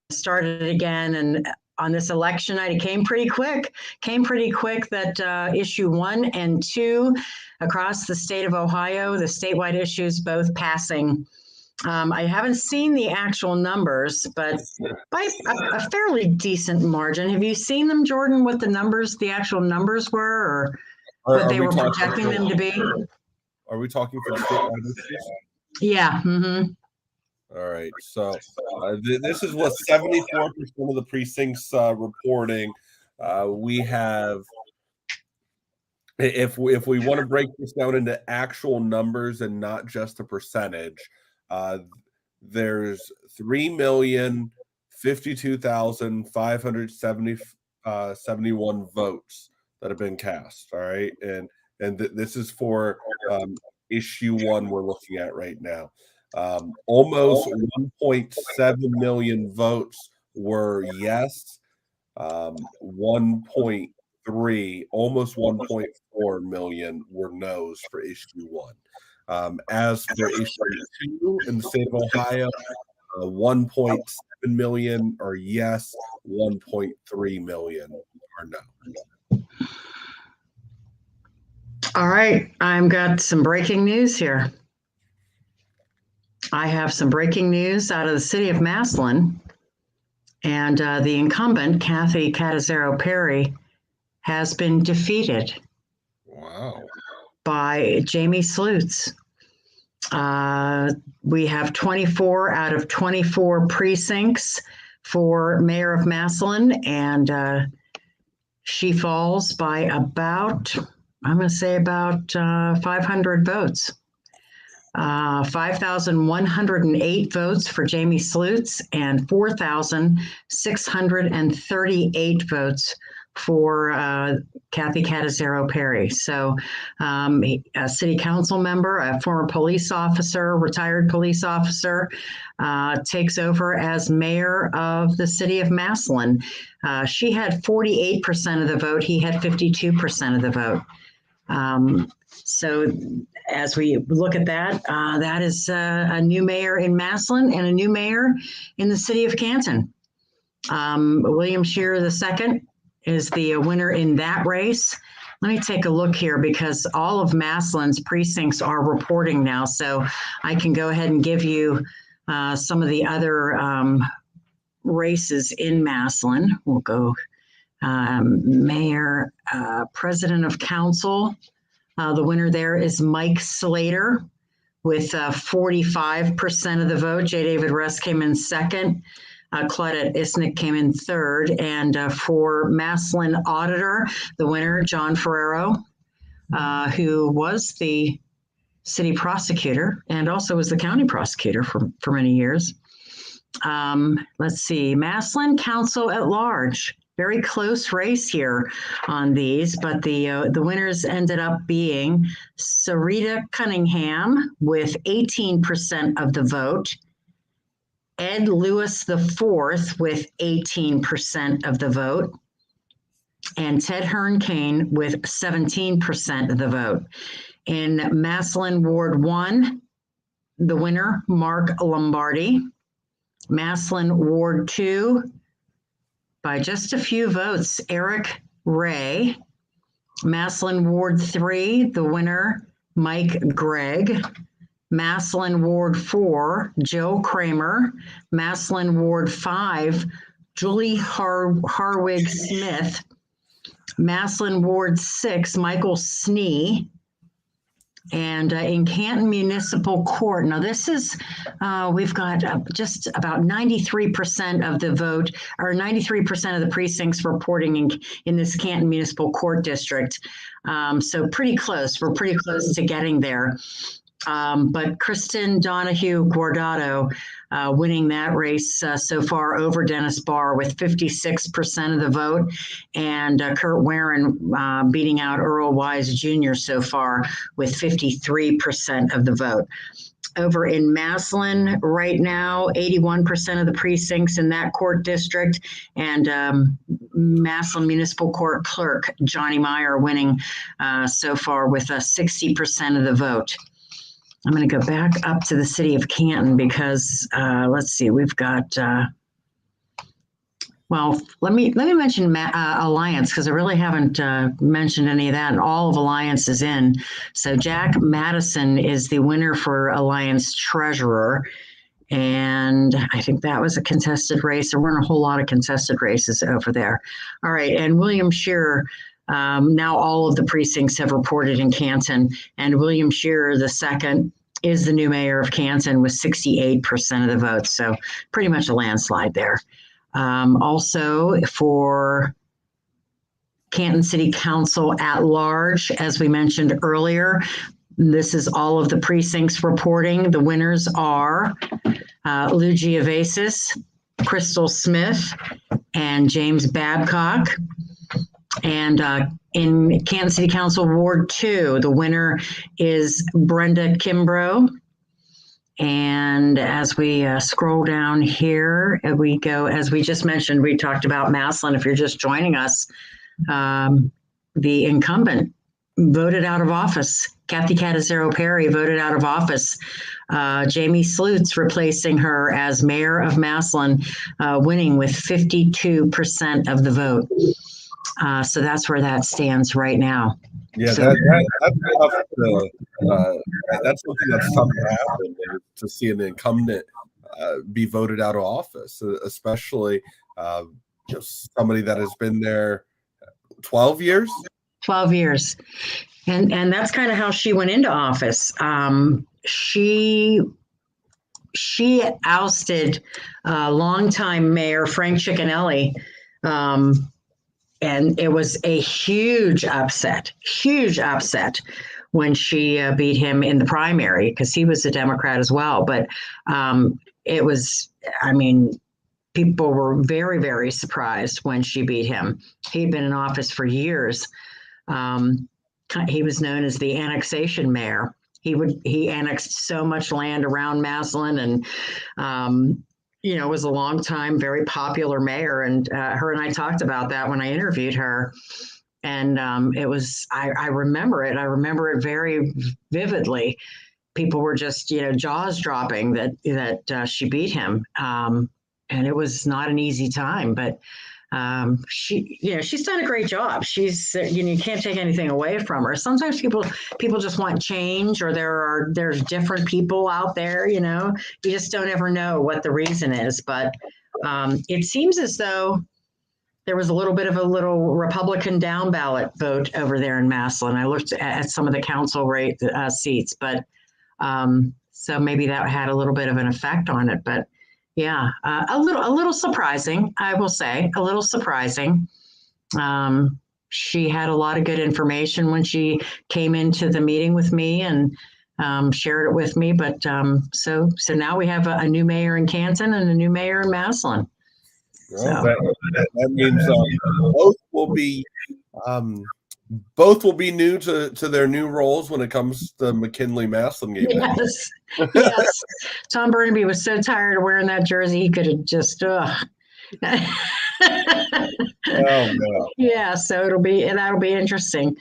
S1: started again. And on this election night, it came pretty quick that issue 1 and 2 across the state of Ohio, the statewide issues both passing. I haven't seen the actual numbers, but by a fairly decent margin. Have you seen them, Jordan, what the actual numbers were, or what they were projecting them to be?
S2: Are we talking for the statewide issues?
S1: Yeah. Mm-hmm.
S2: All right. So this is what 74% of the precincts reporting. We have, if we want to break this down into actual numbers and not just a percentage, there's 3,052,571 votes that have been cast. All right, and this is for issue 1 we're looking at right now. Almost 1.7 million votes were yes. 1.3, almost 1.4 million were no's for issue 1. As for issue 2 in the state of Ohio, 1.7 million are yes, 1.3 million are no.
S1: All right, I've got some breaking news here. I have some breaking news out of the city of Massillon, and the incumbent, Kathy Catazero Perry, has been defeated.
S2: Wow.
S1: By Jamie Slutz. We have 24 out of 24 precincts for mayor of Massillon, and she falls by about 500 votes. 5,108 votes for Jamie Slutz and 4,638 votes for Kathy Catazero Perry. So a city council member, a former police officer, retired police officer, takes over as mayor of the city of Massillon. She had 48% of the vote. He had 52% of the vote. So as we look at that, that is a new mayor in Massillon and a new mayor in the city of Canton. William Shearer II is the winner in that race. Let me take a look here because all of Massillon's precincts are reporting now. So I can go ahead and give you some of the other races in Massillon. We'll go mayor, president of council. The winner there is Mike Slater with 45% of the vote. J. David Russ came in second. Claudette Isnick came in third. And for Massillon auditor, the winner, John Ferrero, who was the city prosecutor and also was the county prosecutor for many years. Let's see, Massillon Council at Large. Very close race here on these, but the winners ended up being Sarita Cunningham with 18% of the vote, Ed Lewis IV with 18% of the vote, and Ted Hernkane with 17% of the vote. In Massillon Ward 1, the winner, Mark Lombardi. Massillon Ward 2, by just a few votes, Eric Ray. Massillon Ward 3, the winner, Mike Gregg. Massillon Ward 4, Joe Kramer. Massillon Ward 5, Julie Harwig Smith. Massillon Ward 6, Michael Snee. And in Canton Municipal Court, now this is, we've got just about 93% of the vote, or 93% of the precincts reporting in this Canton Municipal Court District. So pretty close. We're pretty close to getting there. But Kristen Donahue Guardado winning that race so far over Dennis Barr with 56% of the vote, and Kurt Warren beating out Earl Wise Jr. so far with 53% of the vote. Over in Massillon right now, 81% of the precincts in that court district, and Massillon Municipal Court Clerk Johnny Meyer winning so far with 60% of the vote. I'm going to go back up to the city of Canton because let's see, we've got. Well, let me mention Alliance, because I really haven't mentioned any of that, and all of Alliance is in. So Jack Madison is the winner for Alliance Treasurer, and I think that was a contested race. There weren't a whole lot of contested races over there. All right, and William Shearer. Now all of the precincts have reported in Canton, and William Shearer II is the new mayor of Canton with 68% of the votes. So pretty much a landslide there. Also for Canton City Council at large, as we mentioned earlier, this is all of the precincts reporting. The winners are Lou Giavasis, Crystal Smith, and James Babcock. And in Canton City Council Ward 2, the winner is Brenda Kimbrough. And as we scroll down here, we go, as we just mentioned, we talked about Massillon. If you're just joining us, the incumbent voted out of office. Kathy Catazero Perry voted out of office. Jamie Slutz replacing her as mayor of Massillon, winning with 52% of the vote. So that's where that stands right now.
S2: Yeah,
S1: so,
S2: that's tough that's something that's tough to happen, to see an incumbent be voted out of office, especially just somebody that has been there 12 years.
S1: 12 years. And that's kind of how she went into office. She ousted longtime mayor Frank Ciccanelli, and it was a huge upset when she beat him in the primary, because he was a Democrat as well. But it was, I mean, people were very, very surprised when she beat him. He'd been in office for years. He was known as the annexation mayor. He annexed so much land around Massillon, and was a long time, very popular mayor. And her and I talked about that when I interviewed her. And it was, I remember it. I remember it very vividly. People were just, jaws dropping that she beat him. And it was not an easy time, but she's done a great job. She's, you can't take anything away from her. Sometimes people just want change, or there's different people out there, you just don't ever know what the reason is. But it seems as though there was a little bit of a little Republican down ballot vote over there in Massillon. I looked at some of the council rate seats, but so maybe that had a little bit of an effect on it. But yeah, a little surprising, I will say, a little surprising. She had a lot of good information when she came into the meeting with me and shared it with me. But so now we have a new mayor in Canton and a new mayor in Massillon.
S2: Well, that means both will be new to their new roles when it comes to McKinley Massillon game.
S1: Yes, yes. Tom Burnaby was so tired of wearing that jersey, he could have just. Oh no. Yeah, so that'll be interesting.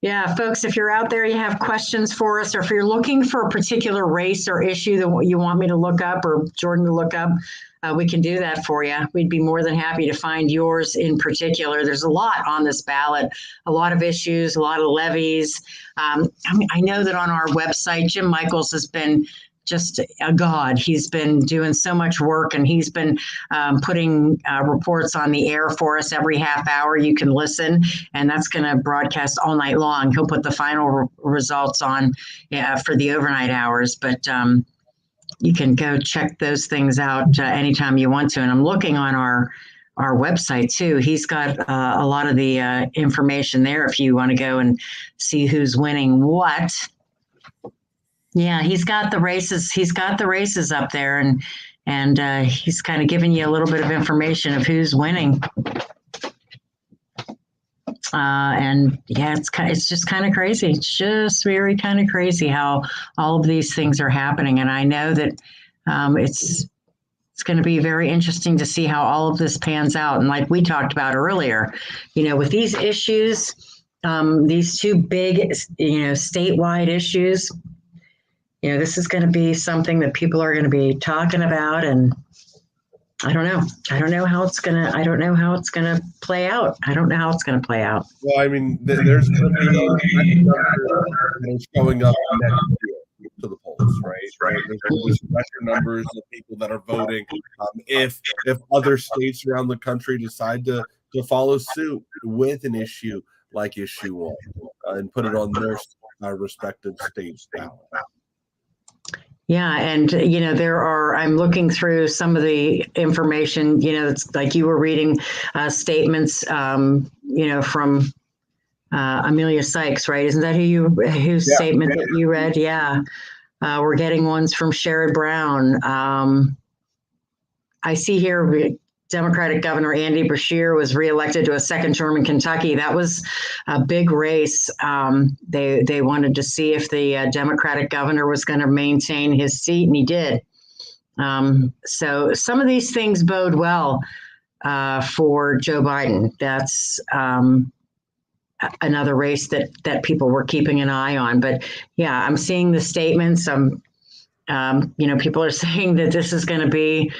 S1: Yeah, folks, if you're out there, you have questions for us, or if you're looking for a particular race or issue that you want me to look up or Jordan to look up, we can do that for you. We'd be more than happy to find yours in particular. There's a lot on this ballot, a lot of issues, a lot of levies. I know that on our website, Jim Michaels has been just a god. He's been doing so much work, and he's been putting reports on the air for us every half hour. You can listen, and that's going to broadcast all night long. He'll put the final results on for the overnight hours, but you can go check those things out anytime you want to. And I'm looking on our website too. He's got a lot of the information there if you want to go and see who's winning what. Yeah, he's got the races. He's got the races up there, and he's kind of giving you a little bit of information of who's winning. And yeah, it's just kind of crazy. It's just very kind of crazy how all of these things are happening. And I know that it's going to be very interesting to see how all of this pans out. And like we talked about earlier, with these issues, these two big, statewide issues, this is going to be something that people are going to be talking about. And I don't know how it's going to play out.
S2: Well, I mean, there's going to be numbers showing up next year to the polls, right? There's going to be some record numbers of people that are voting. If other states around the country decide to follow suit with an issue like issue 1 and put it on their respective states ballot.
S1: Yeah, and I'm looking through some of the information. It's like you were reading statements, from Amelia Sykes, right? Isn't that whose statement that you read? Yeah, we're getting ones from Sherrod Brown. I see here Democratic Governor Andy Beshear was reelected to a second term in Kentucky. That was a big race. They wanted to see if the Democratic governor was going to maintain his seat, and he did. So some of these things bode well for Joe Biden. That's another race that people were keeping an eye on. But yeah, I'm seeing the statements. People are saying that this is going to be.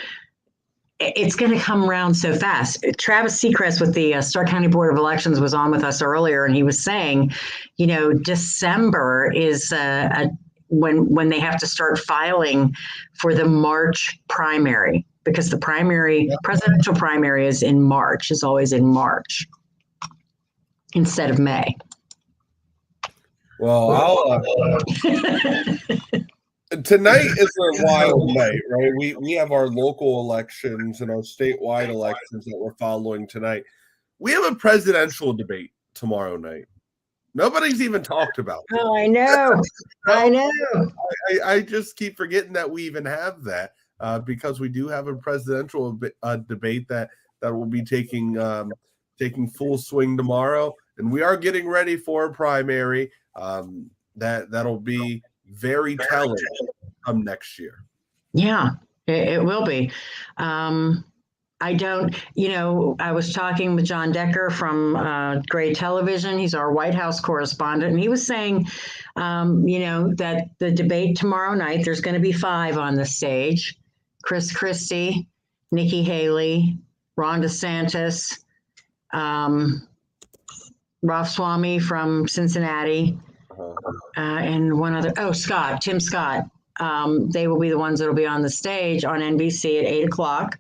S1: It's going to come around so fast. Travis Seacrest with the Stark County Board of Elections was on with us earlier, and he was saying, December is when they have to start filing for the March primary, because the presidential primary is always in March instead of May.
S2: Well, tonight is a wild night, right? We have our local elections and our statewide elections that we're following tonight. We have a presidential debate tomorrow night. Nobody's even talked about it.
S1: Oh, I know.
S2: I just keep forgetting that we even have that because we do have a presidential debate that will be taking full swing tomorrow, and we are getting ready for a primary that'll be very telling come next year.
S1: Yeah, it will be. I was talking with John Decker from Gray Television. He's our White House correspondent. And he was saying, that the debate tomorrow night, there's going to be 5 on the stage: Chris Christie, Nikki Haley, Ron DeSantis, Ramaswamy from Cincinnati, and one other, Tim Scott. They will be the ones that will be on the stage on NBC at 8:00.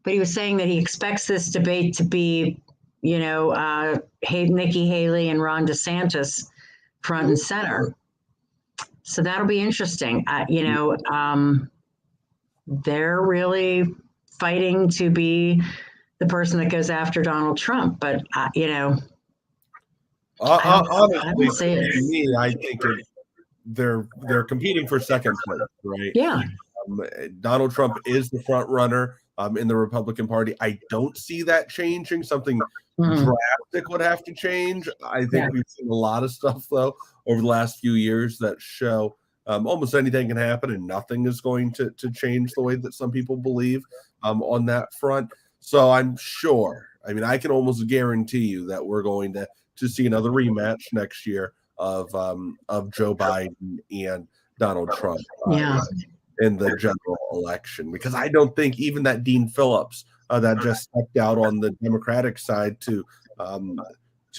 S1: But he was saying that he expects this debate to be, Nikki Haley and Ron DeSantis front and center. So that'll be interesting. They're really fighting to be the person that goes after Donald Trump. But,
S2: honestly, to me, I think they're competing for second place, right?
S1: Yeah.
S2: Donald Trump is the front runner in the Republican Party. I don't see that changing. Something drastic would have to change. I think we've seen a lot of stuff, though, over the last few years that show almost anything can happen and nothing is going to change the way that some people believe on that front. So I'm sure, I can almost guarantee you that we're going to see another rematch next year of Joe Biden and Donald Trump. In the general election, because I don't think even that Dean Phillips that just stepped out on the Democratic side to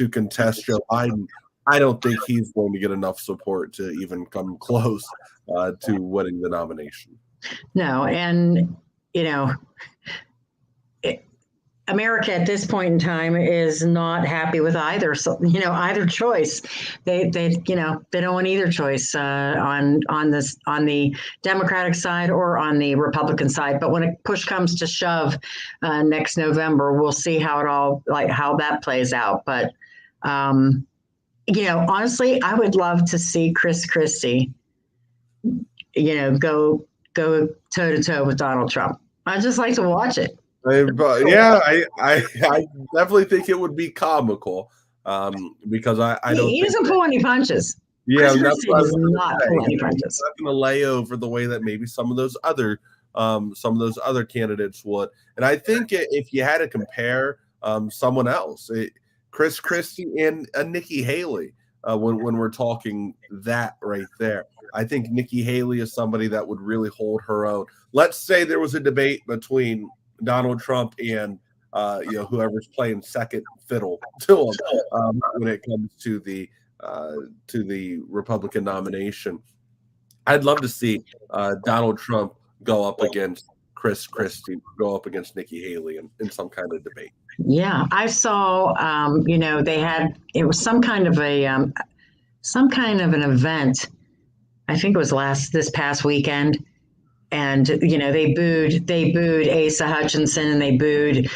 S2: contest Joe Biden, I don't think he's going to get enough support to even come close to winning the nomination.
S1: No, and America at this point in time is not happy with either. So, either choice. They don't want either choice on the Democratic side or on the Republican side. But when a push comes to shove next November, we'll see how that plays out. But honestly, I would love to see Chris Christie, go toe to toe with Donald Trump. I'd just like to watch it.
S2: I definitely think it would be comical, because I don't.
S1: He doesn't pull any punches.
S2: Yeah,
S1: Chris
S2: that's
S1: Christie
S2: what I
S1: does
S2: was
S1: not pull any punches.
S2: He's not going to lay over the way that maybe some of those other candidates would. And I think if you had to compare someone else, Chris Christie and Nikki Haley, when we're talking that right there, I think Nikki Haley is somebody that would really hold her own. Let's say there was a debate between Donald Trump and whoever's playing second fiddle to him when it comes to the Republican nomination. I'd love to see Donald Trump go up against Chris Christie, go up against Nikki Haley in some kind of debate.
S1: Yeah, I saw. It was some kind of an event. I think it was this past weekend, and they booed Asa Hutchinson and they booed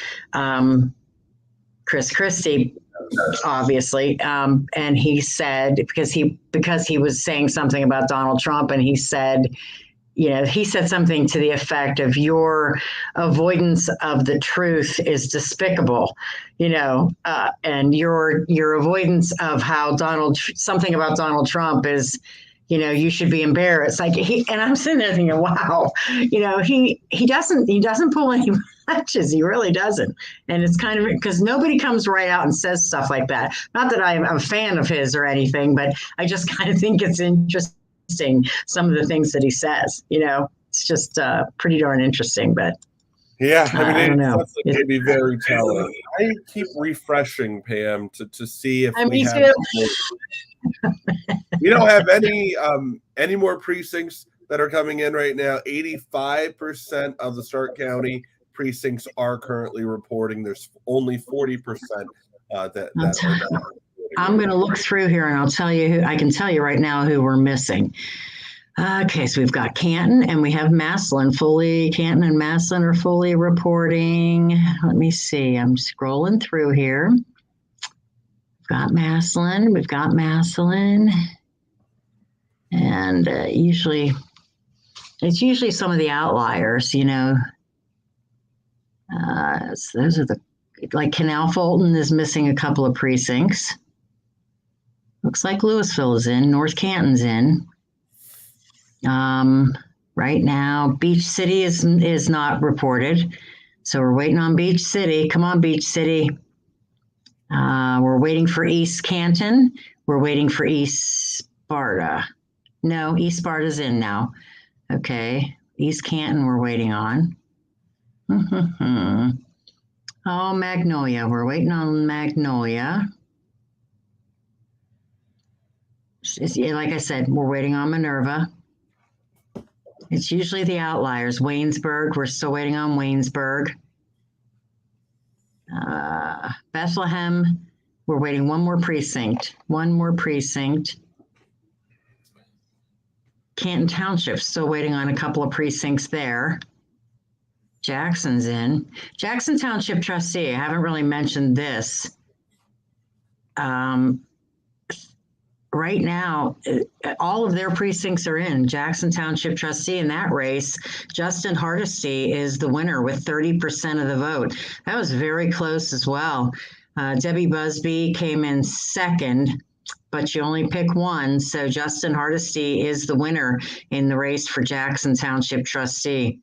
S1: Chris Christie, obviously, and he said because he was saying something about Donald Trump, and he said something to the effect of your avoidance of the truth is despicable, and your avoidance of how something about Donald Trump is, you should be embarrassed. And I'm sitting there thinking, wow, he doesn't pull any punches. He really doesn't. And it's kind of because nobody comes right out and says stuff like that. Not that I'm a fan of his or anything, but I just kind of think it's interesting, some of the things that he says. It's just pretty darn interesting. But
S2: yeah,
S1: I don't know.
S2: It can be very telling. I keep refreshing, Pam, to see if
S1: me too.
S2: We don't have any more precincts that are coming in right now. 85% of the Stark County precincts are currently reporting. There's only 40% that are.
S1: I'm going to look through here and I'll tell you I can tell you right now who we're missing. Okay, so we've got Canton and we have Massillon. Canton and Massillon are fully reporting. Let me see. I'm scrolling through here. We've got Massillon. And it's usually some of the outliers, so those are like Canal Fulton is missing a couple of precincts. Looks like Louisville is in. North Canton's in. Right now, Beach City is not reported. So we're waiting on Beach City. Come on, Beach City. We're waiting for East Canton. We're waiting for East Boarda. No, East Boarda's in now. Okay. East Canton we're waiting on. Oh, Magnolia. We're waiting on Magnolia. Like I said, we're waiting on Minerva. It's usually the outliers. Waynesburg, we're still waiting on Waynesburg. Bethlehem, we're waiting one more precinct. Canton Township, still waiting on a couple of precincts there. Jackson's in. Jackson Township trustee, I haven't really mentioned this. Right now, all of their precincts are in. Jackson Township trustee in that race, Justin Hardesty is the winner with 30% of the vote. That was very close as well. Debbie Busby came in second, but you only pick one. So Justin Hardesty is the winner in the race for Jackson Township trustee.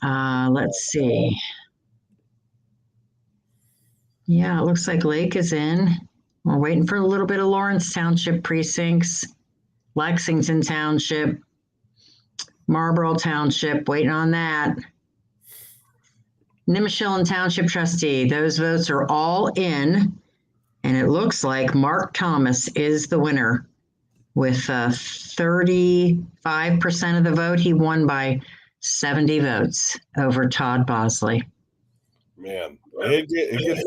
S1: Let's see. Yeah, it looks like Lake is in. We're waiting for a little bit of Lawrence Township precincts, Lexington Township, Marlboro Township, waiting on that. Nimishillen Township trustee, those votes are all in, and it looks like Mark Thomas is the winner with 35% of the vote. He won by 70 votes over Todd Bosley.
S2: Man, it gets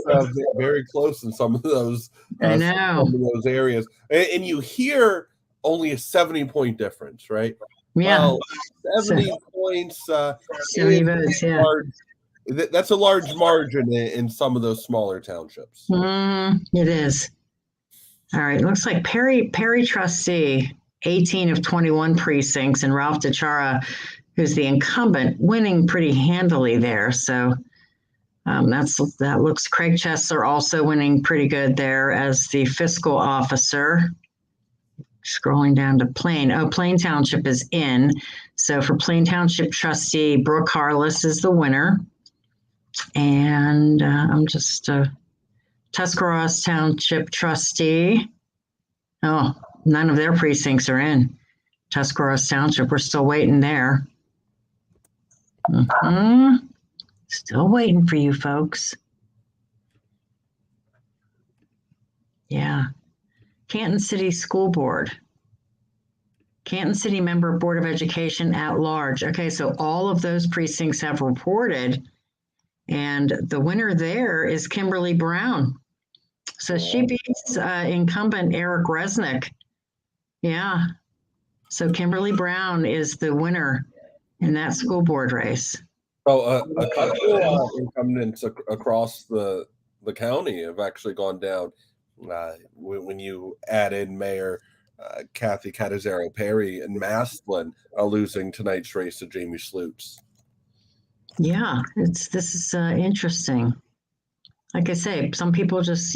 S2: very close in some of those.
S1: I know.
S2: Some of those areas, and you hear only a 70-point difference, right?
S1: Yeah,
S2: well, 70 points.
S1: 70 votes. Yeah,
S2: that's a large margin in some of those smaller townships.
S1: It is. All right, looks like Perry trustee, 18 of 21 precincts, and Ralph DeChara, who's the incumbent, winning pretty handily there. So that looks. Craig Chesler also winning pretty good there as the fiscal officer. Scrolling down to Plain. Oh, Plain Township is in. So for Plain Township trustee, Brooke Harless is the winner. And I'm just Tuscarawas Township trustee. Oh, none of their precincts are in. Tuscarawas Township, we're still waiting there. Still waiting for you folks. Yeah. Canton City School Board. Canton City Member Board of Education at large. Okay, so all of those precincts have reported, and the winner there is Kimberly Brown. So she beats incumbent Eric Resnick. Yeah. So Kimberly Brown is the winner in that school board race.
S2: So a couple of incumbents across the county have actually gone down. When you add in Mayor Kathy Catazero Perry and Massillon are losing tonight's race to Jamie Slutes.
S1: Yeah, this is interesting. Like I say, some people just,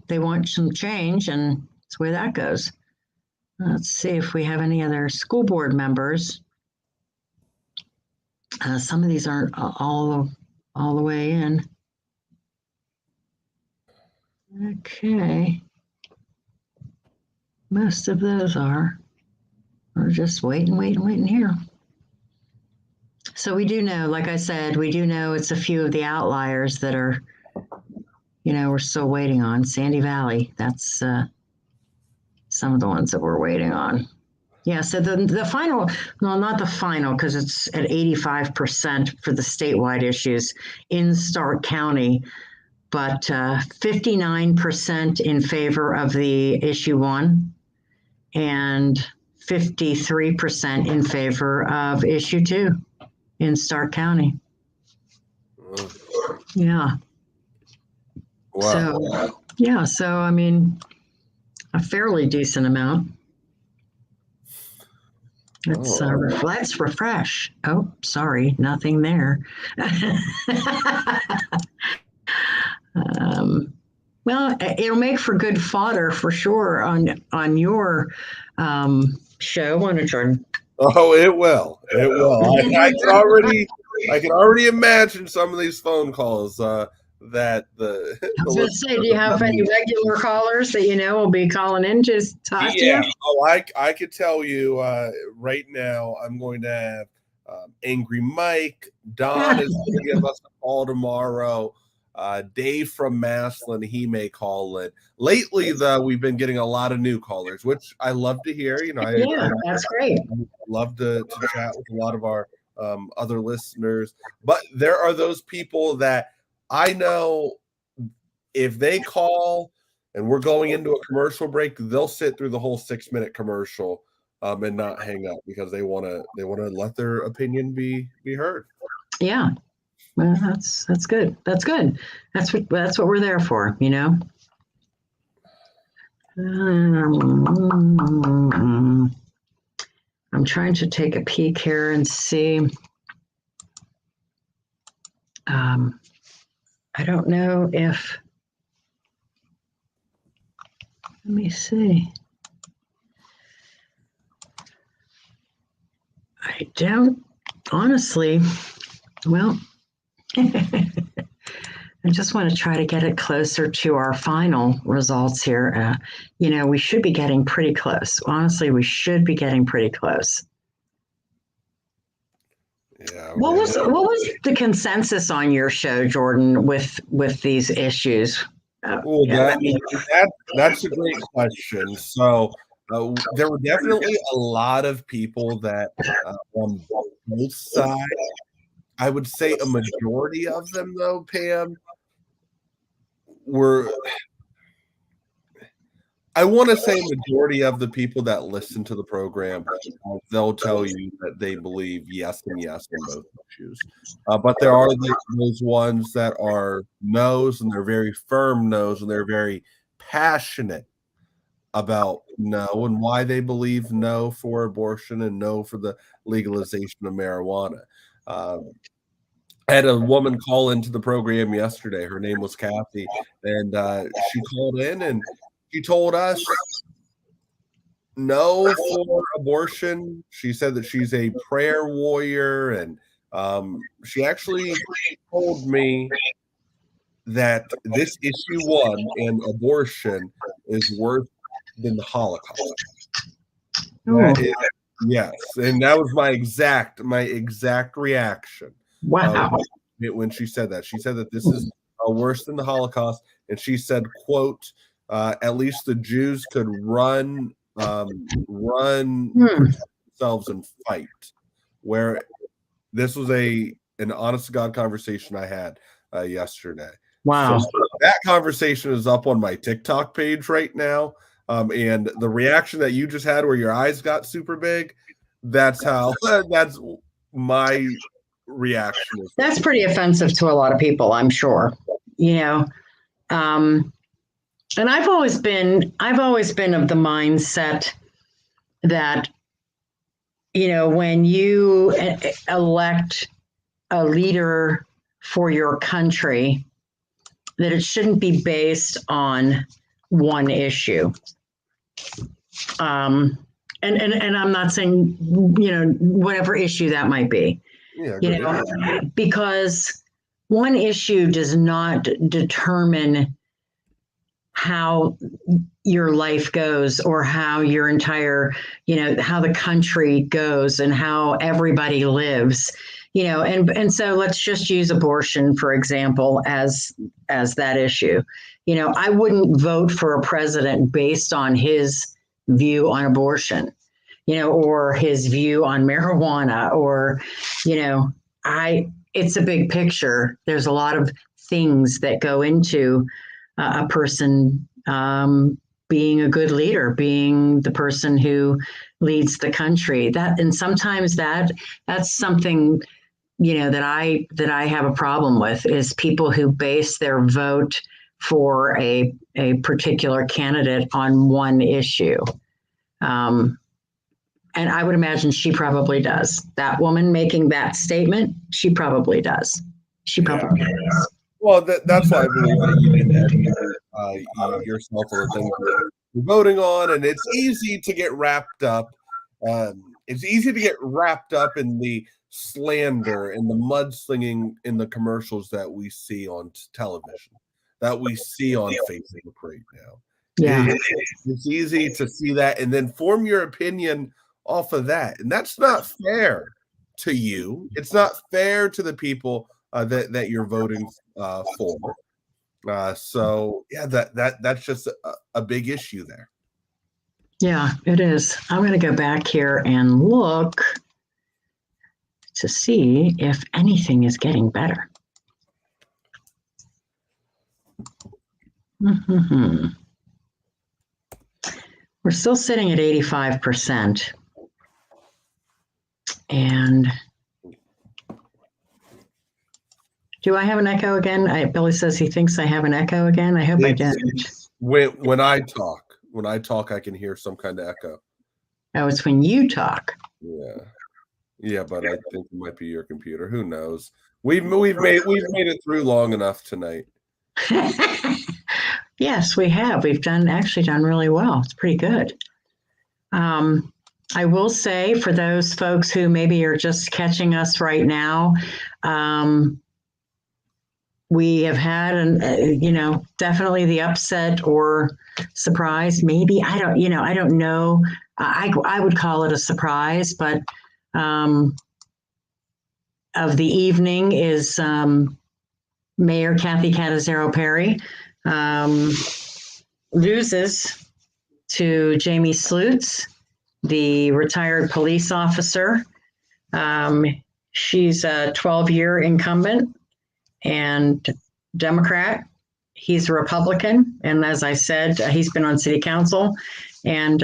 S1: they want some change, and that's the way that goes. Let's see if we have any other school board members. Some of these aren't all the way in. Okay. Most of those are. We're just waiting here. So we do know, like I said, we do know it's a few of the outliers that are, we're still waiting on. Sandy Valley, that's some of the ones that we're waiting on. Yeah, so the final, well, not the final, because it's at 85% for the statewide issues in Stark County, but 59% in favor of the issue 1 and 53% in favor of issue 2 in Stark County. Yeah.
S2: Wow.
S1: So I mean, a fairly decent amount. Let's refresh. Oh, sorry, nothing there. Well, it'll make for good fodder for sure on your show, won't it, Jordan?
S2: Oh, it will. It will. I can already imagine some of these phone calls that the.
S1: I was going to say, do you have any regular callers that will be calling in to talk to you?
S2: Oh, I could tell you right now. I'm going to have Angry Mike. Don is going to give us a call tomorrow. Dave from Massillon, he may call it. Lately, though, we've been getting a lot of new callers, which I love to hear.
S1: That's great.
S2: I love to chat with a lot of our other listeners. But there are those people that I know if they call and we're going into a commercial break, they'll sit through the whole 6-minute commercial and not hang up because they want to let their opinion be heard.
S1: Yeah. Well, that's good. That's good. That's what we're there for, I'm trying to take a peek here and see. I don't know if. Let me see. I don't honestly. Well. I just want to try to get it closer to our final results here. We should be getting pretty close. Honestly, we should be getting pretty close.
S2: Yeah.
S1: What was the consensus on your show, Jordan, with these issues?
S2: That's a great question. So there were definitely a lot of people that on both sides. I would say a majority of them, though, Pam, were. I want to say a majority of the people that listen to the program, they'll tell you that they believe yes and yes on both issues. But there are those ones that are no's, and they're very firm no's, and they're very passionate about no and why they believe no for abortion and no for the legalization of marijuana. I had a woman call into the program yesterday. Her name was Kathy, and she called in and she told us no for abortion. She said that she's a prayer warrior, and she actually told me that this issue one and abortion is worse than the Holocaust. Yes, and that was my exact reaction.
S1: Wow.
S2: When she said that, this is worse than the Holocaust, and she said, "quote At least the Jews could run themselves and fight." Where this was an honest to God conversation I had yesterday.
S1: Wow.
S2: So that conversation is up on my TikTok page right now. And the reaction that you just had where your eyes got super big, that's my reaction.
S1: That's pretty offensive to a lot of people, I'm sure. And I've always been of the mindset that, when you elect a leader for your country, that it shouldn't be based on one issue. And I'm not saying, whatever issue that might be, because one issue does not determine how your life goes or how your entire, how the country goes and how everybody lives, and so let's just use abortion, for example, as that issue. I wouldn't vote for a president based on his view on abortion, or his view on marijuana, or, it's a big picture. There's a lot of things that go into a person being a good leader, being the person who leads the country. And sometimes that's something, that I have a problem with, is people who base their vote for a particular candidate on one issue. And I would imagine she probably does. That woman making that statement, she probably does. Does.
S2: Well, that's why I believe that you need to educate yourself on the things you're voting on, and it's easy to get wrapped up. It's easy to get wrapped up in the slander and the mudslinging in the commercials that we see on television, that we see on Facebook right now.
S1: Yeah,
S2: it's easy to see that and then form your opinion off of that, and that's not fair to you. It's not fair to the people that you're voting for. So yeah, that's just a big issue there.
S1: Yeah, it is. I'm going to go back here and look to see if anything is getting better. Mm-hmm. We're still sitting at 85%. And do I have an echo again? Billy says he thinks I have an echo again. I hope I didn't.
S2: When I talk, I can hear some kind of echo.
S1: Oh, it's when you talk.
S2: Yeah, but I think it might be your computer. Who knows? We've made it through long enough tonight.
S1: Yes, we have. We've actually done really well. It's pretty good. I will say, for those folks who maybe are just catching us right now, we have had definitely the upset or surprise. Maybe I don't know. I would call it a surprise, but of the evening is Mayor Kathy Catazero Perry loses to Jamie Slutz, the retired police officer. She's a 12-year incumbent and Democrat. He's a Republican. And as I said, he's been on city council, and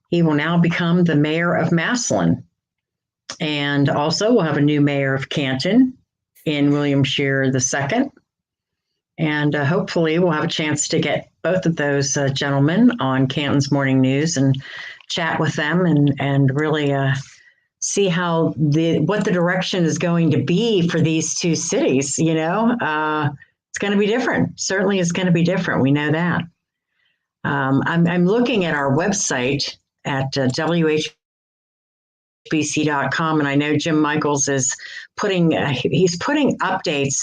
S1: he will now become the mayor of Massillon. And also we'll have a new mayor of Canton in William Scheer II. And hopefully we'll have a chance to get both of those gentlemen on Canton's Morning News and chat with them and really see how what the direction is going to be for these two cities. It's going to be different. Certainly it's going to be different. We know that. I'm looking at our website at WHBC.com, and I know Jim Michaels is putting updates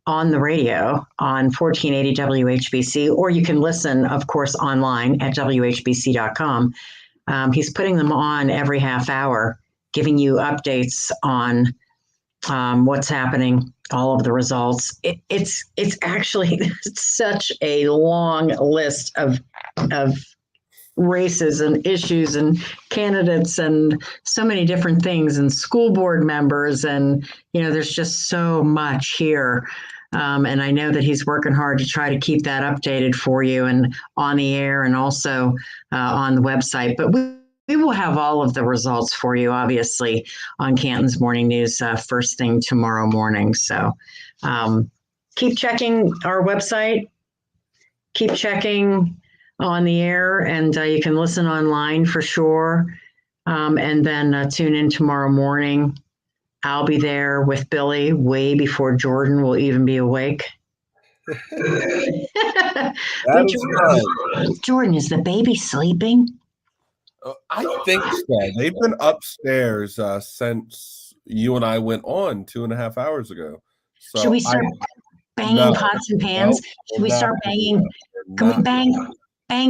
S1: on the radio on 1480 WHBC, or you can listen, of course, online at WHBC.com. He's putting them on every half hour, giving you updates on what's happening, all of the results. It's actually such a long list of races and issues and candidates and so many different things and school board members. And, there's just so much here. And I know that he's working hard to try to keep that updated for you and on the air and also on the website. But we will have all of the results for you, obviously, on Canton's Morning News first thing tomorrow morning. So keep checking our website, keep checking on the air, and you can listen online for sure. And then tune in tomorrow morning. I'll be there with Billy way before Jordan will even be awake. Jordan, is the baby sleeping?
S2: I think so. They've been upstairs since you and I went on 2.5 hours ago. So
S1: should we start banging pots and pans? Should we start banging? Can we bang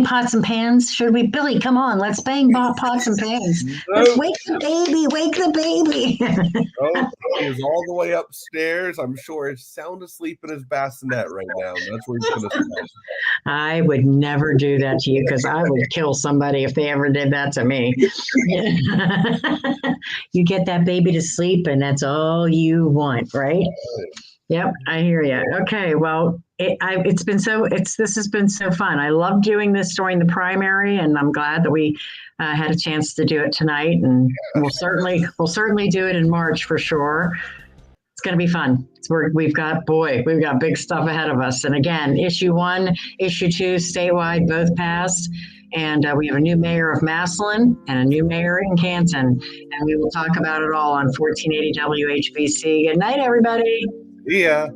S1: pots and pans? Should we? Billy, come on, let's bang pots and pans. Let's wake the baby, wake the baby.
S2: He's all the way upstairs. I'm sure he's sound asleep in his bassinet right now. That's where he's going to sleep.
S1: I would never do that to you because I would kill somebody if they ever did that to me. You get that baby to sleep and that's all you want, right? Yep, I hear you. Okay, well, this has been so fun. I love doing this during the primary, and I'm glad that we had a chance to do it tonight. And we'll certainly do it in March for sure. It's going to be fun. We've got big stuff ahead of us. And again, issue 1, issue 2, statewide, both passed. And we have a new mayor of Massillon and a new mayor in Canton. And we will talk about it all on 1480 WHBC. Good night, everybody.
S2: Yeah.